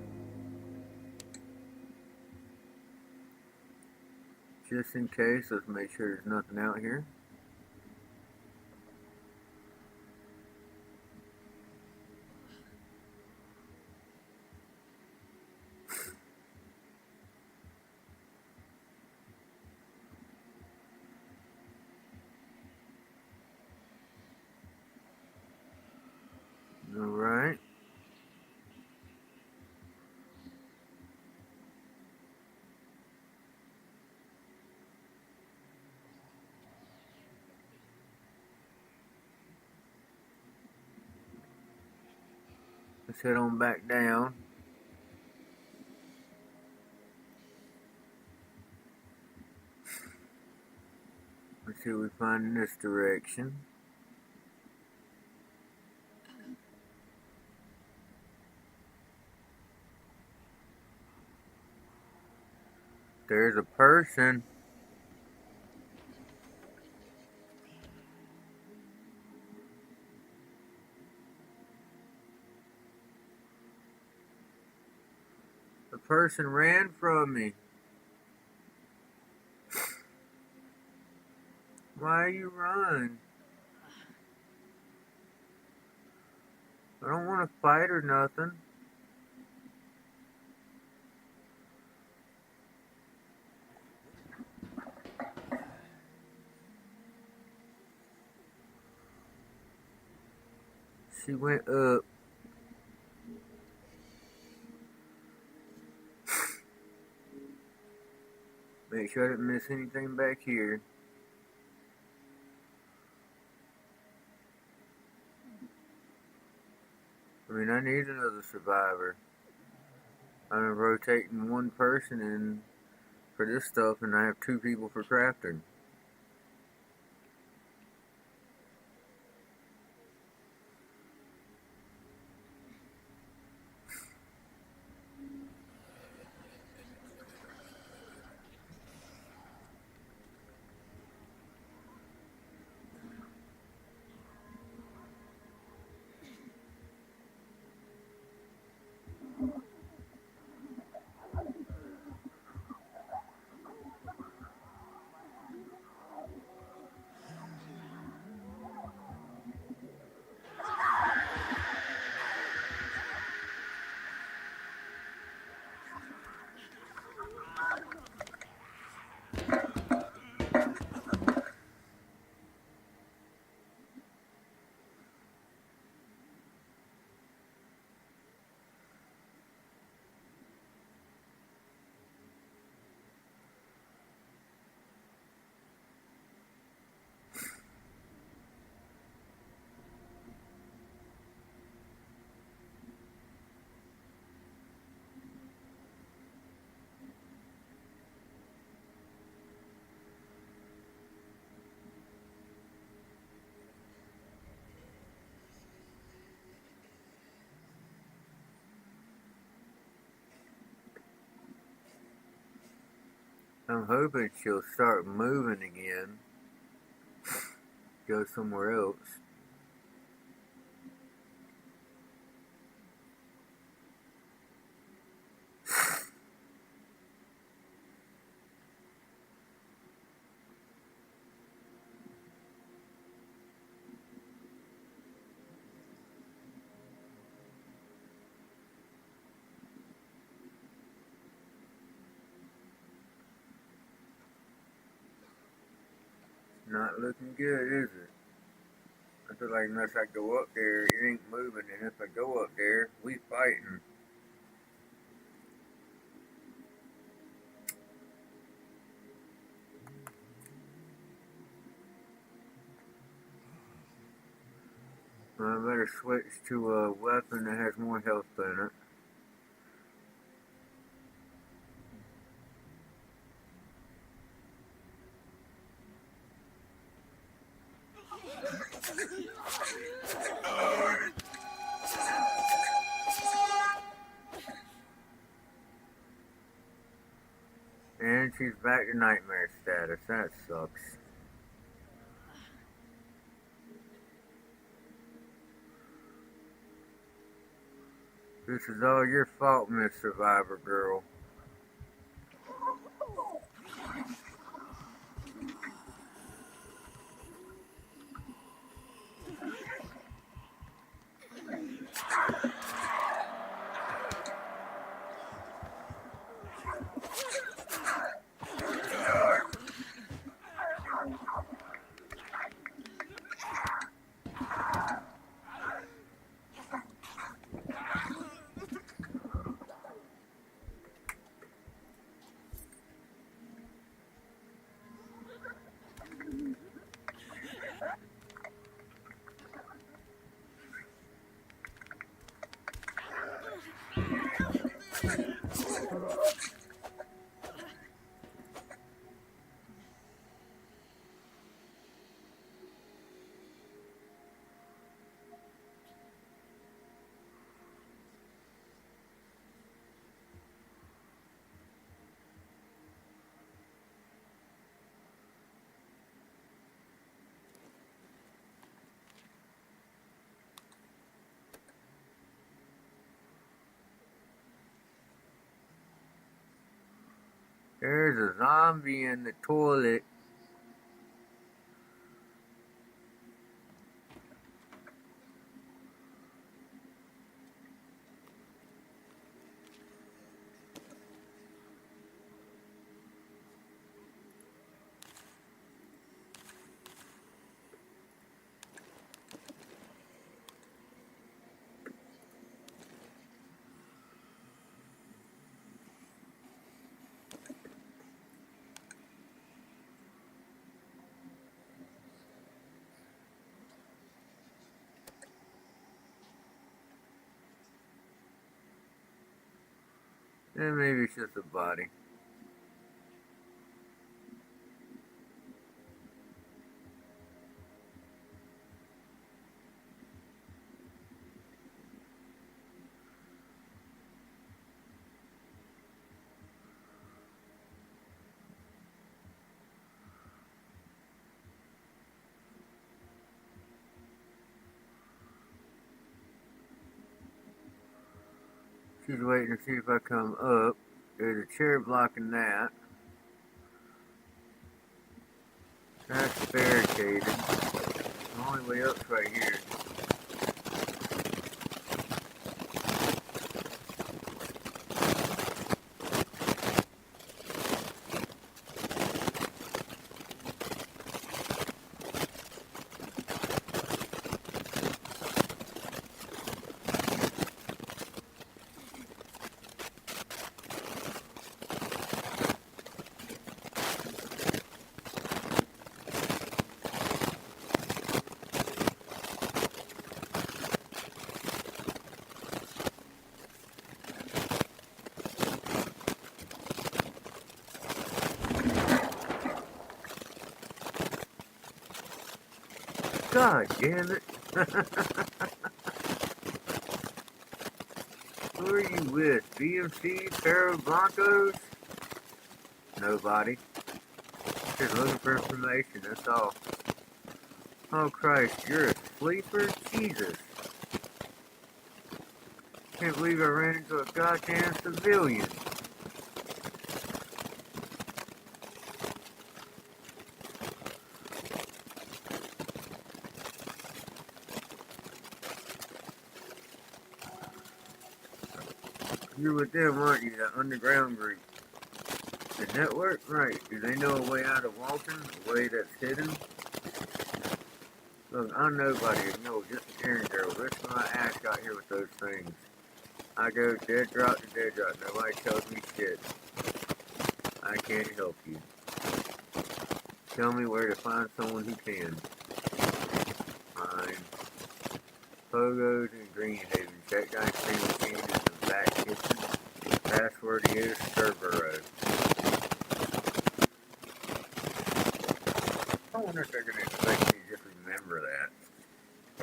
Just in case, let's make sure there's nothing out here. Alright. Let's head on back down. Let's see what we find in this direction. There's a person. The person ran from me. Why you run? I don't want to fight or nothing. She went up. Make sure I didn't miss anything back here. I mean, I need another survivor. I'm rotating one person in for this stuff, and I have 2 people for crafting. I'm hoping she'll start moving again. Go somewhere else. Not looking good, is it? I feel like unless I go up there, it ain't moving, and if I go up there, we fighting. I better switch to a weapon that has more health in it. And she's back to nightmare status. That sucks. This is all your fault, Miss Survivor Girl. There's a zombie in the toilet. And maybe it's just a body. She's waiting to see if I come up. There's a chair blocking that. That's barricaded. The only way up's right here. God damn it. Who are you with? BMC, Ferro Broncos? Nobody. Just looking for information, that's all. Oh Christ, you're a sleeper? Jesus. Can't believe I ran into a goddamn civilian. You're with them, aren't you? The underground group. The network? Right. Do they know a way out of Walton? A way that's hidden? Look, I'm nobody. No, just an errand girl. Risking my ass out here with those things. I go dead drop to dead drop. Nobody tells me shit. I can't help you. Tell me where to find someone who can. Fine. Pogos and Greenhaven. Check guy cream machine in the back kitchen. Password is Cerberus. I wonder if they're going to expect me to just remember that.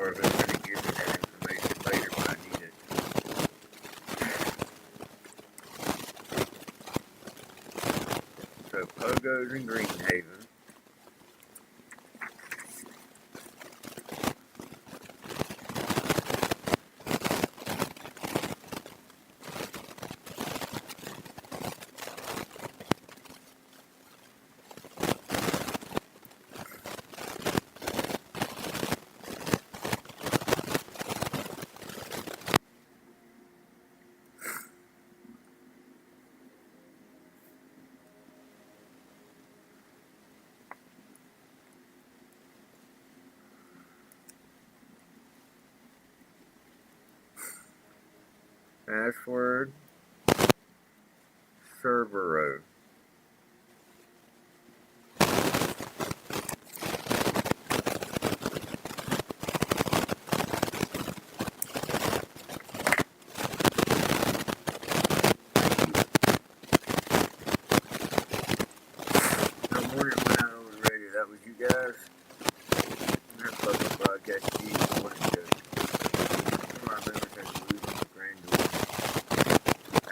Or if it's going to give me that information later when I need it. So, Pogos and Greenhaven. Password Cerberus. I'm wondering when I was ready. That was you guys? That fucking broadcast TV morning show. I remember taking losing the granddaughter.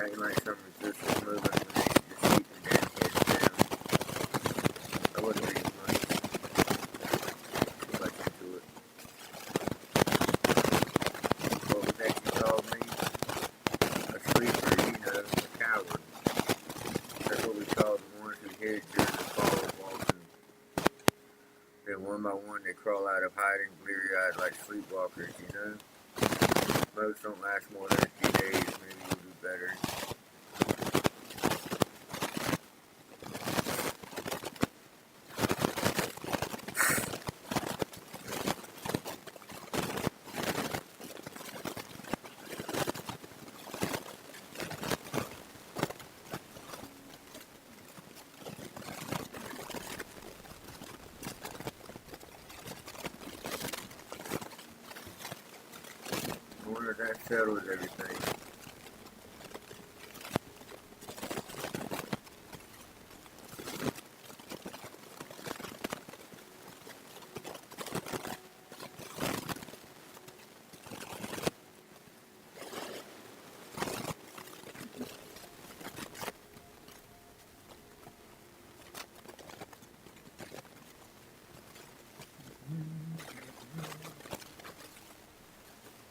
Acting like something just was moving when they should just keep the damn kids down. I wasn't reading much. Much into it. What was that you called me? A sleeper, you know, a coward. That's what we call the ones who hid during the fall of Walton. Then one by one they crawl out of hiding, bleary-eyed like sleepwalkers, you know? Most don't last more than a few days, maybe you'll do better. I wonder if that settles everything.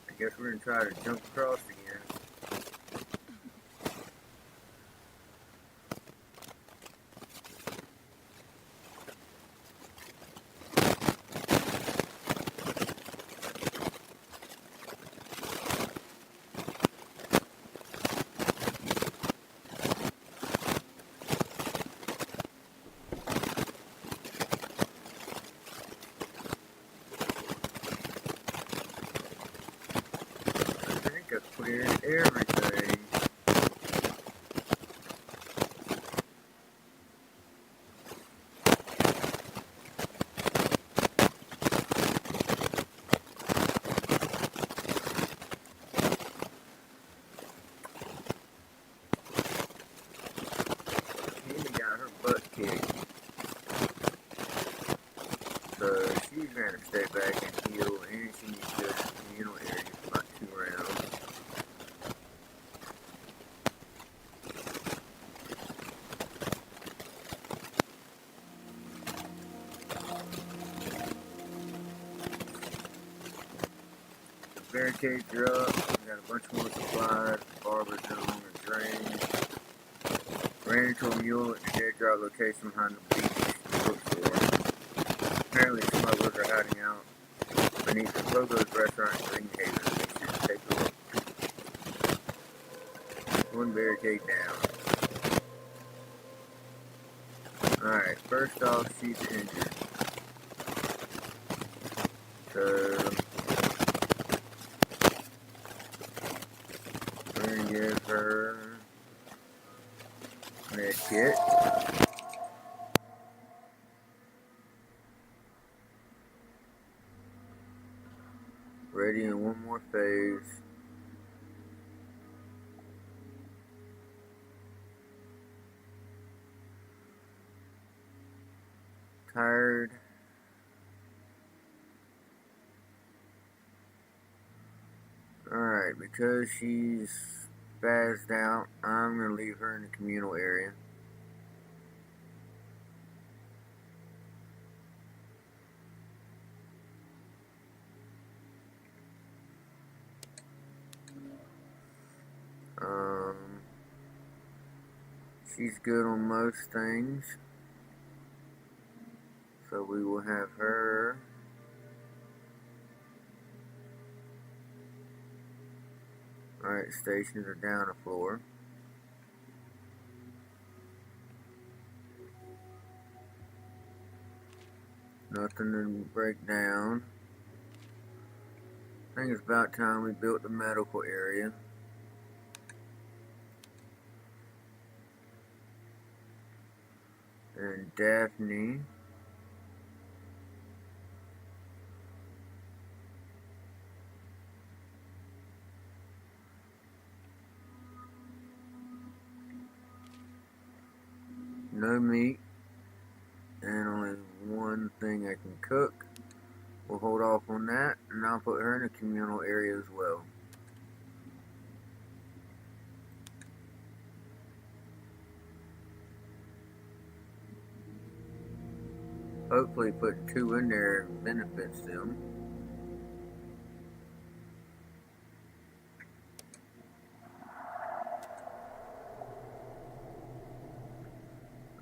I guess we're gonna try to jump across again. I think I cleared everything. Candy got her butt kicked. So she's gonna stay back and heal, and she needs to go to the communal area for about 2 rounds. barricades are up. We got a bunch more supplies. Barber's no longer drained. Ran into a mule at the dead drop location behind the beach bookstore. Apparently smugglers are hiding out beneath the Pogo's restaurant in Greenhaven. We should take a look. One barricade down. Alright, first off, she's injured. So, we're gonna give her med kit. Ready in one more phase. Tired. Alright, because she's spazzed out, I'm going to leave her in the communal area. She's good on most things. So we will have her. Alright, stations are down a floor. Nothing to break down. I think it's about time we built the medical area. And Daphne. No meat. And only one thing I can cook. We'll hold off on that. And I'll put her in a communal area as well. Hopefully putting 2 in there benefits them.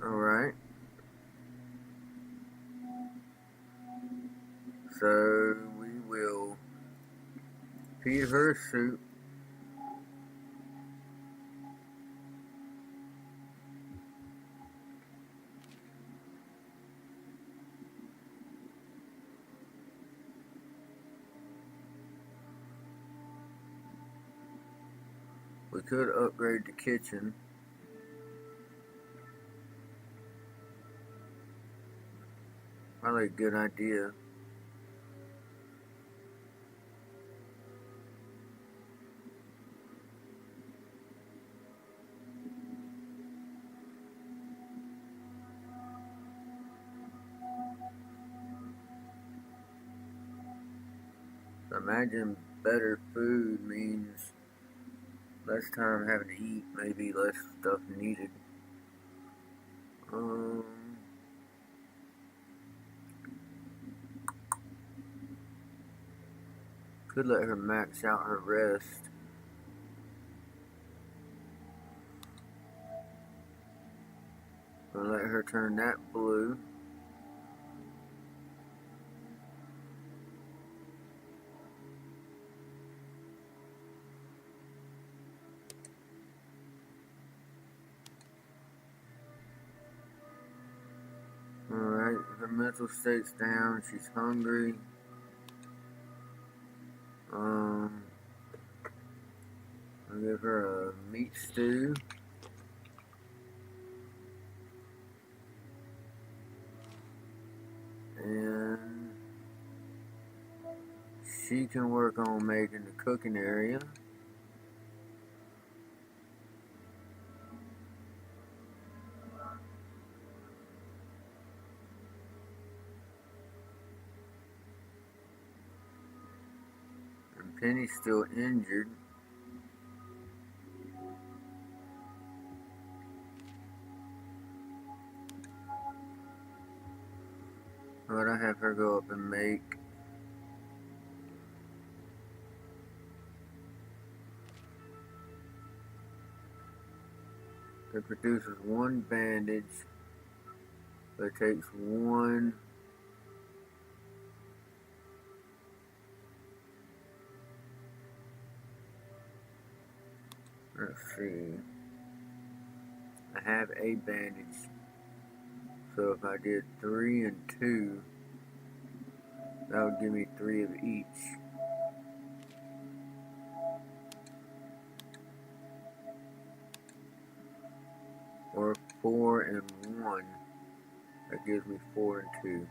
Alright. So we will feed her soup. We could upgrade the kitchen. Probably a good idea. Imagine better food means less time having to eat, maybe less stuff needed. Could let her max out her rest. Gonna let her turn that blue. Alright, her mental state's down, she's hungry. I'll give her a meat stew. And she can work on making the cooking area. And Penny's still injured. But I have her go up and make It produces one bandage, but it takes one. Let's see. I have a bandage, so if I did 3 and 2, that would give me 3 of each. Or 4 and 1, that gives me 4 and 2.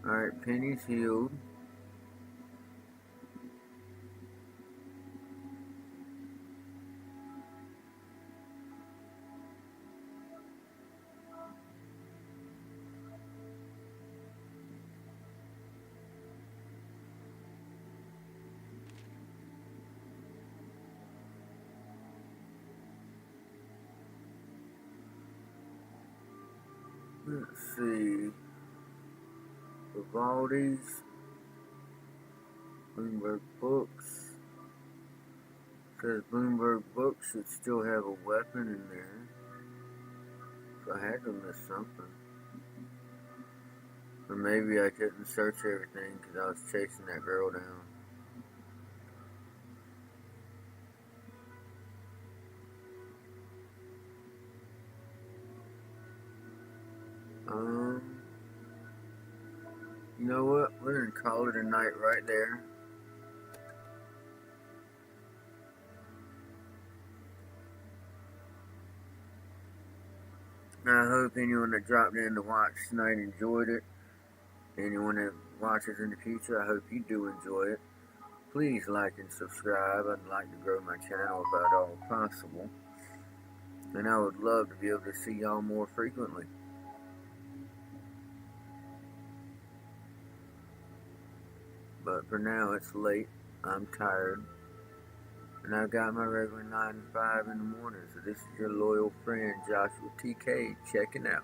Alright, Penny's healed. Let's see. Vivaldi's Bloomberg Books. Says Bloomberg Books should still have a weapon in there. So I had to miss something. Or maybe I couldn't search everything because I was chasing that girl down. You know what? We're gonna call it a night right there. I hope anyone that dropped in to watch tonight enjoyed it. Anyone that watches in the future, I hope you do enjoy it. Please like and subscribe. I'd like to grow my channel if at all possible. And I would love to be able to see y'all more frequently. But for now, it's late. I'm tired. And I've got my regular 9 to 5 in the morning. So this is your loyal friend, Joshua TK, checking out.